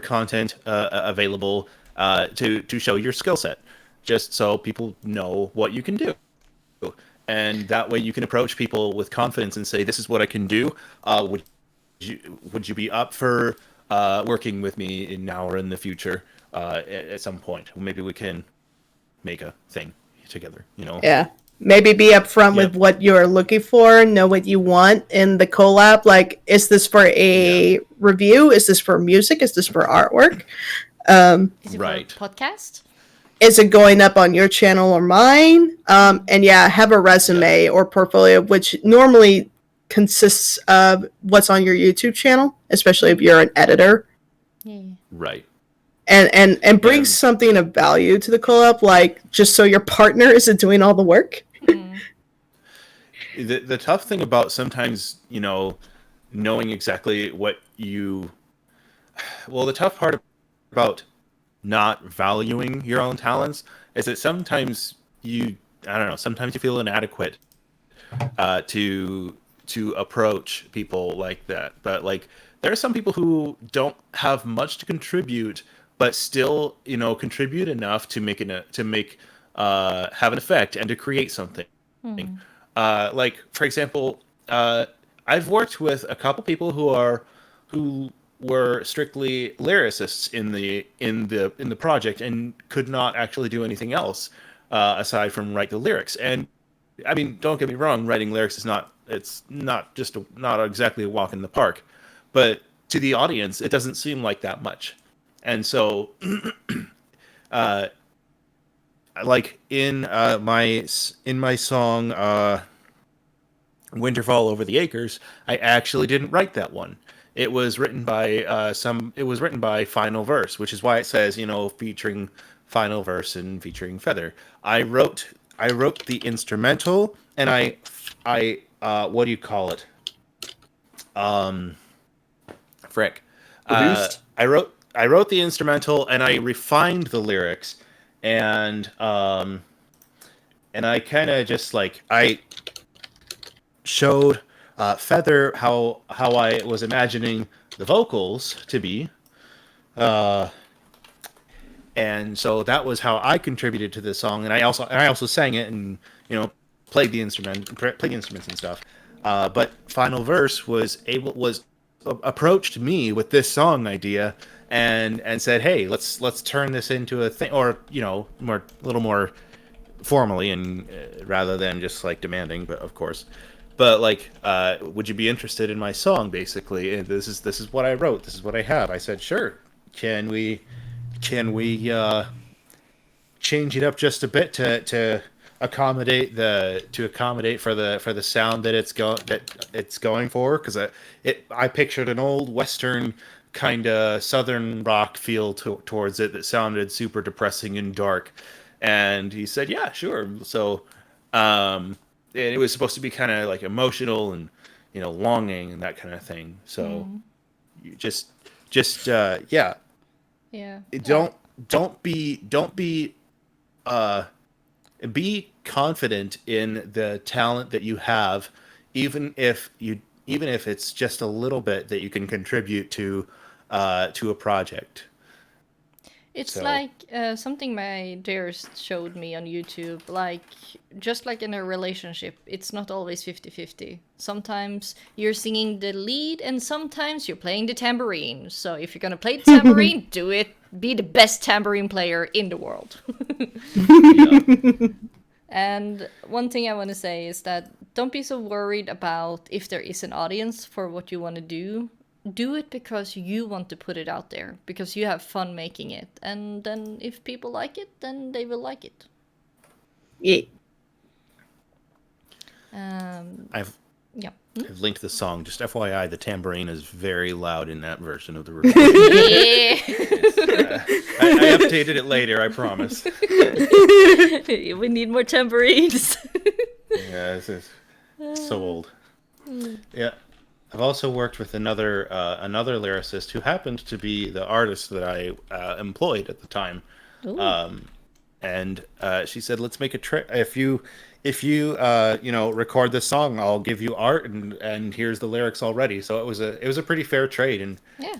Speaker 2: content available to show your skill set, just so people know what you can do. And that way you can approach people with confidence and say, this is what I can do. Would you be up for working with me now or in the future at some point? Maybe we can make a thing together,
Speaker 3: Yeah. Maybe be upfront with what you're looking for, know what you want in the collab. Like, is this for a review? Is this for music? Is this for artwork?
Speaker 1: Is it for a podcast?
Speaker 3: Is it going up on your channel or mine? And have a resume or portfolio, which normally consists of what's on your YouTube channel, especially if you're an editor.
Speaker 1: Yeah.
Speaker 2: Right.
Speaker 3: And bring something of value to the collab, like just so your partner isn't doing all the work.
Speaker 2: The tough thing about sometimes, knowing exactly what the tough part about not valuing your own talents is that sometimes sometimes you feel inadequate to approach people like that. But like, there are some people who don't have much to contribute, but still, contribute enough to make have an effect and to create something. Like, for example, I've worked with a couple people who were strictly lyricists in the project and could not actually do anything else aside from write the lyrics. And I mean, don't get me wrong, writing lyrics is not exactly a walk in the park, but to the audience, it doesn't seem like that much. And so, like in my song "Winterfall Over the Acres," I actually didn't write that one. It was written by Final Verse, which is why it says, featuring Final Verse and featuring Feather. I wrote the instrumental, and I what do you call it? Frick.
Speaker 4: Produced?
Speaker 2: I wrote the instrumental, and I refined the lyrics, and I kind of just I showed Feather how I was imagining the vocals to be, and and so that was how I contributed to this song. And I also sang it and played the instruments and stuff. But Final Verse was approached me with this song idea and said, hey, let's turn this into a thing, or a little more formally, and rather than just like demanding, but of course. But like, would you be interested in my song? Basically, and this is what I wrote. This is what I have. I said, sure. Can we change it up just a bit to accommodate for the sound that it's going for? Because I pictured an old Western kind of Southern rock feel towards it that sounded super depressing and dark. And he said, yeah, sure. So. And it was supposed to be kind of like emotional and longing and that kind of thing. So you just yeah. Don't be be confident in the talent that you have, even if it's just a little bit that you can contribute to a project.
Speaker 1: It's like something my dearest showed me on YouTube. Like, just like in a relationship, it's not always 50-50. Sometimes you're singing the lead and sometimes you're playing the tambourine. So if you're going to play the tambourine, do it. Be the best tambourine player in the world. And one thing I want to say is that don't be so worried about if there is an audience for what you want to do. Do it because you want to put it out there, because you have fun making it, and then if people like it, then they will like it.
Speaker 3: Yeah.
Speaker 2: I've linked the song. Just FYI, the tambourine is very loud in that version of the recording.
Speaker 1: Yeah.
Speaker 2: I updated it later, I promise.
Speaker 1: We need more tambourines.
Speaker 2: Yeah, this is so old. Yeah. I've also worked with another lyricist who happened to be the artist that I employed at the time, and she said, "Let's make a trade. If you record this song, I'll give you art, and here's the lyrics already." So it was a pretty fair trade,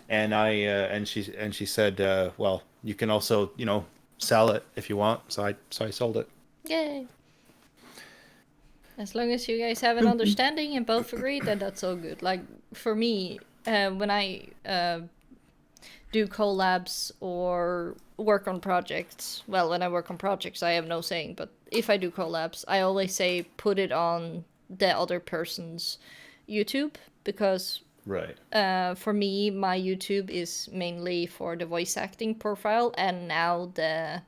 Speaker 2: and she said, "Well, you can also sell it if you want." So I sold it.
Speaker 1: Yay! As long as you guys have an understanding and both agree, then that's all good. Like, for me, when I do collabs or work on projects, well, when I work on projects, I have no saying, but if I do collabs, I always say put it on the other person's YouTube, because
Speaker 2: right.
Speaker 1: For me, my YouTube is mainly for the voice acting profile, and now the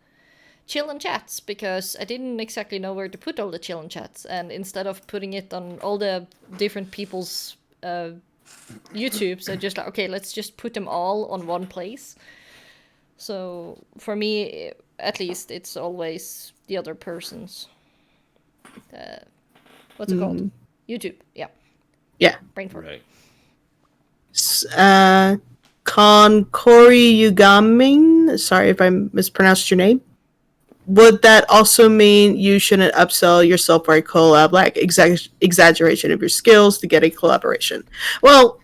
Speaker 1: chill and chats, because I didn't exactly know where to put all the chill and chats, and instead of putting it on all the different people's YouTubes, I just like, okay, let's just put them all on one place. So for me, at least, it's always the other person's what's it called? YouTube.
Speaker 3: Yeah.
Speaker 1: Brain fart.
Speaker 2: Right.
Speaker 3: Konkori Yugamin, sorry if I mispronounced your name. Would that also mean you shouldn't upsell yourself for a collab, like exaggeration of your skills to get a collaboration? Well,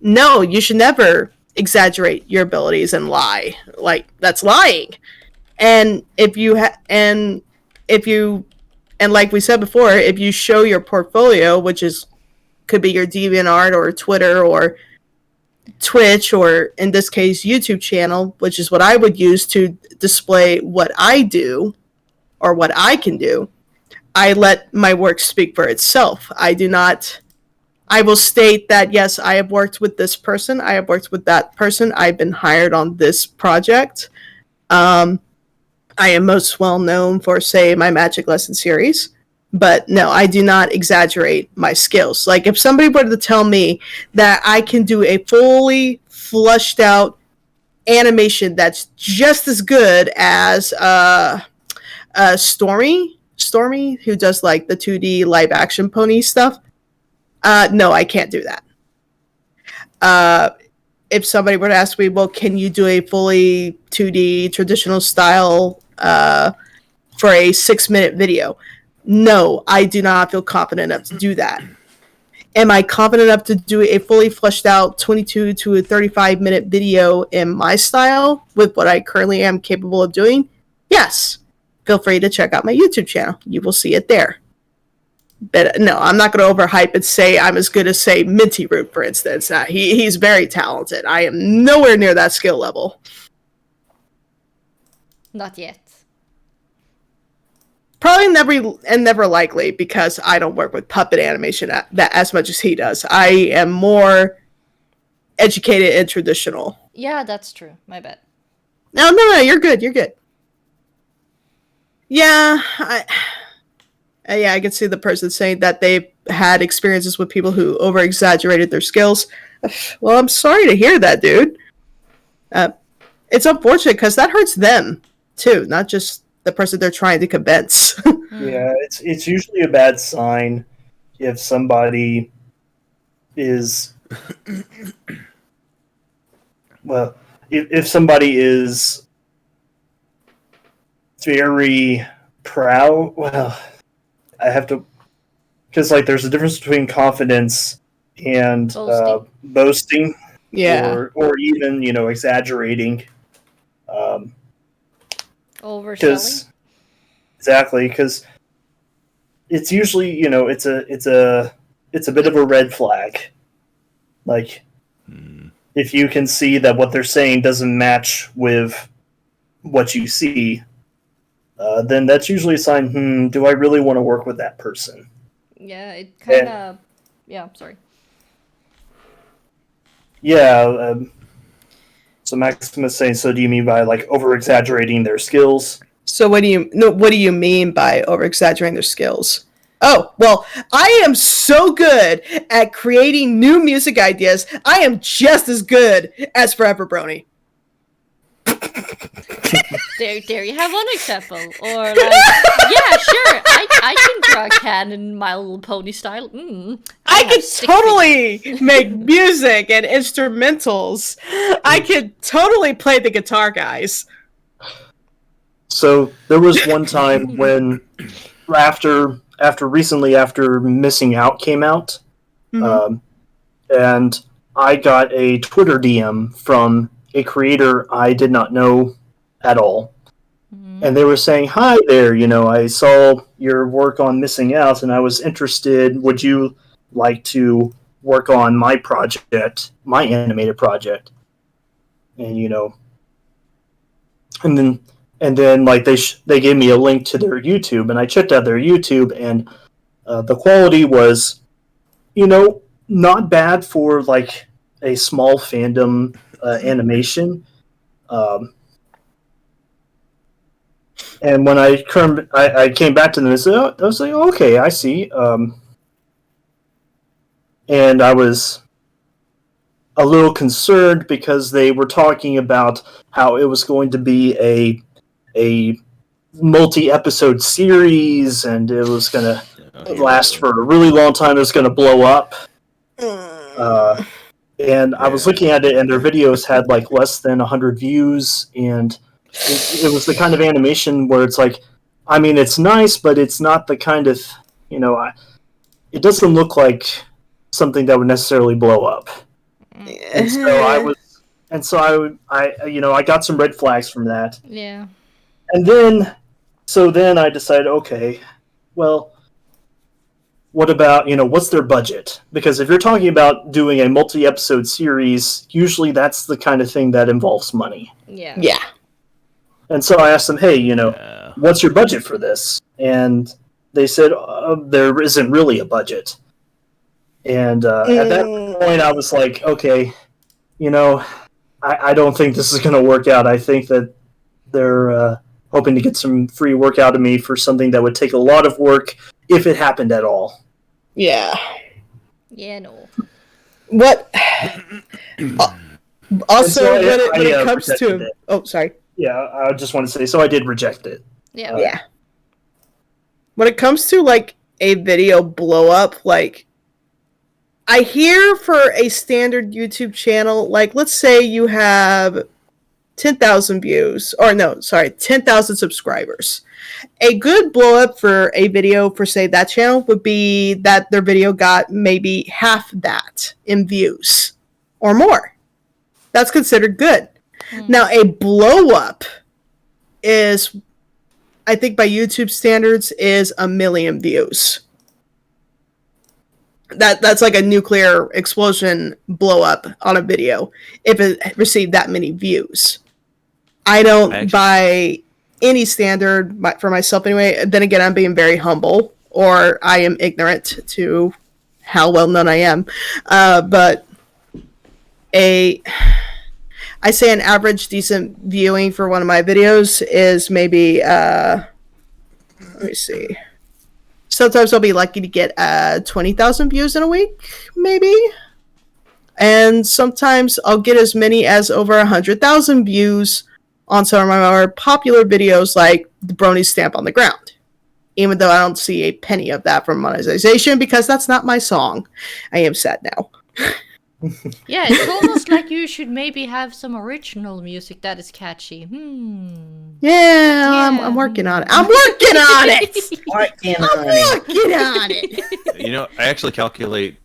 Speaker 3: no, you should never exaggerate your abilities and lie. Like, that's lying. And and like we said before, if you show your portfolio, which could be your DeviantArt or Twitter or Twitch, or in this case YouTube channel, which is what I would use to display what I do or what I can do, I let my work speak for itself. I will state that, yes, I have worked with this person, I have worked with that person, I've been hired on this project. I am most well known for, say, my Magic Lesson series. But no, I do not exaggerate my skills. Like, if somebody were to tell me that I can do a fully flushed out animation that's just as good as Stormy, who does like the 2D live action pony stuff, no, I can't do that. If somebody were to ask me, well, can you do a fully 2D traditional style for a 6-minute video? No, I do not feel confident enough to do that. am I confident enough to do a fully fleshed out 22 to a 35-minute video in my style with what I currently am capable of doing? Yes. Feel free to check out my YouTube channel. You will see it there. But no, I'm not going to overhype and say I'm as good as, say, Minty Root, for instance. He's very talented. I am nowhere near that skill level.
Speaker 1: Not yet.
Speaker 3: Probably never likely, because I don't work with puppet animation that as much as he does. I am more educated and traditional.
Speaker 1: Yeah, that's true. My bad.
Speaker 3: No, you're good. You're good. Yeah, I can see the person saying that they've had experiences with people who over-exaggerated their skills. Well, I'm sorry to hear that, dude. It's unfortunate because that hurts them, too, not just the person they're trying to convince.
Speaker 4: Yeah, it's usually a bad sign if somebody is... Well, if somebody is very proud... Well, I have to... Because, like, there's a difference between confidence and boasting.
Speaker 3: Yeah.
Speaker 4: Or even, exaggerating.
Speaker 1: Overselling?
Speaker 4: Exactly, because it's usually, it's a bit of a red flag. Like, if you can see that what they're saying doesn't match with what you see, then that's usually a sign, do I really want to work with that person?
Speaker 1: Yeah, it kind of... Yeah, sorry.
Speaker 4: Yeah, so Maximus is saying, so do you mean by, like, over-exaggerating their skills?
Speaker 3: So what do you mean by over-exaggerating their skills? Oh, well, I am so good at creating new music ideas, I am just as good as Forever Brony.
Speaker 1: There you have one example. Or like, yeah, sure, I can draw a cat in My Little Pony style.
Speaker 3: I can totally make music and instrumentals. I could totally play the guitar, guys.
Speaker 4: So there was one time when, after Missing Out came out, and I got a Twitter DM from a creator I did not know at all. And they were saying, hi there, I saw your work on Missing Out and I was interested. Would you like to work on my project, my animated project? And, and then like they gave me a link to their YouTube, and I checked out their YouTube, and the quality was, not bad for like a small fandom animation. And when I came back to them and said, I was like, okay, I see. And I was a little concerned because they were talking about how it was going to be a multi-episode series, and it was going to last for a really long time. It was going to blow up. And I was looking at it, and their videos had like less than 100 views, and it was the kind of animation where it's like, I mean, it's nice, but it's not the kind of, it doesn't look like something that would necessarily blow up. And so I got some red flags from that.
Speaker 1: Yeah.
Speaker 4: And then I decided, okay, well, what about, what's their budget? Because if you're talking about doing a multi-episode series, usually that's the kind of thing that involves money.
Speaker 1: Yeah.
Speaker 3: Yeah.
Speaker 4: And so I asked them, hey, what's your budget for this? And they said, there isn't really a budget. And at that point, I was like, okay, I don't think this is going to work out. I think that they're hoping to get some free work out of me for something that would take a lot of work if it happened at all.
Speaker 3: Yeah.
Speaker 1: Yeah, no.
Speaker 3: What? Also,
Speaker 4: so
Speaker 3: when it comes to...
Speaker 4: it.
Speaker 3: Oh, sorry.
Speaker 4: Yeah, I just want to say, so I did reject it.
Speaker 1: Yeah.
Speaker 3: Yeah. When it comes to, like, a video blow up, like, I hear for a standard YouTube channel, like, let's say you have 10,000 views, or no, sorry, 10,000 subscribers. A good blow up for a video for, say, that channel would be that their video got maybe half that in views or more. That's considered good. Now, a blow up is, I think by YouTube standards, is 1 million views. That's like a nuclear explosion blow up on a video if it received that many views. I don't by any standard for myself anyway. Then again, I'm being very humble, or I am ignorant to how well known I am. But I say an average decent viewing for one of my videos is maybe let me see. Sometimes I'll be lucky to get 20,000 views in a week, maybe. And sometimes I'll get as many as over 100,000 views on some of my more popular videos, like the Brony Stamp on the Ground. Even though I don't see a penny of that from monetization, because that's not my song. I am sad now.
Speaker 1: Yeah, it's almost like you should maybe have some original music that is catchy.
Speaker 3: Yeah, I'm working on it. I'm working on it. Working on it.
Speaker 2: You know, I actually calculate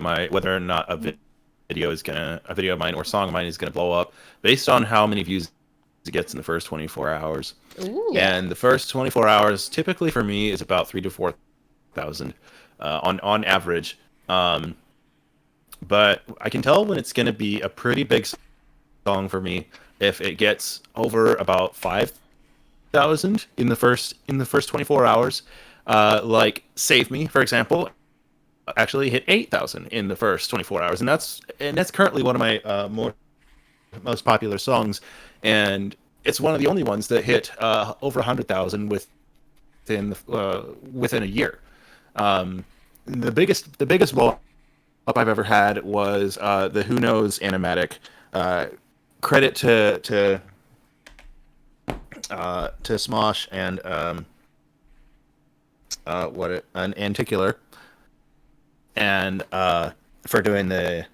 Speaker 2: my whether or not a video of mine or song of mine is gonna blow up based on how many views it gets in the first 24 hours.
Speaker 1: Ooh.
Speaker 2: And the first 24 hours typically for me is about 3,000 to 4,000 on average. But I can tell when it's going to be a pretty big song for me if it gets over about 5,000 in the first 24 hours. Like Save Me, for example, actually hit 8,000 in the first 24 hours, and that's currently one of my most popular songs, and it's one of the only ones that hit over 100,000 within a year. The biggest blow up I've ever had was the Who Knows animatic. Credit to Smosh and an Anticular, and for doing the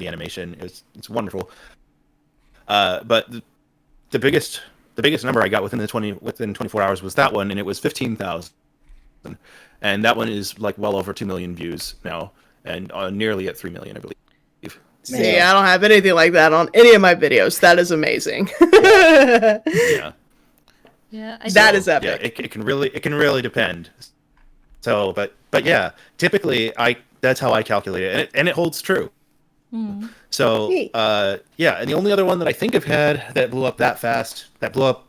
Speaker 2: animation. It's wonderful. But the biggest number I got within 24 hours was that one, and it was 15,000. And that one is like well over 2 million views now, and nearly at 3 million, I believe.
Speaker 3: See, I don't have anything like that on any of my videos. That is amazing.
Speaker 2: Yeah.
Speaker 1: Yeah,
Speaker 3: that is epic.
Speaker 2: Yeah, it can really depend. So, but yeah, typically that's how I calculate it, and it holds true.
Speaker 1: Mm.
Speaker 2: So, yeah, and the only other one that I think I've had that blew up that fast, that blew up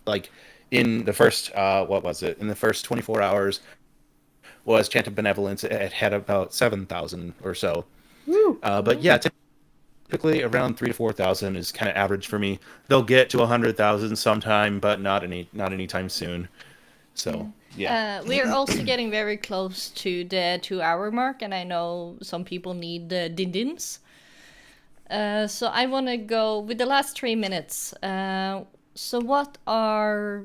Speaker 2: like in the first in the first 24 hours was Chant of Benevolence. It had about 7,000 or so. But yeah, typically around 3,000 to 4,000 is kind of average for me. They'll get to 100,000 sometime, but not anytime soon. So yeah,
Speaker 1: we are also getting very close to the 2-hour mark, and I know some people need the din-dins. So I want to go with the last 3 minutes. So what are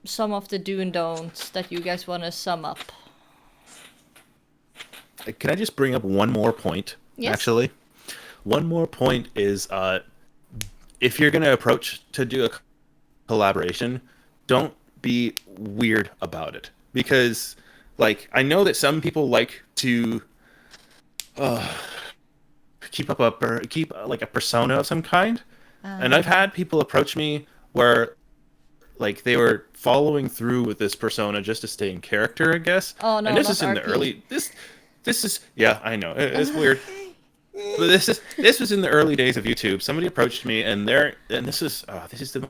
Speaker 1: some of the do and don'ts that you guys want to sum up?
Speaker 2: Can I just bring up one more point?
Speaker 1: Yes.
Speaker 2: Actually, one more point is if you're going to approach to do a collaboration, don't be weird about it, because like I know that some people like to keep like a persona of some kind, and I've had people approach me where like they were following through with this persona just to stay in character, I guess.
Speaker 1: Oh no,
Speaker 2: and this
Speaker 1: not
Speaker 2: is in the
Speaker 1: RP.
Speaker 2: early this is, yeah, I know it's weird. But this was in the early days of YouTube. Somebody approached me, and this is the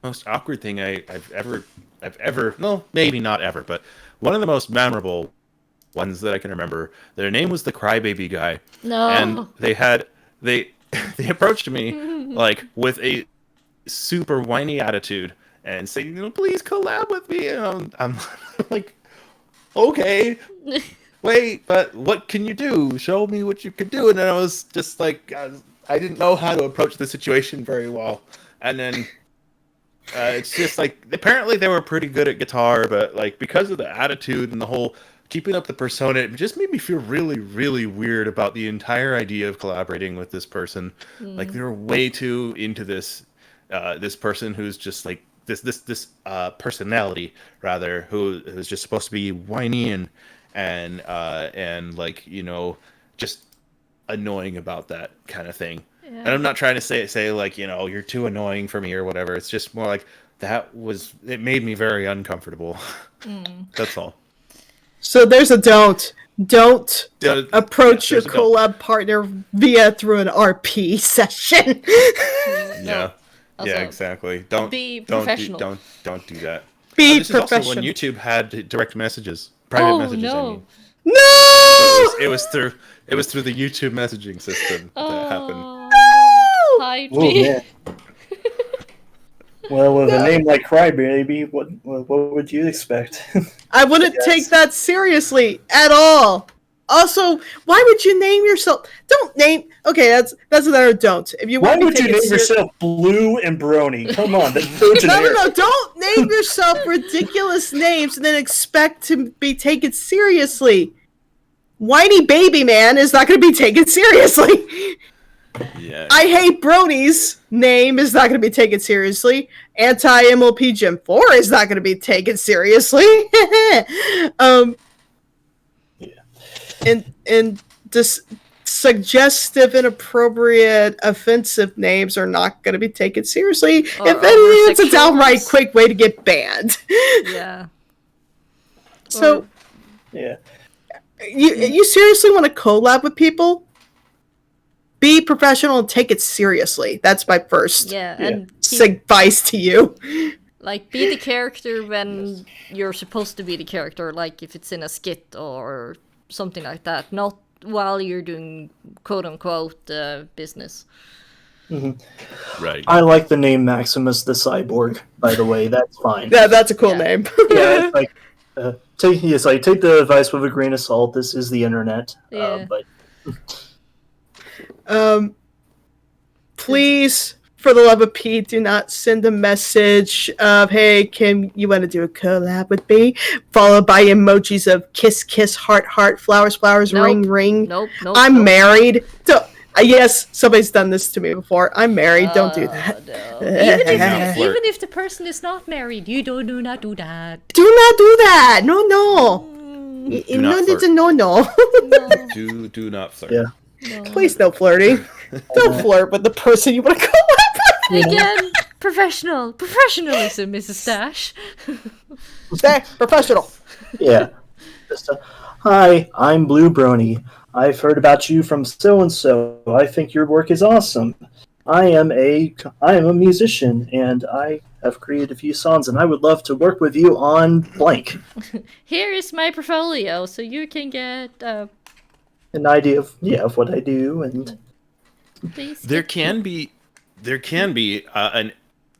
Speaker 2: most awkward thing I've ever, no, maybe not ever, but one of the most memorable ones that I can remember. Their name was the Crybaby Guy.
Speaker 1: No.
Speaker 2: And they approached me like with a super whiny attitude and saying, please collab with me. And I'm like, okay. Wait, but what can you do? Show me what you can do. And then I was just like, I didn't know how to approach the situation very well. And then it's just like, apparently they were pretty good at guitar, but like because of the attitude and the whole keeping up the persona, it just made me feel really, really weird about the entire idea of collaborating with this person. Like they're way too into this this person who's just like this personality rather, who's just supposed to be whiny and like, you know, just annoying about that kind of thing.
Speaker 1: Yeah.
Speaker 2: And I'm not trying to say like, you know, you're too annoying for me or whatever. It's just more like it made me very uncomfortable. That's all.
Speaker 3: So there's a don't approach your
Speaker 2: there's a
Speaker 3: collab partner through an RP session.
Speaker 2: Yeah.
Speaker 1: Also,
Speaker 2: Yeah, exactly. Don't
Speaker 1: be
Speaker 2: don't
Speaker 1: professional.
Speaker 2: Don't do that.
Speaker 3: Be
Speaker 2: This is also
Speaker 3: professional.
Speaker 2: when YouTube had direct messages, private messages.
Speaker 1: no.
Speaker 2: I mean.
Speaker 3: No.
Speaker 2: So it was through the YouTube messaging system that happened.
Speaker 1: Hide
Speaker 4: Oh
Speaker 1: me.
Speaker 4: man. Well, with a name like Crybaby, what would you expect?
Speaker 3: I wouldn't
Speaker 4: Yes.
Speaker 3: take that seriously at all. Also, why would you name yourself? Don't name. Okay, that's another don't. If you
Speaker 4: Why
Speaker 3: want to
Speaker 4: would you
Speaker 3: take
Speaker 4: name
Speaker 3: it
Speaker 4: yourself Blue and Brony? Come on, that's so
Speaker 3: No,
Speaker 4: generic.
Speaker 3: don't name yourself ridiculous names and then expect to be taken seriously. Whiny Baby Man is not going to be taken seriously.
Speaker 2: Yeah.
Speaker 3: I Hate Brony's name is not going to be taken seriously. Anti-MLP Gen 4 is not going to be taken seriously. And just suggestive, inappropriate, offensive names are not going to be taken seriously.
Speaker 1: Or
Speaker 3: If anything, it's a
Speaker 1: homosexuals.
Speaker 3: downright quick way to get banned.
Speaker 1: Yeah.
Speaker 3: So,
Speaker 4: Yeah.
Speaker 3: you seriously want to collab with people? Be professional and take it seriously. That's my first
Speaker 1: Yeah,
Speaker 4: Yeah.
Speaker 1: and keep,
Speaker 3: advice to you.
Speaker 1: like, be the character when you're supposed to be the character, like if it's in a skit or something like that, not while you're doing quote-unquote business.
Speaker 2: Right.
Speaker 4: I like the name Maximus the Cyborg, by the way. That's fine.
Speaker 3: Yeah, that's a cool
Speaker 1: Yeah.
Speaker 3: name.
Speaker 4: Yeah, it's like take the advice with a grain of salt. This is the internet.
Speaker 1: Yeah.
Speaker 4: But
Speaker 3: Please, for the love of Pete, do not send a message of, hey, Kim, you want to do a collab with me? Followed by emojis of kiss, kiss, heart, heart, flowers, flowers,
Speaker 1: Nope.
Speaker 3: ring, ring.
Speaker 1: Nope.
Speaker 3: I'm married. Yes, somebody's done this to me before. I'm married. Don't do that.
Speaker 1: No.
Speaker 2: not flirt.
Speaker 1: Even if the person is not married, you do not do that.
Speaker 3: Do not do that. No, no.
Speaker 2: Do not
Speaker 3: It's a
Speaker 2: flirt.
Speaker 3: no.
Speaker 1: No,
Speaker 2: Do not flirt.
Speaker 4: Yeah.
Speaker 1: no.
Speaker 3: Please, no flirting. Don't flirt with the person you want to collab with.
Speaker 1: Again, professionalism is a stash.
Speaker 3: Stay professional.
Speaker 4: yeah. Hi, I'm BlueBrony. I've heard about you from so and so. I think your work is awesome. I am a musician and I have created a few songs and I would love to work with you on blank.
Speaker 1: Here is my portfolio, so you can get
Speaker 4: An idea of what I do and
Speaker 1: please.
Speaker 2: There can be an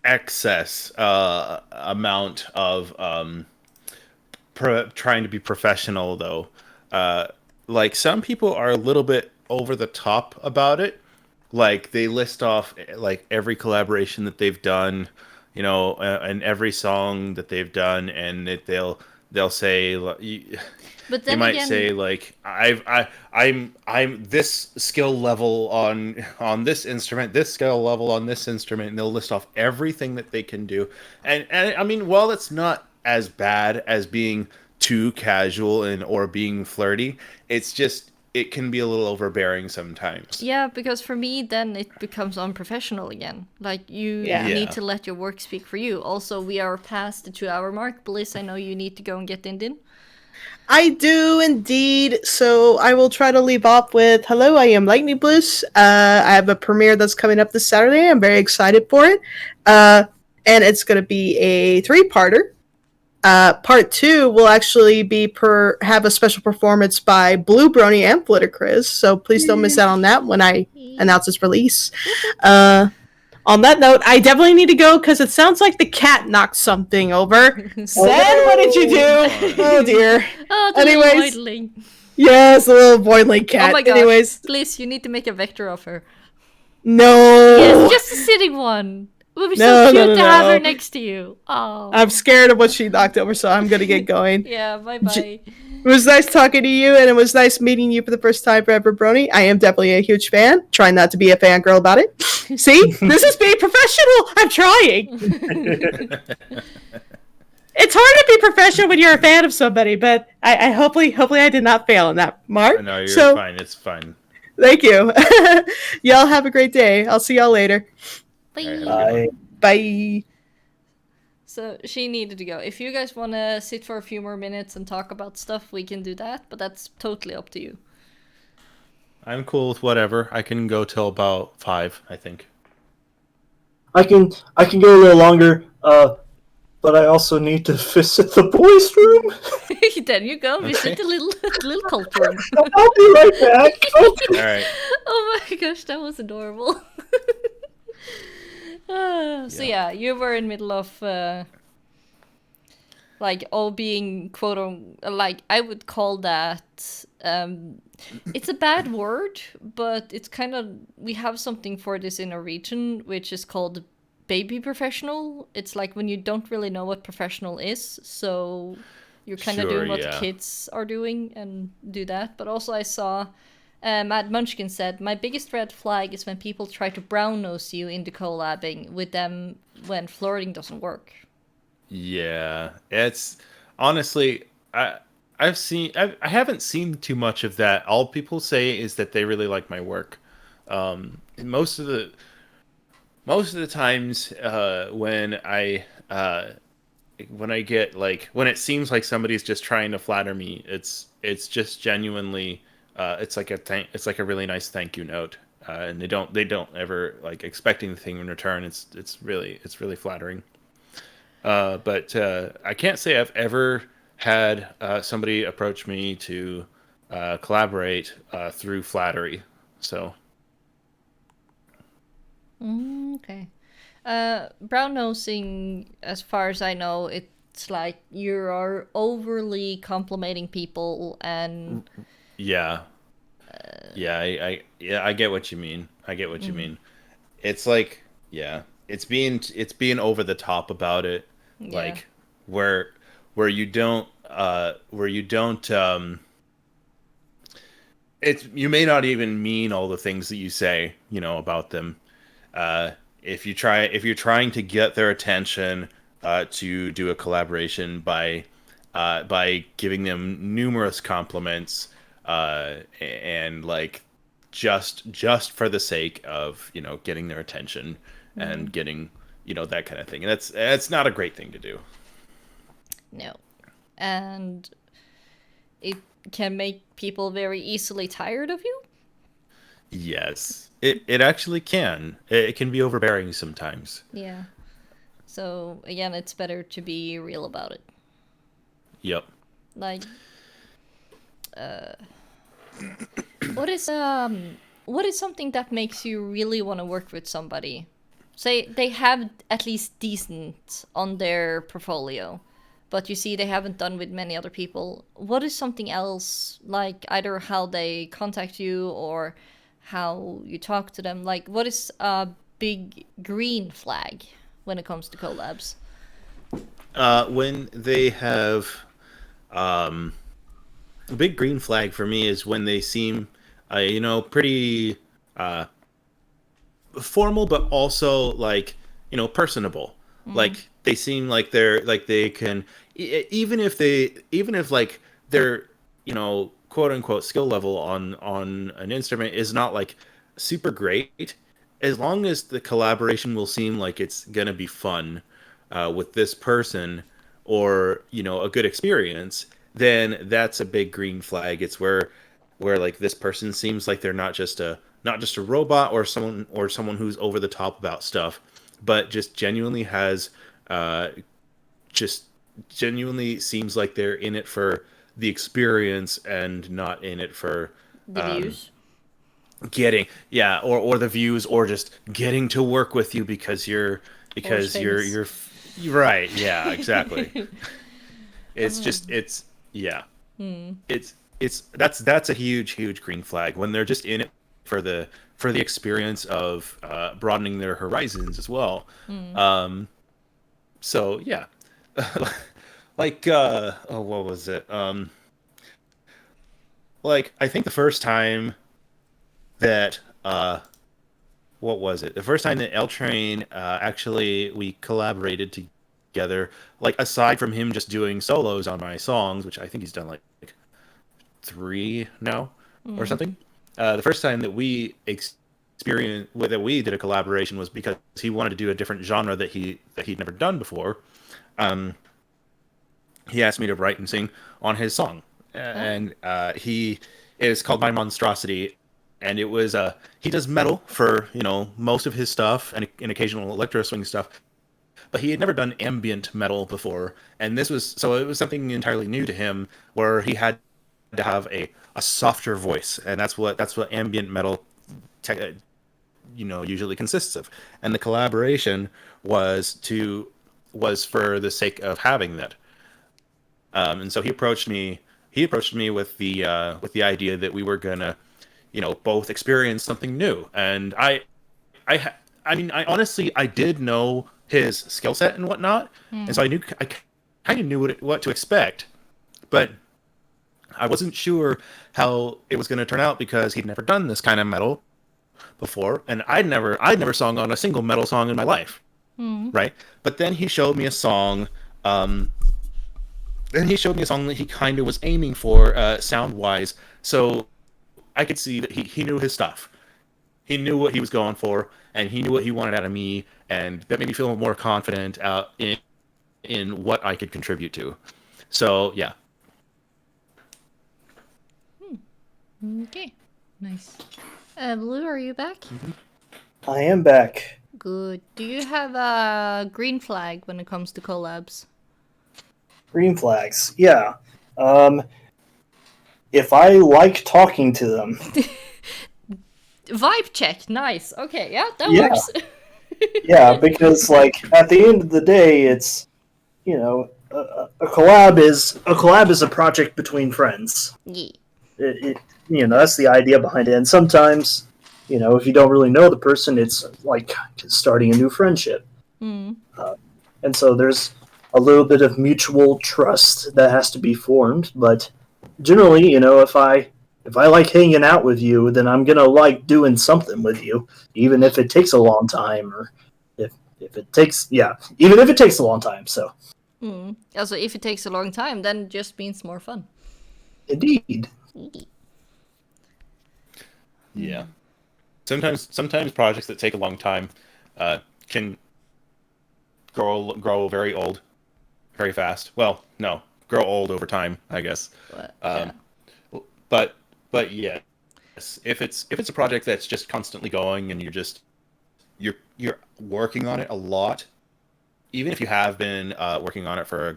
Speaker 2: excess amount of trying to be professional though. Like some people are a little bit over the top about it. Like they list off like every collaboration that they've done, you know, and every song that they've done, and they'll say.
Speaker 1: But
Speaker 2: They
Speaker 1: then
Speaker 2: might
Speaker 1: again,
Speaker 2: say like I'm this skill level on this instrument, this skill level on this instrument, and they'll list off everything that they can do. And I mean, while it's not as bad as being too casual or being flirty, it's just it can be a little overbearing sometimes.
Speaker 1: yeah, because for me, then it becomes unprofessional again. Like, you
Speaker 3: Yeah.
Speaker 1: need
Speaker 2: Yeah.
Speaker 1: to let your work speak for you. Also, we are past the 2-hour mark. Bliss, I know you need to go and get in.
Speaker 3: I do indeed. So I will try to leave off with, hello, I am Lightning Bliss. I have a premiere that's coming up this Saturday. I'm very excited for it. And it's going to be a 3-parter. Part 2 will actually be have a special performance by BlueBrony and Flitterchris, so please don't miss out on that when I announce its release. On that note, I definitely need to go because it sounds like the cat knocked something over. Sen, what did you do? Oh dear.
Speaker 1: Oh, the
Speaker 3: Anyways.
Speaker 1: little voidling.
Speaker 3: Yes, the little boiling cat.
Speaker 1: Oh my god.
Speaker 3: Anyways,
Speaker 1: Bliss, you need to make a vector of her.
Speaker 3: no.
Speaker 1: Yes, just a sitting one. would be
Speaker 3: No,
Speaker 1: so
Speaker 3: no,
Speaker 1: cute
Speaker 3: no,
Speaker 1: to have her
Speaker 3: no.
Speaker 1: next to you. Oh.
Speaker 3: I'm scared of what she knocked over, so I'm gonna get going.
Speaker 1: Yeah, bye-bye.
Speaker 3: It was nice talking to you, and it was nice meeting you for the first time ever, Brony. I am definitely a huge fan. Try not to be a fangirl about it. See? This is being professional! I'm trying! It's hard to be professional when you're a fan of somebody, but I hopefully I did not fail in that, Mark.
Speaker 2: No, you're
Speaker 3: So,
Speaker 2: fine. It's fine.
Speaker 3: thank you. Y'all have a great day. I'll see y'all later.
Speaker 1: Bye.
Speaker 2: All right, have a good one.
Speaker 3: Bye.
Speaker 1: So she needed to go. If you guys want to sit for a few more minutes and talk about stuff, we can do that, but that's totally up to you.
Speaker 2: I'm cool with whatever. I can go till about 5, I think.
Speaker 4: I can go a little longer, but I also need to visit the boys' room.
Speaker 1: Then you go visit the little cult room.
Speaker 4: I'll be right back.
Speaker 2: All right.
Speaker 1: Oh my gosh, that was adorable. So yeah, you were in middle of like all being quote on like I would call that it's a bad word, but it's kind of we have something for this in our region which is called baby professional. It's like when you don't really know what professional is, so you're kind of
Speaker 2: Sure,
Speaker 1: doing what
Speaker 2: yeah.
Speaker 1: kids are doing and do that. But also I saw Matt Munchkin said, my biggest red flag is when people try to brown nose you into collabing with them when flirting doesn't work.
Speaker 2: Yeah, it's honestly, I haven't seen too much of that. All people say is that they really like my work. Most of the times when I get like when it seems like somebody's just trying to flatter me, it's just genuinely it's like a really nice thank you note, and they don't ever like expect anything in return. It's really flattering. But I can't say I've ever had somebody approach me to collaborate through flattery. So
Speaker 1: Okay. Brown nosing, as far as I know, it's like you are overly complimenting people and
Speaker 2: yeah, I get what you mean. You mean. It's like it's being over the top about it,
Speaker 1: yeah.
Speaker 2: like where you don't it's you may not even mean all the things that you say, about them. If you're trying to get their attention to do a collaboration by giving them numerous compliments and like just for the sake of getting their attention and getting that kind of thing, and that's not a great thing to do.
Speaker 1: No. And it can make people very easily tired of you.
Speaker 2: Yes, it actually can. It can be overbearing sometimes.
Speaker 1: Yeah. So again, it's better to be real about it.
Speaker 2: Yep.
Speaker 1: Like, what is something that makes you really want to work with somebody? Say they have at least decent on their portfolio, but you see they haven't done with many other people. What is something else, like either how they contact you or how you talk to them? Like, what is a big green flag when it comes to collabs?
Speaker 2: When they have a big green flag for me is when they seem pretty formal, but also like personable. Like they seem like they're like they can even if like their quote unquote skill level on an instrument is not like super great, as long as the collaboration will seem like it's gonna be fun with this person, or a good experience, then that's a big green flag. It's where like this person seems like they're not just a robot or someone who's over the top about stuff, but just genuinely has just genuinely seems like they're in it for the experience and not in it for
Speaker 1: The views.
Speaker 2: getting or the views, or just getting to work with you because you're right. Yeah, exactly. It's just it's that's a huge green flag when they're just in it for the experience of broadening their horizons as well. So yeah, like what was it? Like I think the first time that what was it? The first time that L Train actually we collaborated together, like aside from him just doing solos on my songs, which I think he's done like 3 now or something. The first time that we that we did a collaboration was because he wanted to do a different genre that he'd never done before. He asked me to write and sing on his song, and he is called My Monstrosity, and it was he does metal for most of his stuff and occasional electro swing stuff, but he had never done ambient metal before, and it was something entirely new to him, where he had to have a softer voice, and that's what ambient metal usually consists of. And the collaboration was for the sake of having that. And so he approached me with the idea that we were gonna both experience something new. And I mean, I honestly, I did know his skill set and whatnot, and so I kind of knew what to expect, but I wasn't sure how it was going to turn out because he'd never done this kind of metal before, and I'd never sung on a single metal song in my life, right? But then he showed me a song. Then he showed me a song that he kind of was aiming for sound wise, so I could see that he knew his stuff. He knew what he was going for, and he knew what he wanted out of me, and that made me feel more confident in what I could contribute to. So yeah.
Speaker 1: Okay, nice. Blue, are you back?
Speaker 4: I am back.
Speaker 1: Good. Do you have a green flag when it comes to collabs?
Speaker 4: Green flags, yeah. If I like talking to them.
Speaker 1: Vibe check, nice. Okay, yeah, that
Speaker 4: Yeah.
Speaker 1: works.
Speaker 4: Yeah, because like at the end of the day, it's a collab is a project between friends.
Speaker 1: Yeah.
Speaker 4: That's the idea behind it. And sometimes, if you don't really know the person, it's like starting a new friendship. And so there's a little bit of mutual trust that has to be formed. But generally, if I like hanging out with you, then I'm gonna like doing something with you, even if it takes a long time, or if it takes even if it takes a long time. So
Speaker 1: Also, if it takes a long time, then it just means more fun.
Speaker 4: indeed.
Speaker 2: Yeah. Sometimes projects that take a long time can grow very old, very fast. Well, no, grow old over time, I guess. But yes, if it's a project that's just constantly going and you're working on it a lot, even if you have been working on it for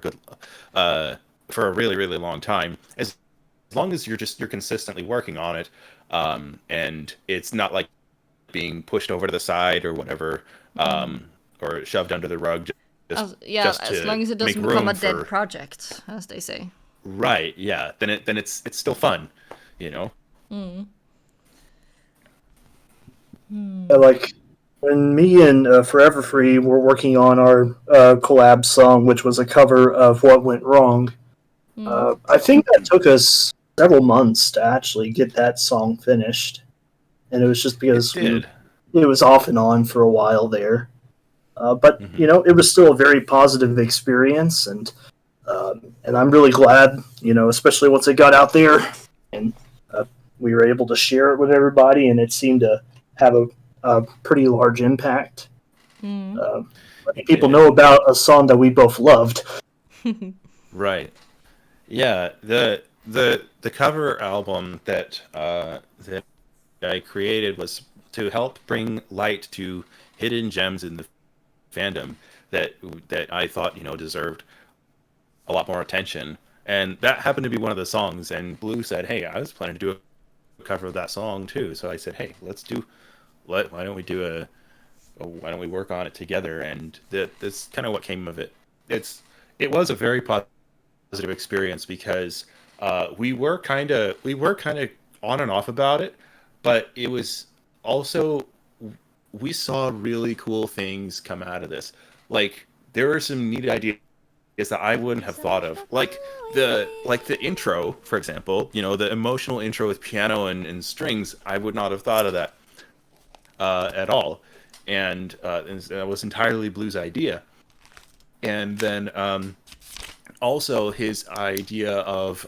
Speaker 2: a really really long time, as long as you're consistently working on it, and it's not like being pushed over to the side or whatever, or shoved under the rug.
Speaker 1: As long as it doesn't become a dead project, as they say.
Speaker 2: Right. Yeah. Then it's still fun,
Speaker 4: Yeah, like when me and Forever Free were working on our collab song, which was a cover of What Went Wrong. I think that took us several months to actually get that song finished, and it was just because it was off and on for a while there. But it was still a very positive experience, and I'm really glad, especially once it got out there, and we were able to share it with everybody, and it seemed to have a pretty large impact. Letting people know about a song that we both loved.
Speaker 2: Right. Yeah. The cover album that I created was to help bring light to hidden gems in the fandom that I thought deserved a lot more attention, and that happened to be one of the songs. And Blue said, "Hey, I was planning to do a cover of that song too." So I said, "Hey, why don't we work on it together?" And that's kind of what came of it. It was a very positive experience because we were kind of on and off about it, but it was also, we saw really cool things come out of this. Like there were some neat ideas that I wouldn't have thought of. Like the intro, for example, the emotional intro with piano and strings, I would not have thought of that at all. And that was entirely Blue's idea. And then also his idea of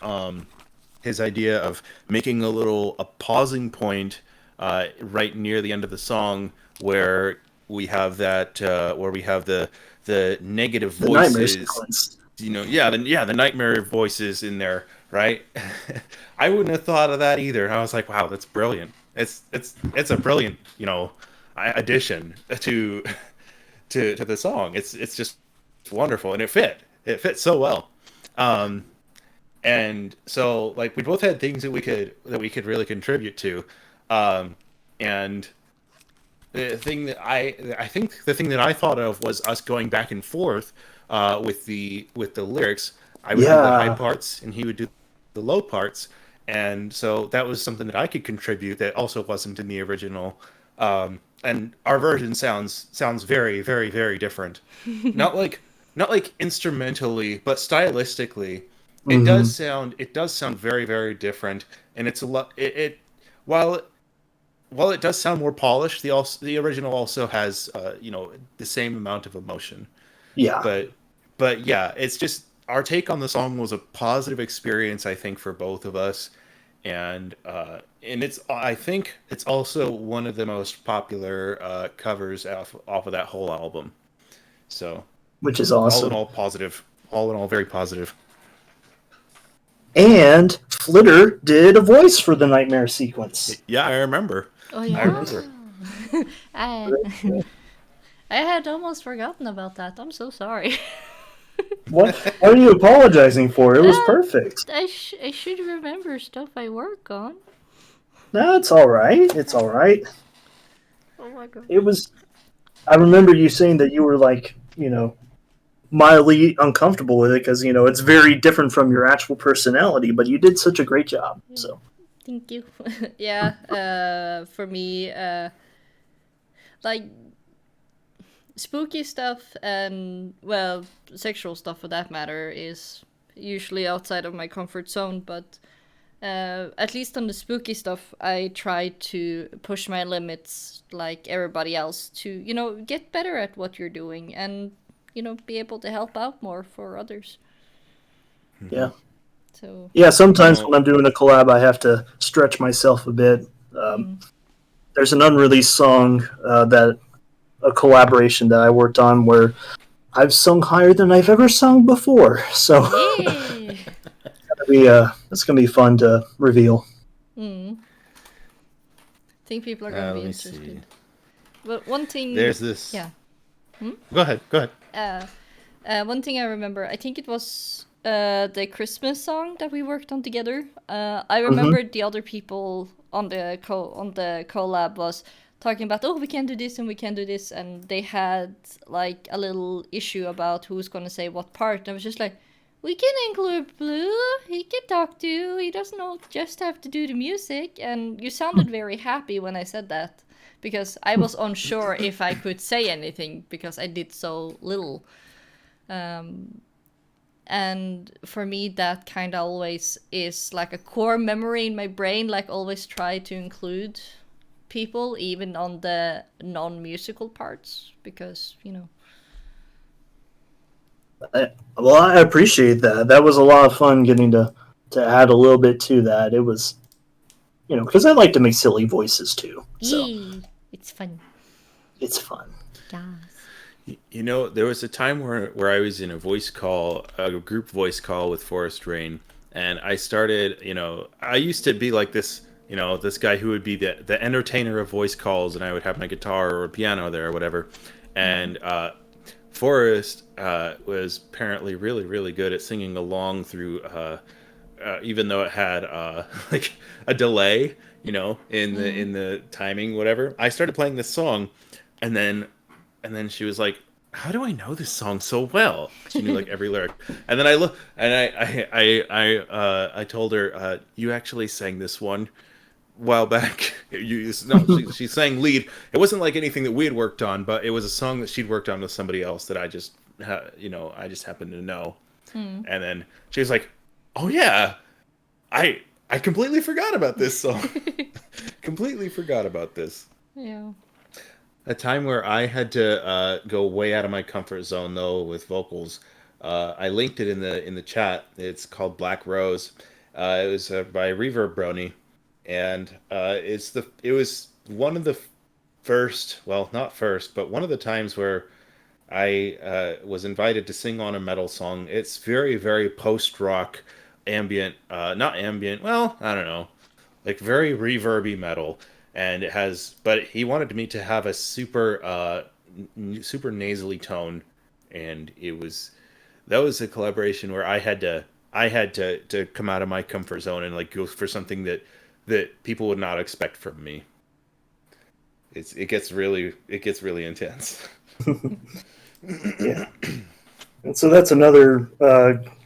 Speaker 2: making a pausing point right near the end of the song where we have the negative
Speaker 4: The nightmare
Speaker 2: voices,
Speaker 4: sequence.
Speaker 2: the nightmare voices in there, right? I wouldn't have thought of that either. And I was like, wow, that's brilliant. It's a brilliant, addition to the song. It's just wonderful, and it fit so well. And so like we both had things that we could really contribute to. And the thing that I think the thing that I thought of was us going back and forth with the lyrics. I would do the high parts and he would do the low parts, and so that was something that I could contribute that also wasn't in the original. And our version sounds very, very, very different. not like instrumentally, but stylistically, it does sound very, very different. And it's a lot. While it does sound more polished, the original also has the same amount of emotion.
Speaker 4: Yeah.
Speaker 2: But yeah, it's just our take on the song was a positive experience, I think, for both of us. And I think it's also one of the most popular covers off of that whole album. So,
Speaker 4: which is awesome.
Speaker 2: All in all, positive. All in all, very positive.
Speaker 4: And Flitter did a voice for the nightmare sequence.
Speaker 2: Yeah, I remember.
Speaker 1: Oh yeah,
Speaker 2: I remember.
Speaker 1: I had almost forgotten about that. I'm so sorry.
Speaker 4: What are you apologizing for? It was perfect.
Speaker 1: I should remember stuff I work on.
Speaker 4: No, it's all right. It's all right.
Speaker 1: Oh my god.
Speaker 4: It was. I remember you saying that you were like, mildly uncomfortable with it because it's very different from your actual personality. But you did such a great job. So.
Speaker 1: Thank you. Yeah. For me, like spooky stuff and sexual stuff for that matter is usually outside of my comfort zone, but at least on the spooky stuff I try to push my limits like everybody else to get better at what you're doing and be able to help out more for others.
Speaker 4: Yeah.
Speaker 1: So
Speaker 4: yeah, sometimes when I'm doing a collab I have to stretch myself a bit. There's an unreleased song that a collaboration that I worked on where I've sung higher than I've ever sung before. So it's gonna be fun to reveal.
Speaker 1: I think people are gonna be interested. See. But one thing
Speaker 2: there's this.
Speaker 1: Yeah.
Speaker 2: Go ahead.
Speaker 1: One thing I remember, I think it was the Christmas song that we worked on together. I remember the other people on the collab was talking about, we can do this and we can do this, and they had like a little issue about who's gonna say what part. And I was just like, we can include Blue. He can talk too. He doesn't just have to do the music. And you sounded very happy when I said that, because I was unsure if I could say anything because I did so little. And for me, that kind of always is like a core memory in my brain, like always try to include people, even on the non-musical parts, because,
Speaker 4: Well, I appreciate that. That was a lot of fun getting to add a little bit to that. It was, because I like to make silly voices too. So.
Speaker 1: It's fun.
Speaker 4: It's fun.
Speaker 1: Yes.
Speaker 2: There was a time where I was in a group voice call with Forest Rain, and I started, I used to be like this, this guy who would be the entertainer of voice calls, and I would have my guitar or a piano there or whatever. And Forrest was apparently really, really good at singing along through, even though it had like a delay, in the timing, whatever. I started playing this song, and then she was like, "How do I know this song so well?" She knew like every lyric. And then I look, and I told her, "You actually sang this one a while back." She sang lead. It wasn't like anything that we had worked on, but it was a song that she'd worked on with somebody else that I just happened to know. And then she was like, "Oh yeah, I completely forgot about this song. Completely forgot about this."
Speaker 1: Yeah.
Speaker 2: A time where I had to go way out of my comfort zone though with vocals. I linked it in the chat. It's called Black Rose. It was by BlueBrony, and it was one of the first, well, not first, but one of the times where I was invited to sing on a metal song. It's very, very post rock, ambient, not ambient. Well, I don't know, like very reverby metal, and but he wanted me to have a super nasally tone, and that was a collaboration where I had to come out of my comfort zone and like go for something that people would not expect from me. It gets really intense.
Speaker 4: Yeah. And so that's another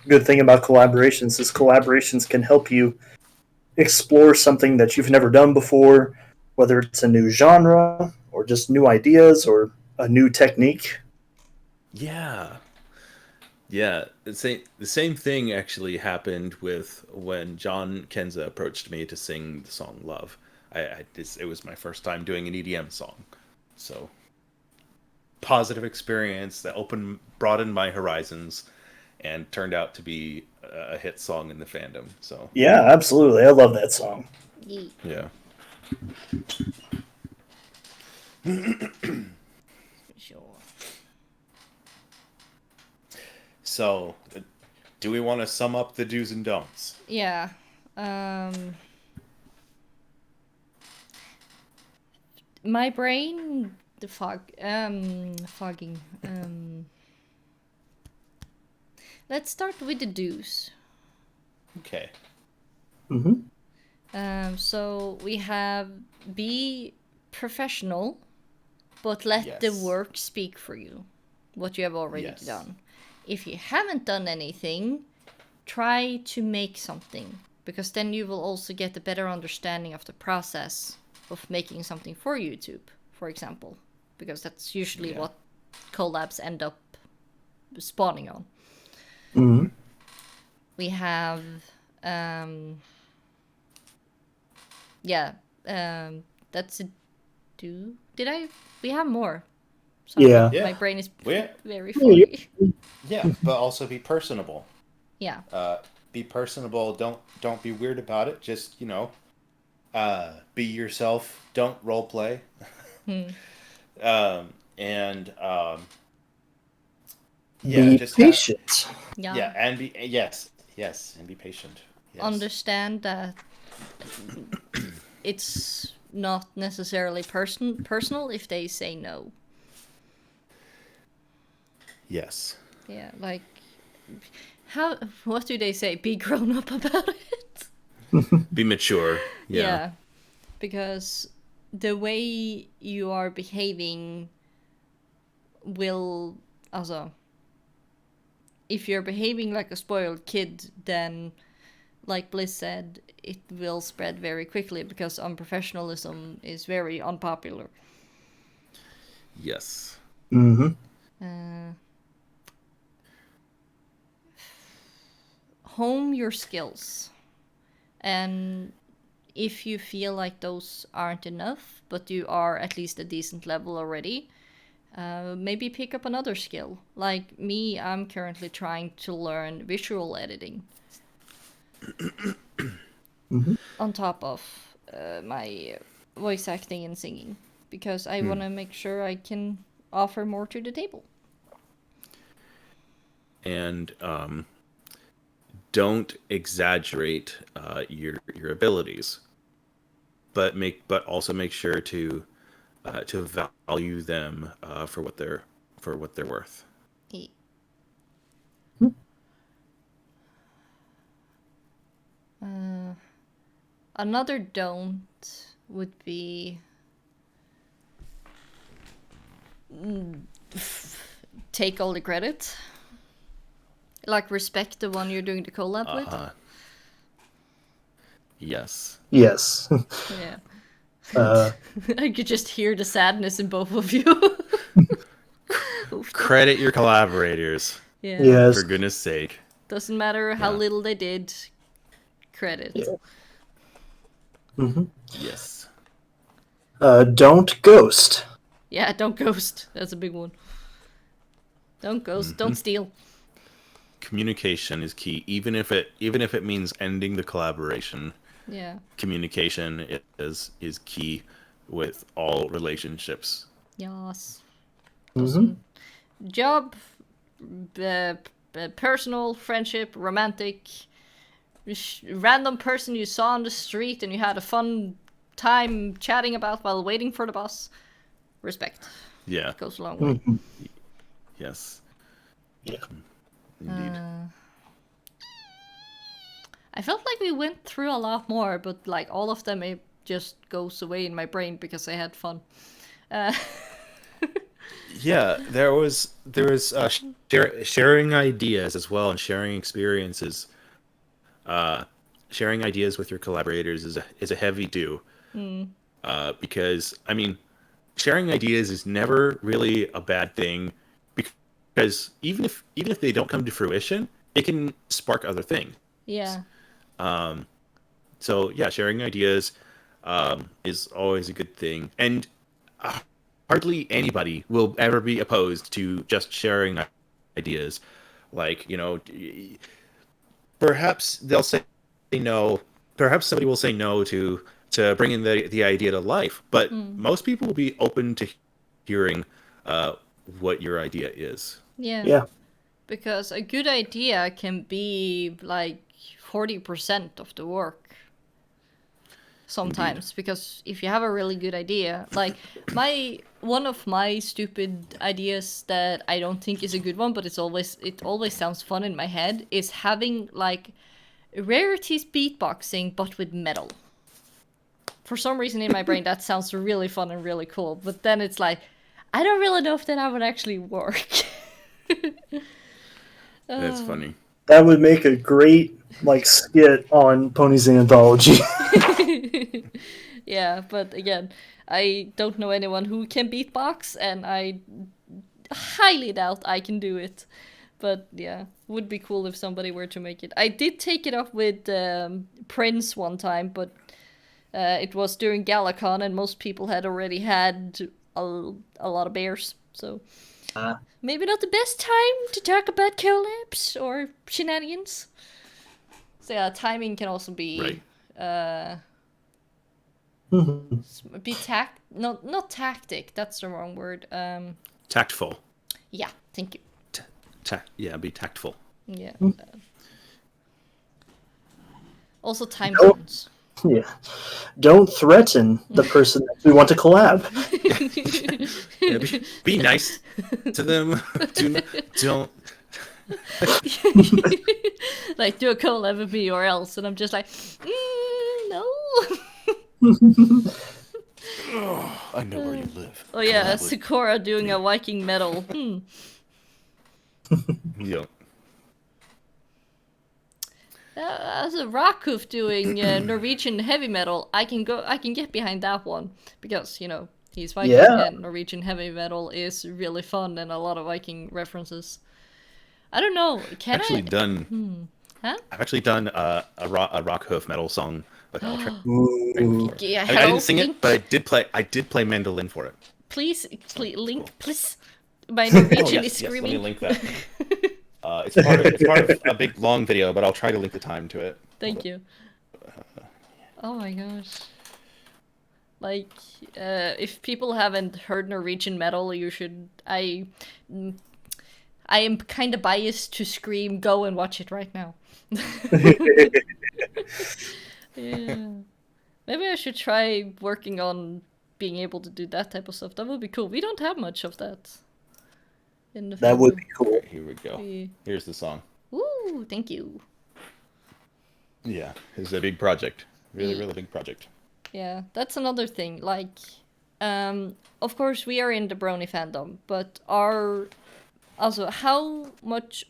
Speaker 4: good thing about collaborations is collaborations can help you explore something that you've never done before, whether it's a new genre or just new ideas or a new technique.
Speaker 2: Yeah. Yeah, the same thing actually happened with when John Kenza approached me to sing the song "Love." It was my first time doing an EDM song, so positive experience that broadened my horizons, and turned out to be a hit song in the fandom. So
Speaker 4: Yeah, absolutely. I love that song.
Speaker 2: yeah.
Speaker 1: Sure.
Speaker 2: So, do we want to sum up the do's and don'ts?
Speaker 1: Yeah. My brain, fogging. Let's start with the do's.
Speaker 2: Okay.
Speaker 1: So we have be professional, but let the
Speaker 2: Yes.
Speaker 1: work speak for you. What you have already
Speaker 2: Yes.
Speaker 1: done. If you haven't done anything, try to make something, because then you will also get a better understanding of the process of making something for YouTube, for example, because that's usually what collabs end up spawning on. We have that's a do. We have more. Sorry,
Speaker 4: Yeah.
Speaker 2: Yeah.
Speaker 1: my brain is
Speaker 2: Yeah.
Speaker 1: very foggy.
Speaker 2: Yeah, but also be personable.
Speaker 1: Yeah.
Speaker 2: Be personable. Don't be weird about it. Just be yourself. Don't role play.
Speaker 4: Be
Speaker 2: just
Speaker 4: patient.
Speaker 1: Yeah.
Speaker 2: and be and be patient. Yes.
Speaker 1: Understand that it's not necessarily personal if they say no.
Speaker 2: Yes.
Speaker 1: Yeah, like what do they say? Be grown up about it.
Speaker 2: Be mature.
Speaker 1: Yeah. Because the way you are behaving will also, if you're behaving like a spoiled kid, then like Bliss said, it will spread very quickly because unprofessionalism is very unpopular.
Speaker 2: Yes.
Speaker 1: Hone your skills, and if you feel like those aren't enough, but you are at least a decent level already, maybe pick up another skill. Like me, I'm currently trying to learn visual editing. On top of my voice acting and singing, because I want to make sure I can offer more to the table.
Speaker 2: And don't exaggerate your abilities, but also make sure to value them for what they're worth.
Speaker 1: Another don't would be take all the credit. Like, respect the one you're doing the collab with.
Speaker 2: Yes.
Speaker 4: Yes.
Speaker 1: Yeah.
Speaker 4: Uh,
Speaker 1: I could just hear the sadness in both of you. Oof.
Speaker 2: Credit your collaborators,
Speaker 1: Yeah.
Speaker 4: yes.
Speaker 2: for goodness sake.
Speaker 1: Doesn't matter how
Speaker 2: Yeah.
Speaker 1: little they did. Credit.
Speaker 4: Yeah. hmm
Speaker 2: Yes.
Speaker 4: Don't ghost.
Speaker 1: Yeah, don't ghost. That's a big one. Don't ghost. Don't steal.
Speaker 2: Communication is key, even if it means ending the collaboration.
Speaker 1: Yeah.
Speaker 2: Communication is key with all relationships.
Speaker 1: Yes.
Speaker 4: hmm
Speaker 1: Doesn't job, personal, friendship, romantic, random person you saw on the street and you had a fun time chatting about while waiting for the bus. Respect.
Speaker 2: Yeah.
Speaker 1: Goes a long way.
Speaker 2: Yes.
Speaker 4: Yeah.
Speaker 2: Indeed.
Speaker 1: I felt like we went through a lot more, but like all of them, it just goes away in my brain because I had fun.
Speaker 2: Yeah, there was sharing ideas as well, and sharing experiences. Sharing ideas with your collaborators is a heavy do. Because I mean, sharing ideas is never really a bad thing, because even if they don't come to fruition, it can spark other things.
Speaker 1: Yeah.
Speaker 2: So yeah, sharing ideas is always a good thing, and hardly anybody will ever be opposed to just sharing ideas. Like, perhaps they'll say no. Perhaps somebody will say no to bringing the idea to life, but most people will be open to hearing what your idea is.
Speaker 1: Yeah.
Speaker 4: Yeah.
Speaker 1: Because a good idea can be like 40% of the work. Sometimes, because if you have a really good idea, like one of my stupid ideas that I don't think is a good one, but it always sounds fun in my head, is having like rarities beatboxing but with metal. For some reason in my brain that sounds really fun and really cool, but then it's like I don't really know if that would actually work.
Speaker 2: That's funny.
Speaker 4: That would make a great skit on Pony's Anthology.
Speaker 1: Yeah, but again, I don't know anyone who can beatbox, and I highly doubt I can do it. But yeah, would be cool if somebody were to make it. I did take it up with Prince one time, but it was during Galacon, and most people had already had a lot of bears, so maybe not the best time to talk about collabs or shenanigans. So yeah, timing can also be
Speaker 2: Right.
Speaker 1: be not tactic. That's the wrong word.
Speaker 2: Tactful.
Speaker 1: Yeah, thank you.
Speaker 2: Yeah, be tactful.
Speaker 1: Yeah. Also time
Speaker 4: Oh.
Speaker 1: zones.
Speaker 4: Yeah. Don't threaten the person that we want to collab.
Speaker 2: Yeah, be nice to them. Don't.
Speaker 1: Like, do a collab with me or else, and I'm just like, no.
Speaker 2: I know where you live.
Speaker 1: Oh yeah,
Speaker 2: Collab with
Speaker 1: Sakura doing a Viking metal.
Speaker 2: Yeah.
Speaker 1: As a Rakhuf doing Norwegian heavy metal, I can get behind that one because he's Viking,
Speaker 4: Yeah.
Speaker 1: and Norwegian heavy metal is really fun and a lot of Viking references. I don't know. Can
Speaker 2: Actually
Speaker 1: I?
Speaker 2: done.
Speaker 1: Huh?
Speaker 2: I've actually done a rock hoof metal song with Ultra.
Speaker 4: Ooh.
Speaker 1: Yeah,
Speaker 2: I didn't sing it, but I did play mandolin for it.
Speaker 1: Please link, please. My Norwegian is
Speaker 2: Yes, let me
Speaker 1: screaming.
Speaker 2: link that. It's part of a big long video, but I'll try to link the time to it.
Speaker 1: Thank you. Oh my gosh. Like, if people haven't heard Norwegian metal, you should. I am kind of biased to scream, go and watch it right now. Yeah. Maybe I should try working on being able to do that type of stuff. That would be cool. We don't have much of that in the
Speaker 4: That would
Speaker 1: fandom.
Speaker 4: be cool.
Speaker 2: Right, here we go.
Speaker 1: We-
Speaker 2: Here's the song.
Speaker 1: Ooh, thank you.
Speaker 2: Yeah, it's a big project. Really,
Speaker 1: Mm.
Speaker 2: really big project.
Speaker 1: Yeah, that's another thing. Like, of course we are in the Brony fandom, but how much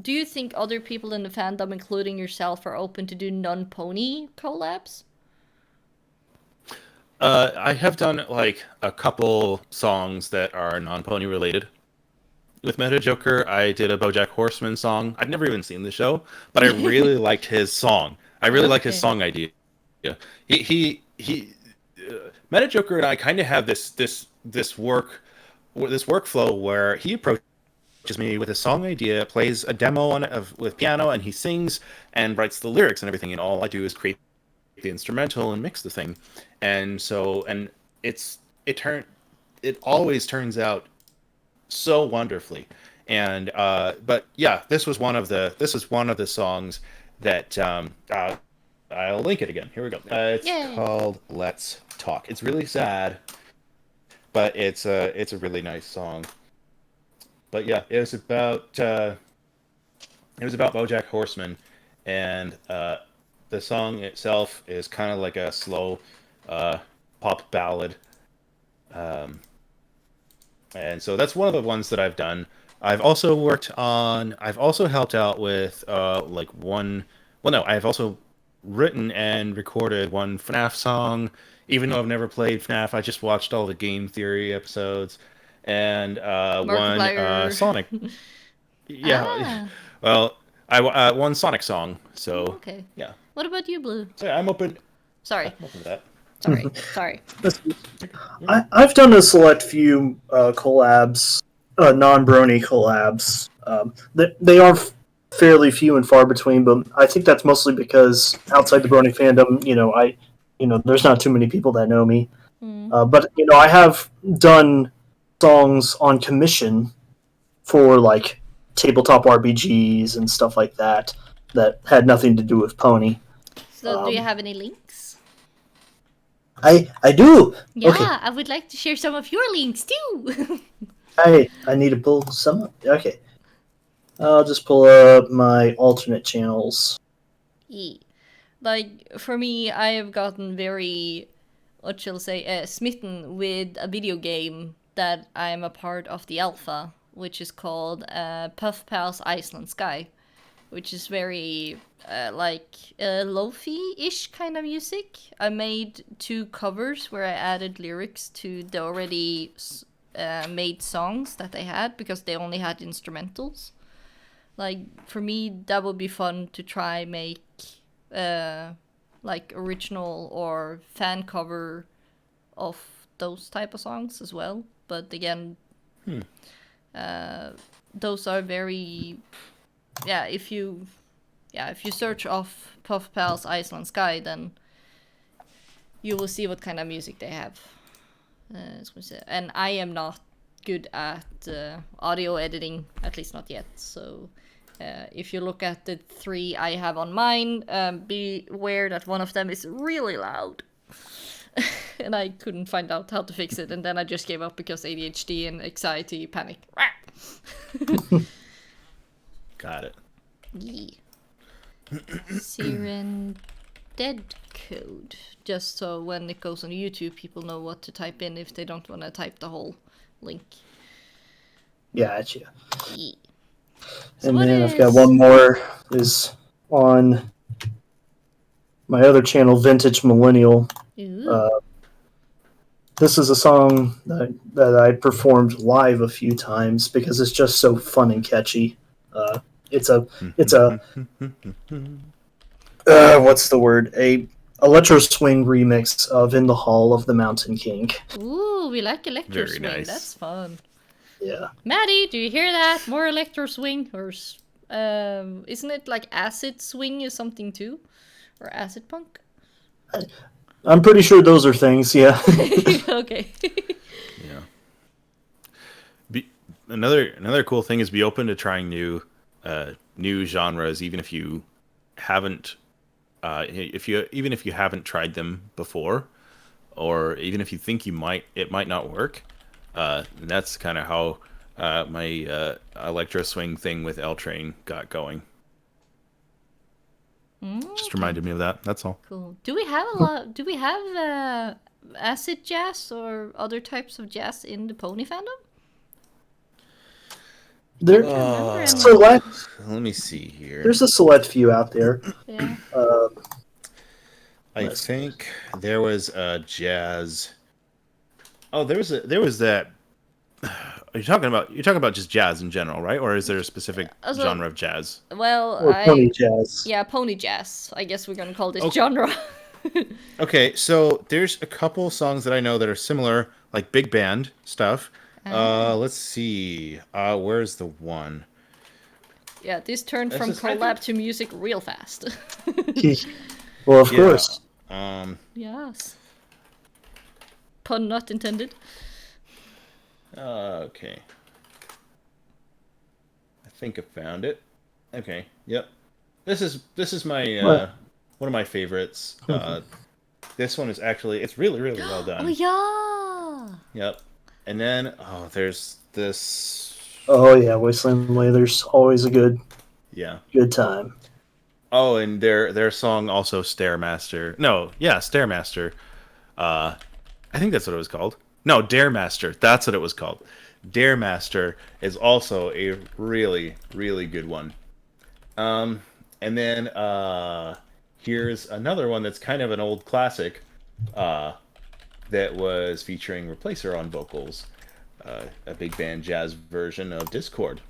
Speaker 1: do you think other people in the fandom, including yourself, are open to do non-pony collabs?
Speaker 2: I have done like a couple songs that are non-pony related. With Meta Joker, I did a BoJack Horseman song. I've never even seen the show, but I really liked his song. I really liked his
Speaker 1: Okay.
Speaker 2: song idea. He Meta Joker and I kind of have this workflow where he approaches me with a song idea, plays a demo with piano, and he sings and writes the lyrics and everything. And all I do is create the instrumental and mix the thing. And it's it always turns out so wonderfully. And but yeah, this was one of the songs that I'll link it again. Here we go. It's
Speaker 1: Yay.
Speaker 2: called "Let's Talk." It's really sad, but it's a really nice song. But yeah, it was about BoJack Horseman, and the song itself is kind of like a slow pop ballad. Um, and so that's one of the ones that I've done. I've also helped out with like one. Well, no, I've also written and recorded one FNAF song. Even though I've never played FNAF, I just watched all the game theory episodes, and one
Speaker 1: Markiplier.
Speaker 2: Sonic. Yeah,
Speaker 1: Ah.
Speaker 2: well, one Sonic song. So
Speaker 1: Okay.
Speaker 2: yeah,
Speaker 1: What about you, Blue?
Speaker 2: so yeah, I'm open.
Speaker 1: Sorry.
Speaker 2: I'm open to that.
Speaker 1: Sorry.
Speaker 4: I've done a select few collabs, non-Brony collabs. They are fairly few and far between, but I think that's mostly because outside the Brony fandom, there's not too many people that know me. But I have done songs on commission for like tabletop RPGs and stuff like that had nothing to do with Pony.
Speaker 1: So, do you have any links?
Speaker 4: I do.
Speaker 1: Yeah,
Speaker 4: Okay.
Speaker 1: I would like to share some of your links too.
Speaker 4: I need to pull some up. Okay. I'll just pull up my alternate channels.
Speaker 1: Yeah. Like, for me, I have gotten very, what shall I say, smitten with a video game that I'm a part of the alpha, which is called Puff Pals Iceland Sky, which is very, lo-fi-ish kind of music. I made 2 covers where I added lyrics to the already made songs that they had, because they only had instrumentals. Like, for me, that would be fun to try make like original or fan cover of those type of songs as well. But again, those are very if you search off Puff Pals Iceland Sky, then you will see what kind of music they have. And I am not good at audio editing, at least not yet. So if you look at the 3 I have on mine, be aware that one of them is really loud. And I couldn't find out how to fix it, and then I just gave up because ADHD and anxiety, panic.
Speaker 2: Got it.
Speaker 1: Yeah. Siren Dead Code. Just so when it goes on YouTube, people know what to type in if they don't want to type the whole link.
Speaker 4: Gotcha.
Speaker 1: Yeah.
Speaker 4: And then I've got one more is on my other channel, Vintage Millennial. This is a song that I performed live a few times because it's just so fun and catchy. It's a what's the word? A electro swing remix of "In the Hall of the Mountain King."
Speaker 1: Ooh, we like electro
Speaker 2: Very
Speaker 1: swing.
Speaker 2: nice.
Speaker 1: That's fun.
Speaker 4: Yeah.
Speaker 1: Maddie, do you hear that? More electro swing, or isn't it like acid swing or something too, or acid punk?
Speaker 4: I'm pretty sure those are things. Yeah.
Speaker 1: Okay.
Speaker 2: Yeah. Another cool thing is be open to trying new genres, even if you haven't even if you haven't tried them before, or even if you think it might not work. And that's kind of how my electro swing thing with L Train got going. Just reminded me of that. That's all.
Speaker 1: Cool. Do we have a lot? Do we have acid jazz or other types of jazz in the pony fandom?
Speaker 4: There, select.
Speaker 2: Let me see here.
Speaker 4: There's a select few out there.
Speaker 1: Yeah.
Speaker 2: I think there was a jazz. Oh, there was that. You're talking about just jazz in general, right? Or is there a specific
Speaker 1: Also,
Speaker 2: genre of jazz?
Speaker 1: well,
Speaker 4: Or pony jazz.
Speaker 1: yeah, pony jazz. I guess we're gonna call this
Speaker 2: Okay.
Speaker 1: genre.
Speaker 2: Okay, so there's a couple songs that I know that are similar, like big band stuff. Let's see. Where's the one?
Speaker 1: Yeah, this turned from
Speaker 2: This is- I
Speaker 1: collab to music real fast.
Speaker 4: Well, of
Speaker 2: Yeah.
Speaker 4: course.
Speaker 1: Yes. Pun not intended.
Speaker 2: Okay. I think I found it. Okay. Yep. This is my
Speaker 4: What?
Speaker 2: one of my favorites. This one is actually it's really well done.
Speaker 1: Oh yeah.
Speaker 2: Yep. And then there's this.
Speaker 4: Oh yeah, Wasteland Lather's always a good
Speaker 2: Yeah.
Speaker 4: time.
Speaker 2: Oh, and their song also Stairmaster. No, yeah, Stairmaster. I think that's what it was called. No, Daremaster. That's what it was called. Daremaster is also a really good one. And then here's another one that's kind of an old classic that was featuring Replacer on vocals. A big band jazz version of Discord.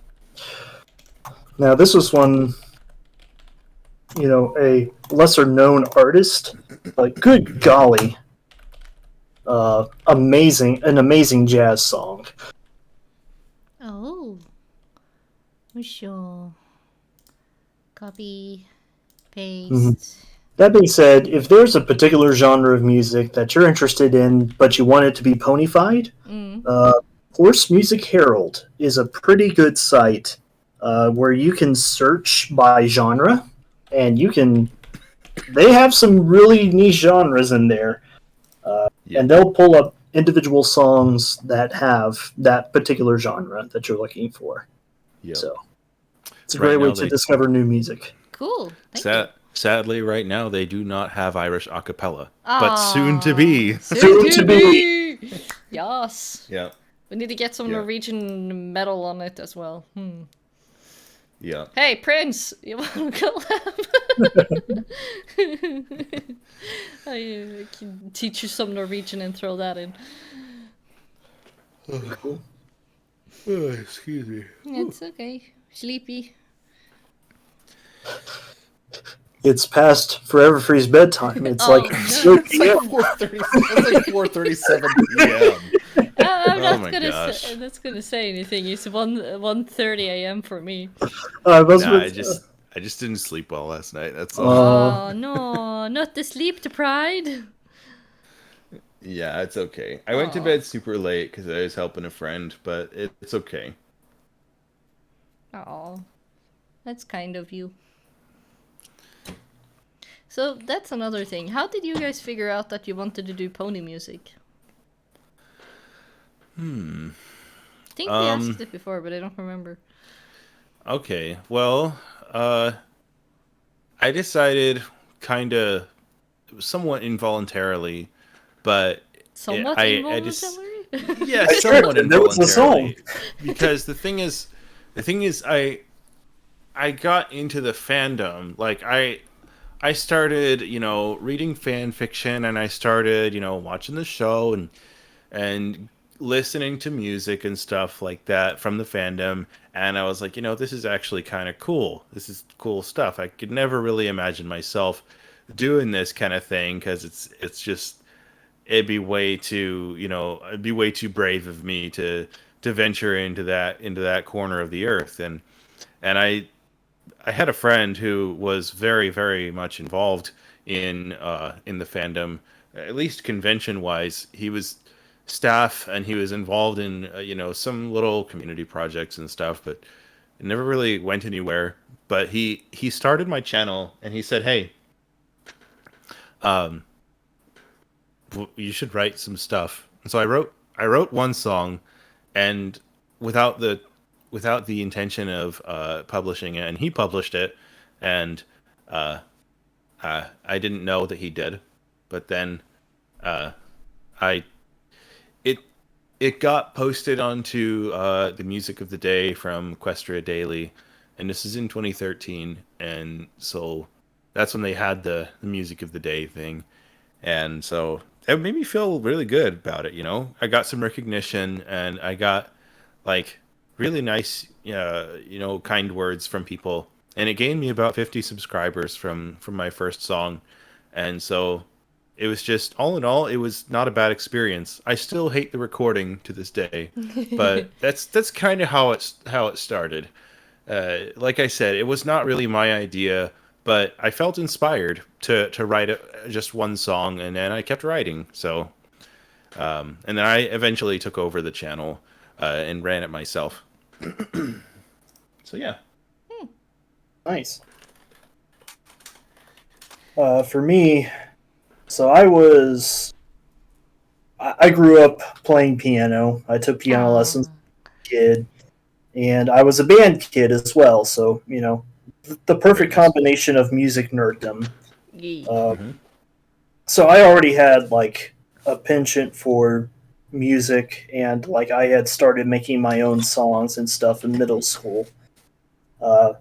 Speaker 4: Now this was one, a lesser known artist, like good golly, an amazing jazz song.
Speaker 1: Oh. Sure. Copy. Paste.
Speaker 4: Mhm. That being said, if there's a particular genre of music that you're interested in, but you want it to be ponyfied, Horse Music Herald is a pretty good site where you can search by genre, and they have some really niche genres in there, and they'll pull up individual songs that have that particular genre that you're looking for.
Speaker 2: Yep.
Speaker 4: So it's a great way to discover new music.
Speaker 1: Cool. Thank you.
Speaker 2: Sadly, right now they do not have Irish a cappella, but soon to be.
Speaker 1: Soon to be. Yes.
Speaker 2: Yeah.
Speaker 1: We need to get some Norwegian metal on it as well.
Speaker 2: Yeah.
Speaker 1: Hey, Prince, you want to collab? I can teach you some Norwegian and throw that in.
Speaker 2: Oh, excuse me.
Speaker 1: It's okay. Sleepy.
Speaker 4: It's past Forever Free's bedtime. It's
Speaker 1: Oh,
Speaker 4: like
Speaker 1: no.
Speaker 4: 3 p.m.
Speaker 2: 4:37 p.m.
Speaker 1: I'm
Speaker 2: Oh
Speaker 1: not
Speaker 2: my
Speaker 1: gonna
Speaker 2: gosh.
Speaker 1: say, I'm not gonna say anything. It's 1:30 a.m. for me.
Speaker 2: I just didn't sleep well last night. That's all.
Speaker 1: Oh no, not the sleep deprived.
Speaker 2: Yeah, it's okay. I went to bed super late because I was helping a friend, but it's okay.
Speaker 1: Oh, that's kind of you. So that's another thing. How did you guys figure out that you wanted to do pony music? I think we asked it before, but I don't remember.
Speaker 2: Okay, well, I decided kind of somewhat involuntarily, but
Speaker 1: Somewhat
Speaker 2: I just
Speaker 1: involuntary?
Speaker 2: yeah, somewhat
Speaker 4: There was a
Speaker 2: involuntarily. Because the thing is, I got into the fandom. Like I started, reading fan fiction, and I started, watching the show and listening to music and stuff like that from the fandom. And I was like, this is actually kind of cool. This is cool stuff. I could never really imagine myself doing this kind of thing because it's just it'd be way too brave of me to venture into that corner of the earth. And I had a friend who was very, very much involved in the fandom, at least convention wise. He was staff and he was involved in some little community projects and stuff, but it never really went anywhere. But he started my channel and he said, "Hey, you should write some stuff." And so I wrote one song, and without the intention of publishing it, and he published it, and I didn't know that he did, but then it got posted onto the Music of the Day from Equestria Daily, and this is in 2013, and so that's when they had the music of the day thing, and so it made me feel really good about it. I got some recognition, and I got like really nice, kind words from people, and it gained me about 50 subscribers from my first song, and so it was just all in all, it was not a bad experience. I still hate the recording to this day, but that's kind of how it started. Like I said, it was not really my idea, but I felt inspired to write just one song, and then I kept writing. So, and then I eventually took over the channel and ran it myself. So yeah.
Speaker 4: Nice. For me, so I grew up playing piano. I took piano lessons as a kid, and I was a band kid as well. So the perfect combination of music nerddom.
Speaker 2: Mm-hmm.
Speaker 4: So I already had like a penchant for music, and like I had started making my own songs and stuff in middle school. Uh,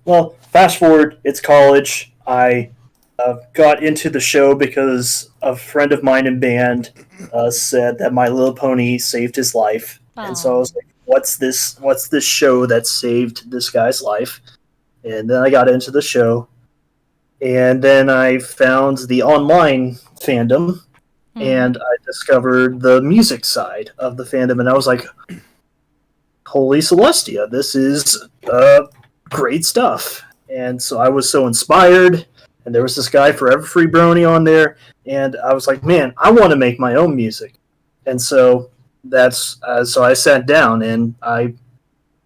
Speaker 4: well, fast forward, it's college. I got into the show because a friend of mine in band said that My Little Pony saved his life, and so I was like, "What's this? What's this show that saved this guy's life?" And then I got into the show, and then I found the online fandom, and I discovered the music side of the fandom, and I was like, "Holy Celestia, this is great stuff!" And so I was so inspired. And there was this guy, Forever Free Brony, on there, and I was like, "Man, I want to make my own music." And so so I sat down and I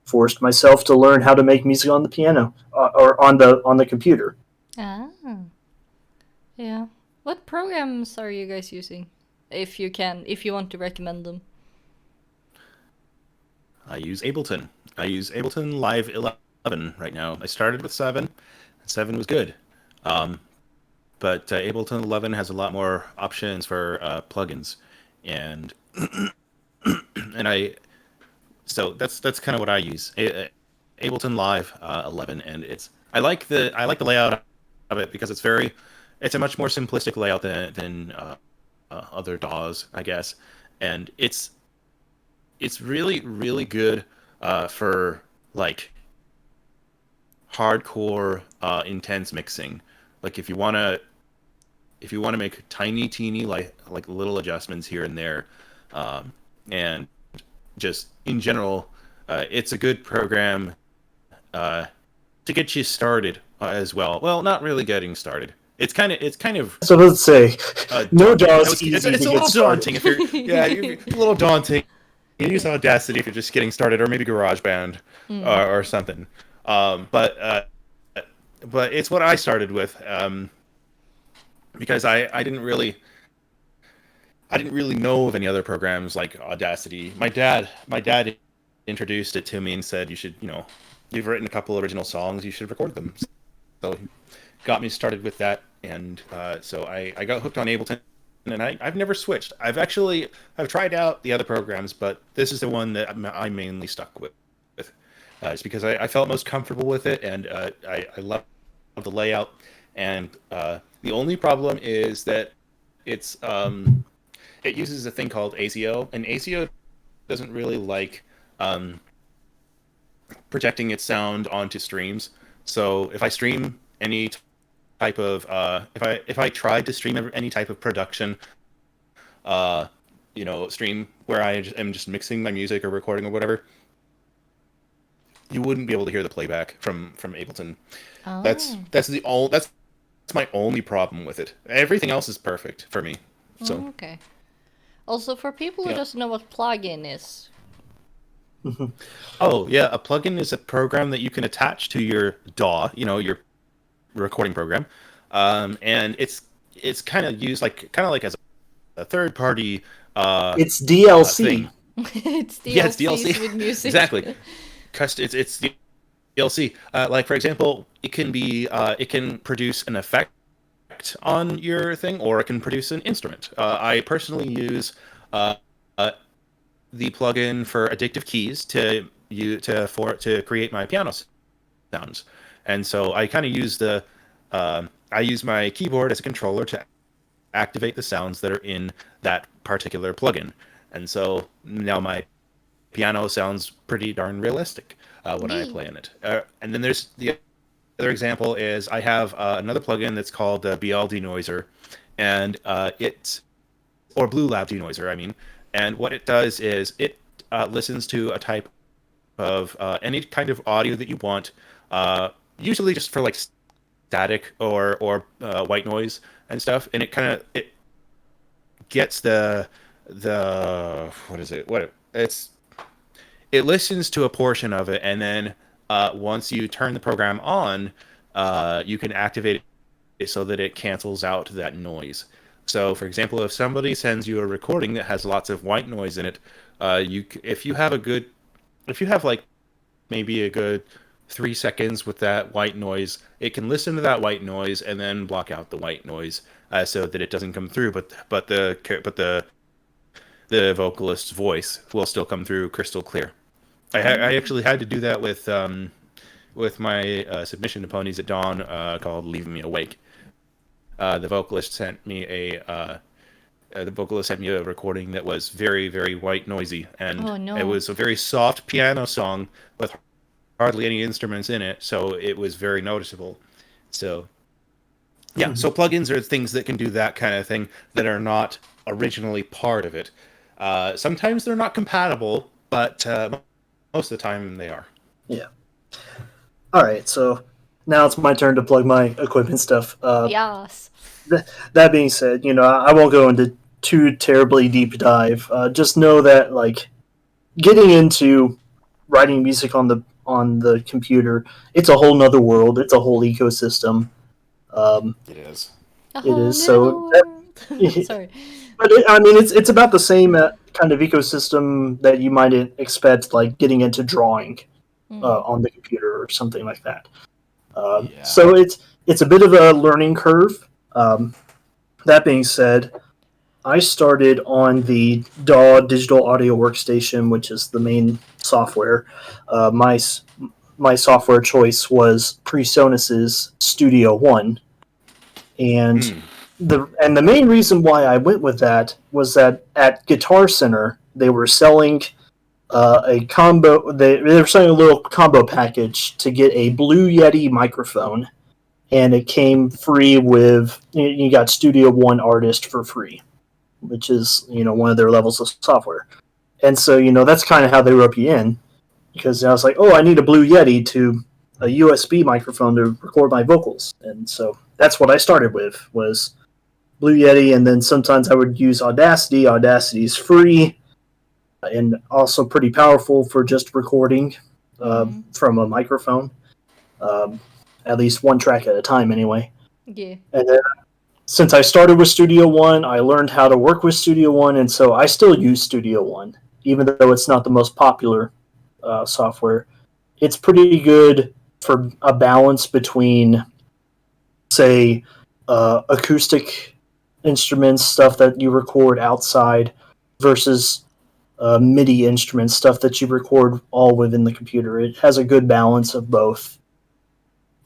Speaker 4: forced myself to learn how to make music on the piano or on the computer.
Speaker 5: Ah, yeah. What programs are you guys using? If you want to recommend them.
Speaker 2: I use Ableton. I use Ableton Live 11 right now. I started with 7. 7 was good. But Ableton 11 has a lot more options for plugins, and so that's kind of what I use. Ableton Live 11, and I like the layout of it because it's a much more simplistic layout than other DAWs, I guess, and it's really really good for like hardcore intense mixing. Like if you want to make tiny teeny like little adjustments here and there, and just in general, it's a good program to get you started as well. Well, not really getting started. It's kind of
Speaker 4: So let's say no DAW's
Speaker 2: it's
Speaker 4: easy
Speaker 2: a
Speaker 4: to
Speaker 2: little
Speaker 4: get started.
Speaker 2: daunting if you're a little daunting. You use Audacity if you're just getting started, or maybe GarageBand or something. But it's what I started with because I didn't really know of any other programs like Audacity. My dad introduced it to me and said, you should, you've written a couple original songs, you should record them. So he got me started with that, and so I got hooked on Ableton, and I've never switched. I've tried out the other programs, but this is the one that I mainly stuck with. It's because I felt most comfortable with it, and I love the layout. And the only problem is that it uses a thing called ASIO, and ASIO doesn't really like projecting its sound onto streams. So if I stream any type of if I tried to stream any type of production stream where I am just mixing my music or recording or whatever, you wouldn't be able to hear the playback from Ableton.
Speaker 5: Oh.
Speaker 2: That's my only problem with it. Everything else is perfect for me. So
Speaker 5: Okay. Also, for people who doesn't know what plugin is.
Speaker 2: Oh yeah, a plugin is a program that you can attach to your DAW, your recording program, and it's kind of used like as a third party.
Speaker 4: It's DLC.
Speaker 2: Thing.
Speaker 5: It's DLCs
Speaker 2: Yeah, it's DLC
Speaker 5: with music.
Speaker 2: Exactly. It's DLC. Like for example, it can produce an effect on your thing, or it can produce an instrument. I personally use the plugin for Addictive Keys to create my piano sounds, and so I kind of use the I use my keyboard as a controller to activate the sounds that are in that particular plugin. And so now my piano sounds pretty darn realistic when I
Speaker 5: Yay.
Speaker 2: play in it. And then there's the other example is I have another plugin that's called BL Denoiser, and it's or Blue Lab Denoiser, I mean. And what it does is it listens to a type of any kind of audio that you want, usually just for like static or white noise and stuff, and it gets the what is it? What it listens to a portion of it, and then once you turn the program on, you can activate it so that it cancels out that noise. So, for example, if somebody sends you a recording that has lots of white noise in it, if you have like maybe a good 3 seconds with that white noise, it can listen to that white noise and then block out the white noise so that it doesn't come through. But the vocalist's voice will still come through crystal clear. I actually had to do that with my submission to Ponies at Dawn called "Leaving Me Awake." The vocalist sent me a recording that was very, very white noisy, and
Speaker 5: Oh, no.
Speaker 2: it was a very soft piano song with hardly any instruments in it, so it was very noticeable. So yeah, so plugins are things that can do that kind of thing that are not originally part of it. Sometimes they're not compatible, but most of the time they are.
Speaker 4: Yeah. All right, so now it's my turn to plug my equipment stuff.
Speaker 5: Yes.
Speaker 4: That being said, I won't go into too terribly deep dive. Just know that like getting into writing music on the computer, it's a whole nother world. It's a whole ecosystem.
Speaker 2: It is.
Speaker 4: It is so.
Speaker 5: Sorry.
Speaker 4: But it's about the same kind of ecosystem that you might expect, like getting into drawing on the computer or something like that.
Speaker 2: Yeah.
Speaker 4: So it's a bit of a learning curve. That being said, I started on the DAW digital audio workstation, which is the main software. My software choice was PreSonus's Studio One, and the main reason why I went with that was that at Guitar Center they were selling a combo. They were selling a little combo package to get a Blue Yeti microphone, and it came free with you got Studio One Artist for free, which is one of their levels of software. And so that's kind of how they rope you in, because I was like, oh, I need a Blue Yeti to a USB microphone to record my vocals, and so that's what I started with was Blue Yeti, and then sometimes I would use Audacity. Audacity's free and also pretty powerful for just recording from a microphone, at least one track at a time anyway.
Speaker 5: Yeah.
Speaker 4: And then since I started with Studio One, I learned how to work with Studio One, and so I still use Studio One, even though it's not the most popular software. It's pretty good for a balance between, say, acoustic instruments, stuff that you record outside, versus MIDI instruments, stuff that you record all within the computer. It has a good balance of both,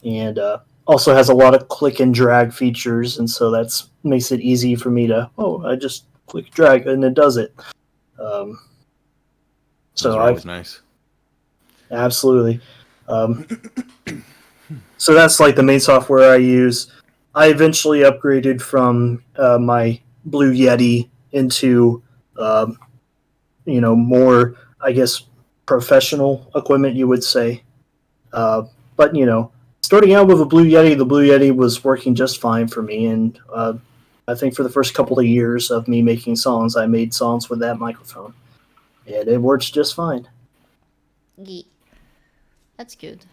Speaker 4: and also has a lot of click and drag features, and so that makes it easy for me to I just click drag and it does it.
Speaker 2: So that was nice.
Speaker 4: Absolutely. So that's like the main software I use. I eventually upgraded from my Blue Yeti into more, I guess, professional equipment, you would say. But starting out with the Blue Yeti was working just fine for me, and I think for the first couple of years of me making songs, I made songs with that microphone, and it works just fine.
Speaker 5: Yeah. That's good.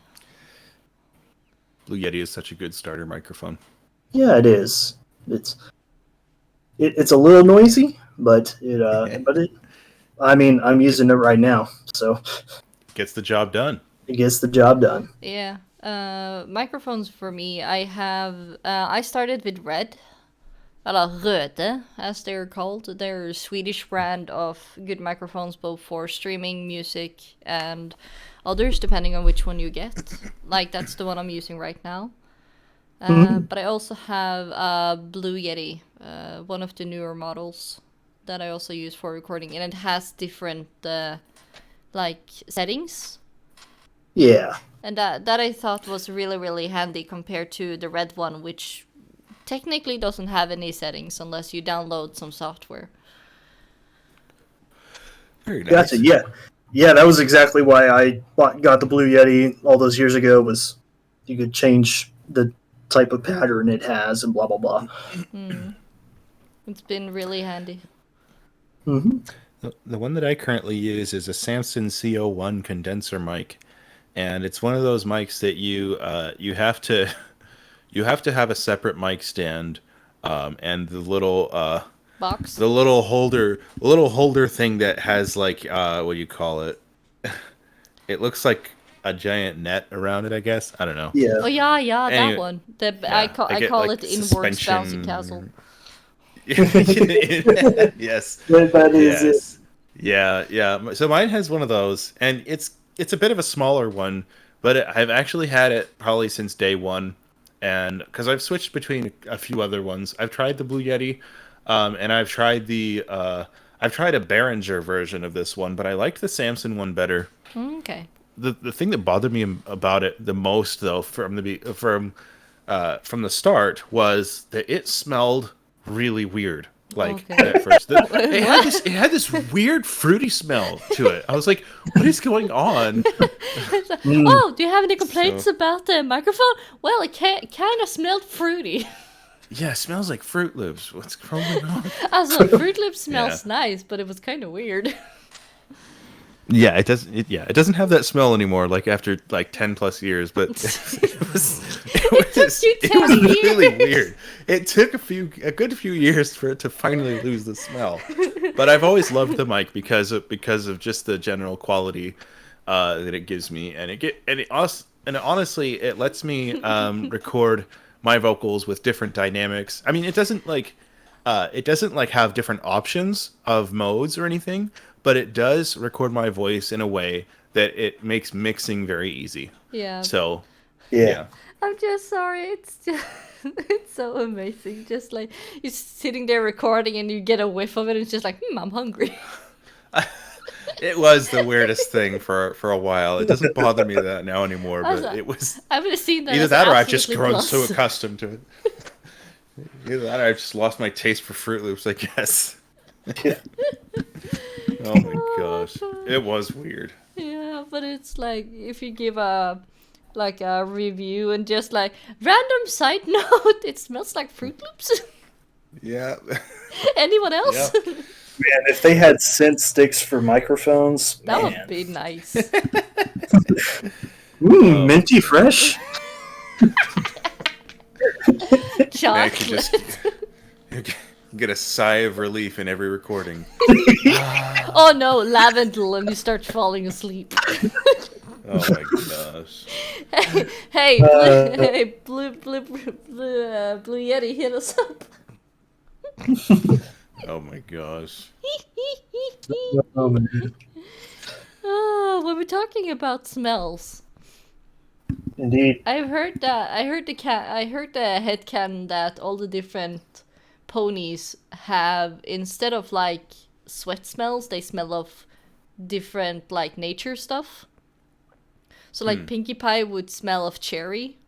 Speaker 2: Blue Yeti is such a good starter microphone.
Speaker 4: Yeah, it is. It's a little noisy, but I'm using it right now, so
Speaker 2: Gets the job done.
Speaker 4: it gets the job done.
Speaker 5: Yeah. Microphones for me, I started with Red. Eller Röde, as they're called. They're a Swedish brand of good microphones, both for streaming music and others, depending on which one you get. Like, that's the one I'm using right now. But I also have Blue Yeti, one of the newer models that I also use for recording, and it has different like settings.
Speaker 4: Yeah.
Speaker 5: And that I thought was really, really handy compared to the red one, which technically doesn't have any settings unless you download some software.
Speaker 2: Very nice.
Speaker 4: Gotcha. Yeah. That was exactly why I got the Blue Yeti all those years ago. Was you could change the type of pattern it has and blah blah blah.
Speaker 5: It's been really handy.
Speaker 2: The one that I currently use is a Samson CO1 condenser mic, and it's one of those mics that you have to have a separate mic stand, and the little
Speaker 5: Box?
Speaker 2: the little holder thing that has like what do you call it? It looks like a giant net around it, I guess. I don't know.
Speaker 4: Yeah.
Speaker 5: Oh yeah,
Speaker 2: Anyway,
Speaker 5: that one.
Speaker 2: yeah,
Speaker 5: I
Speaker 2: get,
Speaker 5: call
Speaker 2: like,
Speaker 5: it inwards bouncy
Speaker 2: suspension.
Speaker 5: castle.
Speaker 2: Yes.
Speaker 4: That is it.
Speaker 2: Yes. Yeah. So mine has one of those, and it's a bit of a smaller one, but I've actually had it probably since day one, and because I've switched between a few other ones. I've tried the Blue Yeti, and I've tried a Behringer version of this one, but I liked the Samson one better.
Speaker 5: Okay.
Speaker 2: The thing that bothered me about it the most, though, from the start, was that it smelled really weird. Like
Speaker 5: Okay.
Speaker 2: at first, it had this weird fruity smell to it. I was like, "What is going on?"
Speaker 5: Oh, do you have any complaints about the microphone? Well, it kind of smelled fruity.
Speaker 2: Yeah, it smells like Fruit Loops. What's going on?
Speaker 5: Also, Fruit Loops smells nice, but it was kind of weird.
Speaker 2: Yeah, it doesn't. It doesn't have that smell anymore. Like after 10+ years, but it was really weird. It took a good few years for it to finally lose the smell. But I've always loved the mic because of just the general quality that it gives me, and honestly, it lets me record my vocals with different dynamics. I mean, it doesn't have different options of modes or anything, but it does record my voice in a way that it makes mixing very easy.
Speaker 5: Yeah.
Speaker 2: So,
Speaker 4: Yeah.
Speaker 5: I'm just sorry. It's just, it's so amazing. Just like you're sitting there recording and you get a whiff of it, and it's just like, I'm hungry.
Speaker 2: It was the weirdest thing for a while. It doesn't bother me that now anymore, but it was
Speaker 5: I would have seen that.
Speaker 2: either
Speaker 5: as
Speaker 2: that or I've just
Speaker 5: absolutely
Speaker 2: grown so
Speaker 5: plus.
Speaker 2: accustomed to it. Either that or I've just lost my taste for Fruit Loops, I guess.
Speaker 4: Yeah.
Speaker 2: Oh my gosh. It was weird.
Speaker 5: Yeah, but it's like if you give a review and just like random side note, it smells like Fruit Loops.
Speaker 2: Yeah.
Speaker 5: Anyone else?
Speaker 2: Yeah.
Speaker 4: Man, if they had scent sticks for microphones,
Speaker 5: That
Speaker 4: man.
Speaker 5: would be nice.
Speaker 4: Minty fresh.
Speaker 2: I
Speaker 5: Chocolate.
Speaker 2: could just get a sigh of relief in every recording.
Speaker 5: Oh no, lavendel, and you start falling asleep.
Speaker 2: Oh my gosh.
Speaker 5: Hey, Blue Yeti, hit us up.
Speaker 2: Oh my gosh.
Speaker 4: Oh, man.
Speaker 5: When we're talking about smells,
Speaker 4: Indeed.
Speaker 5: I heard the headcanon that all the different ponies have, instead of like sweat smells, they smell of different like nature stuff. So like Pinkie Pie would smell of cherry.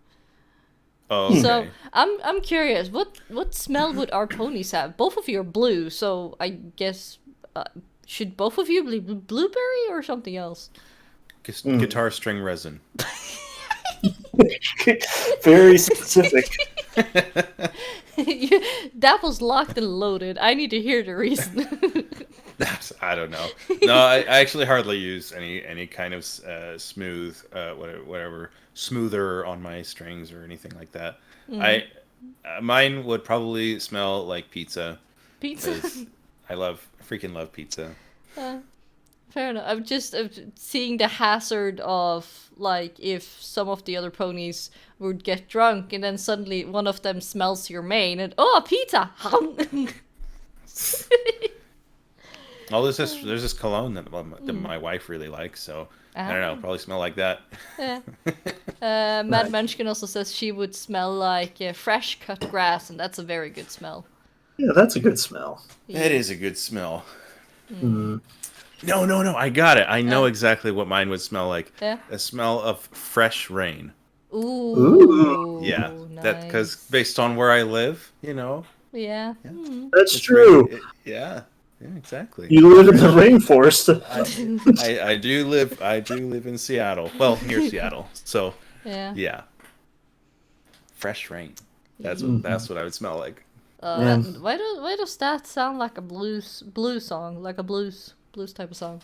Speaker 2: Oh, okay.
Speaker 5: So I'm curious, what smell would our ponies have? Both of you are blue, so I guess should both of you be blueberry or something else?
Speaker 2: Guitar string resin.
Speaker 4: Very specific.
Speaker 5: That was locked and loaded. I need to hear the reason.
Speaker 2: I don't know. No, I actually hardly use any kind of smooth, whatever smoother on my strings or anything like that. Mine would probably smell like pizza.
Speaker 5: Pizza.
Speaker 2: I freaking love pizza.
Speaker 5: Fair enough. I'm just seeing the hazard of like if some of the other ponies would get drunk and then suddenly one of them smells your mane and pizza.
Speaker 2: Oh, there's this cologne that my wife really likes, so I don't know, probably smell like that.
Speaker 5: Yeah. Mad Munchkin also says she would smell like fresh cut grass, and that's a very good smell.
Speaker 4: Yeah, that's a good smell.
Speaker 2: That is a good smell.
Speaker 4: Mm.
Speaker 2: No, I got it. I know exactly what mine would smell like.
Speaker 5: Yeah.
Speaker 2: A smell of fresh rain.
Speaker 5: Ooh.
Speaker 2: Yeah,
Speaker 5: nice.
Speaker 2: that because based on where I live, you know.
Speaker 5: Yeah.
Speaker 4: That's
Speaker 2: It's
Speaker 4: true.
Speaker 2: really- yeah, exactly.
Speaker 4: You live in the rainforest.
Speaker 2: I do live in Seattle. Well, near Seattle. So
Speaker 5: Yeah.
Speaker 2: fresh rain. That's what I would smell like.
Speaker 5: Why does that sound like a blues song, like a blues type of song?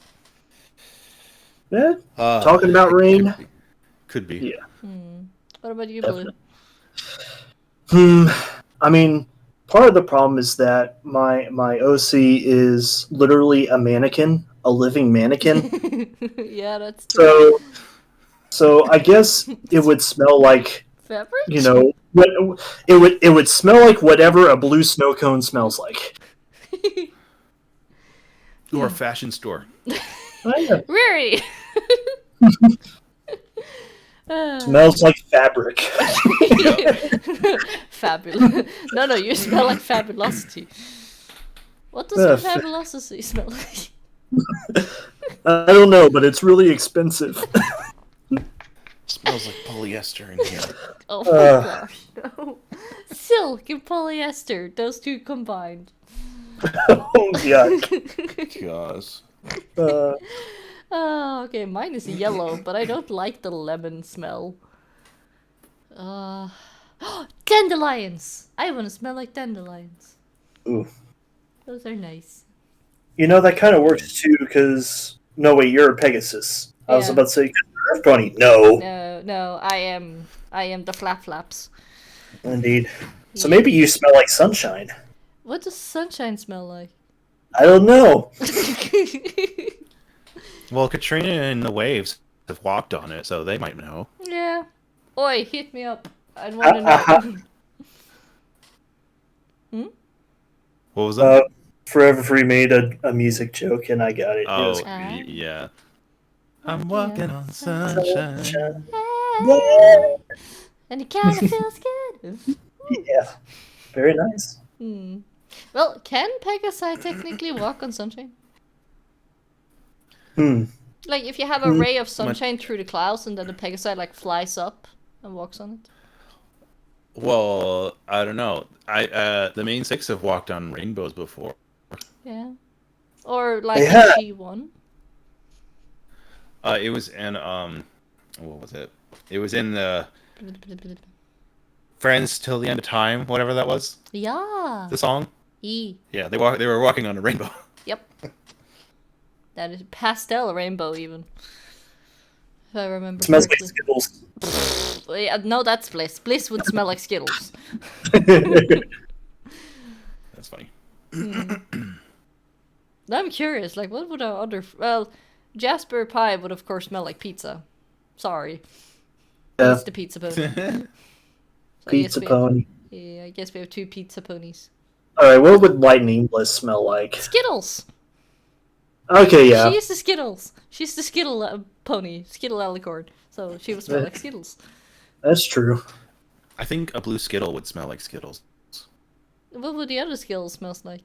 Speaker 4: Yeah. Talking about rain.
Speaker 2: Could be.
Speaker 4: Yeah.
Speaker 5: What about you, Blue?
Speaker 4: I mean, part of the problem is that my OC is literally a mannequin, a living mannequin.
Speaker 5: Yeah, that's true.
Speaker 4: So I guess it would smell like,
Speaker 5: Fabric?
Speaker 4: you know, it would smell like whatever a blue snow cone smells like.
Speaker 2: Or a fashion store.
Speaker 4: Oh, yeah.
Speaker 5: Really?
Speaker 4: Smells like fabric.
Speaker 5: Fabulous. No, you smell like fabulosity. What does fabulosity smell like?
Speaker 4: I don't know, but it's really expensive.
Speaker 2: Smells like polyester in here.
Speaker 5: Oh my gosh, no. Silk and polyester, those two combined.
Speaker 4: Oh, yuck.
Speaker 2: Gosh.
Speaker 5: Oh, okay, mine is yellow, but I don't like the lemon smell. Dandelions! I want to smell like dandelions.
Speaker 4: Ooh.
Speaker 5: Those are nice.
Speaker 4: You know, that kind of works too, because... No, wait, you're a Pegasus. I was
Speaker 5: Yeah.
Speaker 4: about to say, Earth Bunny. No.
Speaker 5: No, I am the flaps.
Speaker 4: Indeed. So maybe you smell like sunshine.
Speaker 5: What does sunshine smell like?
Speaker 4: I don't know.
Speaker 2: Well, Katrina and the waves have walked on it, so they might know.
Speaker 5: Yeah. Oi, hit me up. I want to know.
Speaker 2: What was that?
Speaker 4: Forever Free made a music joke, and I got it.
Speaker 2: Oh,
Speaker 4: It
Speaker 2: yeah. I'm walking on sunshine.
Speaker 4: was-
Speaker 5: And it kind of feels good.
Speaker 4: Yeah. Very nice.
Speaker 5: Well, can Pegasi technically walk on sunshine? Like, if you have a ray of sunshine through the clouds and then the Pegasi, like, flies up and walks on it?
Speaker 2: Well, I don't know. The main six have walked on rainbows before.
Speaker 5: Yeah. Or, like,
Speaker 4: They have.
Speaker 5: G1.
Speaker 2: It was in what was it? It was in the Friends Till the End of Time, whatever that was.
Speaker 5: Yeah.
Speaker 2: The song.
Speaker 5: E.
Speaker 2: Yeah, they were walking on a rainbow.
Speaker 5: Yep. That is pastel rainbow, even. If I remember
Speaker 4: Smells like
Speaker 5: correctly.
Speaker 4: Skittles.
Speaker 5: Yeah, no, that's Bliss. Bliss would smell like Skittles.
Speaker 2: That's funny.
Speaker 5: I'm curious, like, what would our other... Well, Jasper Pie would, of course, smell like pizza. Sorry.
Speaker 4: Yeah.
Speaker 5: It's the pizza pony. So I guess
Speaker 4: Pizza
Speaker 5: we-
Speaker 4: pony.
Speaker 5: Yeah, I guess we have two pizza ponies.
Speaker 4: Alright, what would Lightning Bliss smell like?
Speaker 5: Skittles!
Speaker 4: Okay, yeah.
Speaker 5: She is the Skittles. She's the Skittle pony. Skittle alicorn. So she would smell like Skittles.
Speaker 4: That's true.
Speaker 2: I think a blue Skittle would smell like Skittles.
Speaker 5: What would the other Skittles smell like?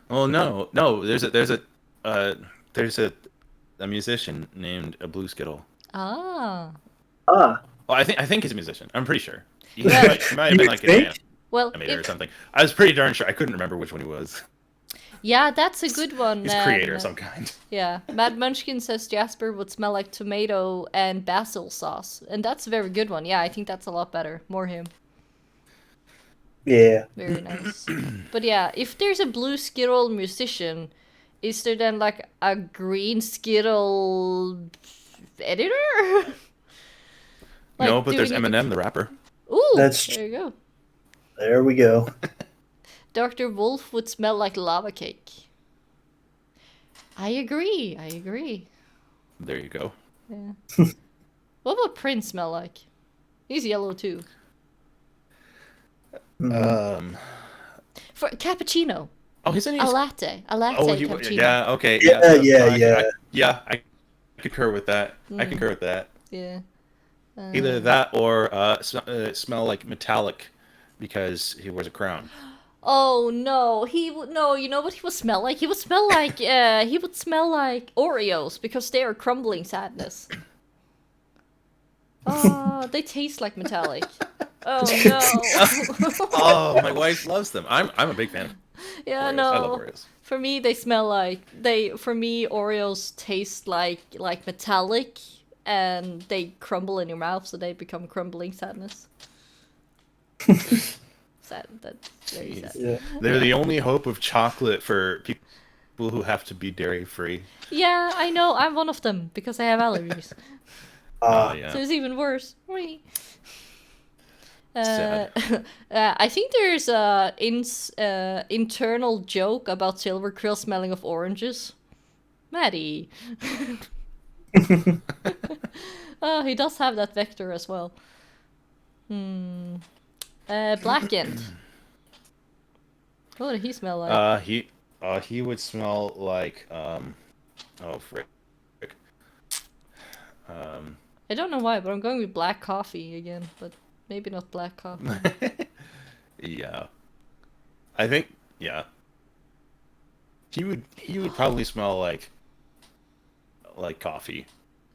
Speaker 2: Oh no. There's a musician named a blue Skittle.
Speaker 5: Ah.
Speaker 4: Ah.
Speaker 2: Well, I think he's a musician. I'm pretty sure. He
Speaker 5: Yeah.
Speaker 2: might have been like an
Speaker 4: think?
Speaker 5: Well,
Speaker 2: animator or something. I was pretty darn sure. I couldn't remember which one he was.
Speaker 5: yeah, that's a good one.
Speaker 2: He's a creator of some kind.
Speaker 5: Yeah, Mad Munchkin says Jasper would smell like tomato and basil sauce, and that's a very good one. Yeah, I think that's a lot better. More him.
Speaker 4: Yeah.
Speaker 5: Very nice. But yeah, if there's a blue Skittle musician, is there then like a green Skittle editor? Like,
Speaker 2: No, but
Speaker 5: do
Speaker 2: there's
Speaker 5: we need
Speaker 2: Eminem, the rapper.
Speaker 5: Ooh,
Speaker 4: That's
Speaker 5: there you go.
Speaker 4: There we go.
Speaker 5: Dr. Wolf would smell like lava cake. I agree.
Speaker 2: There you go.
Speaker 5: Yeah. What would Prince smell like? He's yellow too.
Speaker 2: Um.
Speaker 5: For cappuccino.
Speaker 2: Oh, his name
Speaker 5: A
Speaker 2: is.
Speaker 5: latte. A latte
Speaker 2: Oh,
Speaker 5: cappuccino.
Speaker 2: yeah. Okay.
Speaker 4: Yeah,
Speaker 2: no,
Speaker 4: yeah.
Speaker 2: I concur with that. I concur with that.
Speaker 5: Yeah.
Speaker 2: Either that or smell like metallic, because he wears a crown.
Speaker 5: Oh no, he would no. You know what he would smell like? He would smell like Oreos because they are crumbling sadness. Oh, they taste like metallic. Oh no.
Speaker 2: Oh, my wife loves them. I'm a big fan.
Speaker 5: Yeah,
Speaker 2: Oreos.
Speaker 5: no.
Speaker 2: I love Oreos.
Speaker 5: For me, they smell like they. For me, Oreos taste like metallic, and they crumble in your mouth, so they become crumbling sadness. Sad. That's very sad.
Speaker 4: Yeah.
Speaker 2: They're the only hope of chocolate for people who have to be dairy free.
Speaker 5: Yeah, I know. I'm one of them because I have allergies.
Speaker 2: Oh
Speaker 5: So
Speaker 2: yeah.
Speaker 5: it's even worse. Whee.
Speaker 2: Sad.
Speaker 5: I think there's a internal joke about Silver Krill smelling of oranges. Maddie. Oh, he does have that vector as well. Blackened. What did he smell like?
Speaker 2: He would smell like oh frick.
Speaker 5: I don't know why, but I'm going with black coffee again, but maybe not black coffee.
Speaker 2: Yeah. I think yeah. He would probably smell like coffee.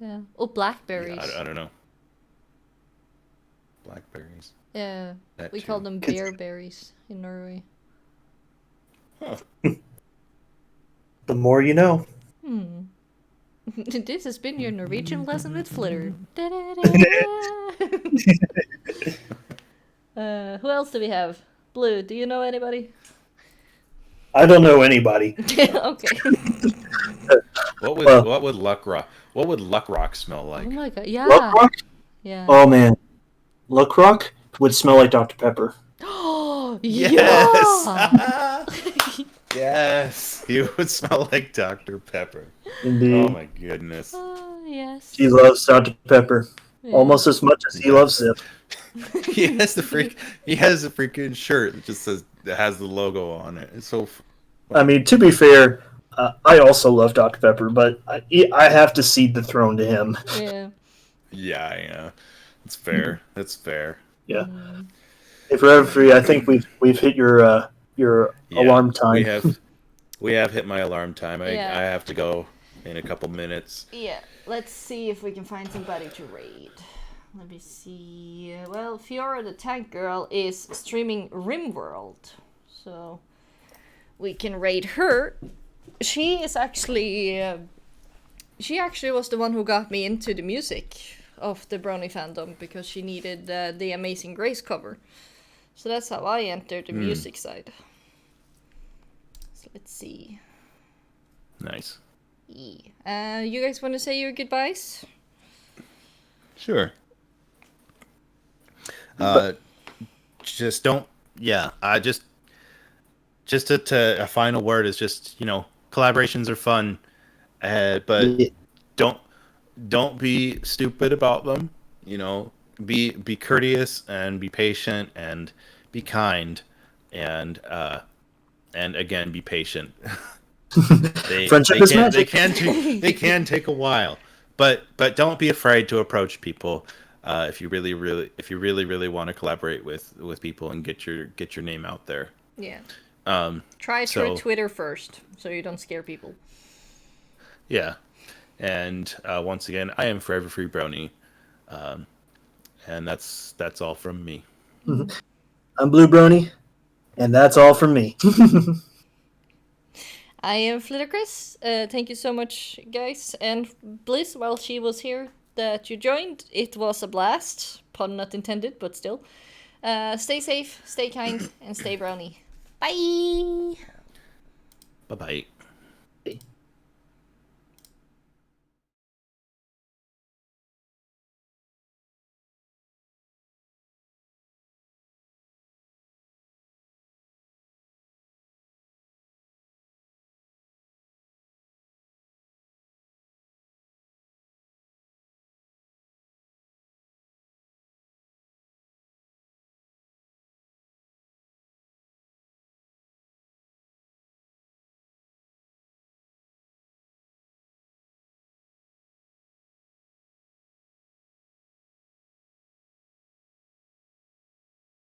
Speaker 5: Yeah. Oh, blackberries.
Speaker 2: Yeah, I don't know. Blackberries.
Speaker 5: Yeah,
Speaker 2: That
Speaker 5: we
Speaker 2: too.
Speaker 5: call them bear berries in Norway.
Speaker 2: Huh.
Speaker 4: The more you know.
Speaker 5: This has been your Norwegian lesson with Flitter. Who else do we have? Blue, do you know anybody?
Speaker 4: I don't know anybody.
Speaker 5: Okay.
Speaker 2: What would Luck Rock smell like?
Speaker 5: Oh my god, yeah.
Speaker 4: Luck Rock?
Speaker 5: Yeah.
Speaker 4: Oh man, Luck Rock would smell like Dr. Pepper.
Speaker 5: Oh,
Speaker 2: Yes!
Speaker 5: yeah.
Speaker 2: Yes! He would smell like Dr. Pepper.
Speaker 4: Indeed.
Speaker 2: Oh my goodness.
Speaker 5: Oh, yes.
Speaker 4: He loves Dr. Pepper
Speaker 5: Yeah.
Speaker 4: almost as much as he loves Zip.
Speaker 2: He has a freaking shirt that just that has the logo on it. It's so
Speaker 4: I mean, to be fair, I also love Dr. Pepper, but I have to cede the throne to him.
Speaker 5: Yeah.
Speaker 2: yeah. It's fair. That's fair.
Speaker 4: Yeah. Hey, Forever Free, I think we've hit your alarm time.
Speaker 2: We have hit my alarm time. I have to go in a couple minutes.
Speaker 5: Yeah, let's see if we can find somebody to raid. Let me see. Well, Fiora the Tank Girl is streaming RimWorld, so we can raid her. She is actually... she actually was the one who got me into the music of the Brony fandom, because she needed the Amazing Grace cover. So that's how I entered the music side. So let's see.
Speaker 2: Nice.
Speaker 5: Yeah. You guys want to say your goodbyes?
Speaker 2: Sure. Just don't. Yeah. Just a final word is just, collaborations are fun, but don't be stupid about them. Be courteous and be patient and be kind, and again, be patient.
Speaker 4: Friendship is magic.
Speaker 2: They can take a while, but don't be afraid to approach people if you really want to collaborate with people and get your name out there.
Speaker 5: Yeah. Try through Twitter first, so you don't scare people.
Speaker 2: Yeah, and once again, I am Forever Free Brony, and that's all from me.
Speaker 4: I'm BlueBrony, and that's all from me.
Speaker 5: I am Flitterchris. Thank you so much, guys. And Bliss, while she was here, that you joined. It was a blast. Pun not intended, but still. Stay safe, stay kind, and stay browny. Bye!
Speaker 2: Bye-bye.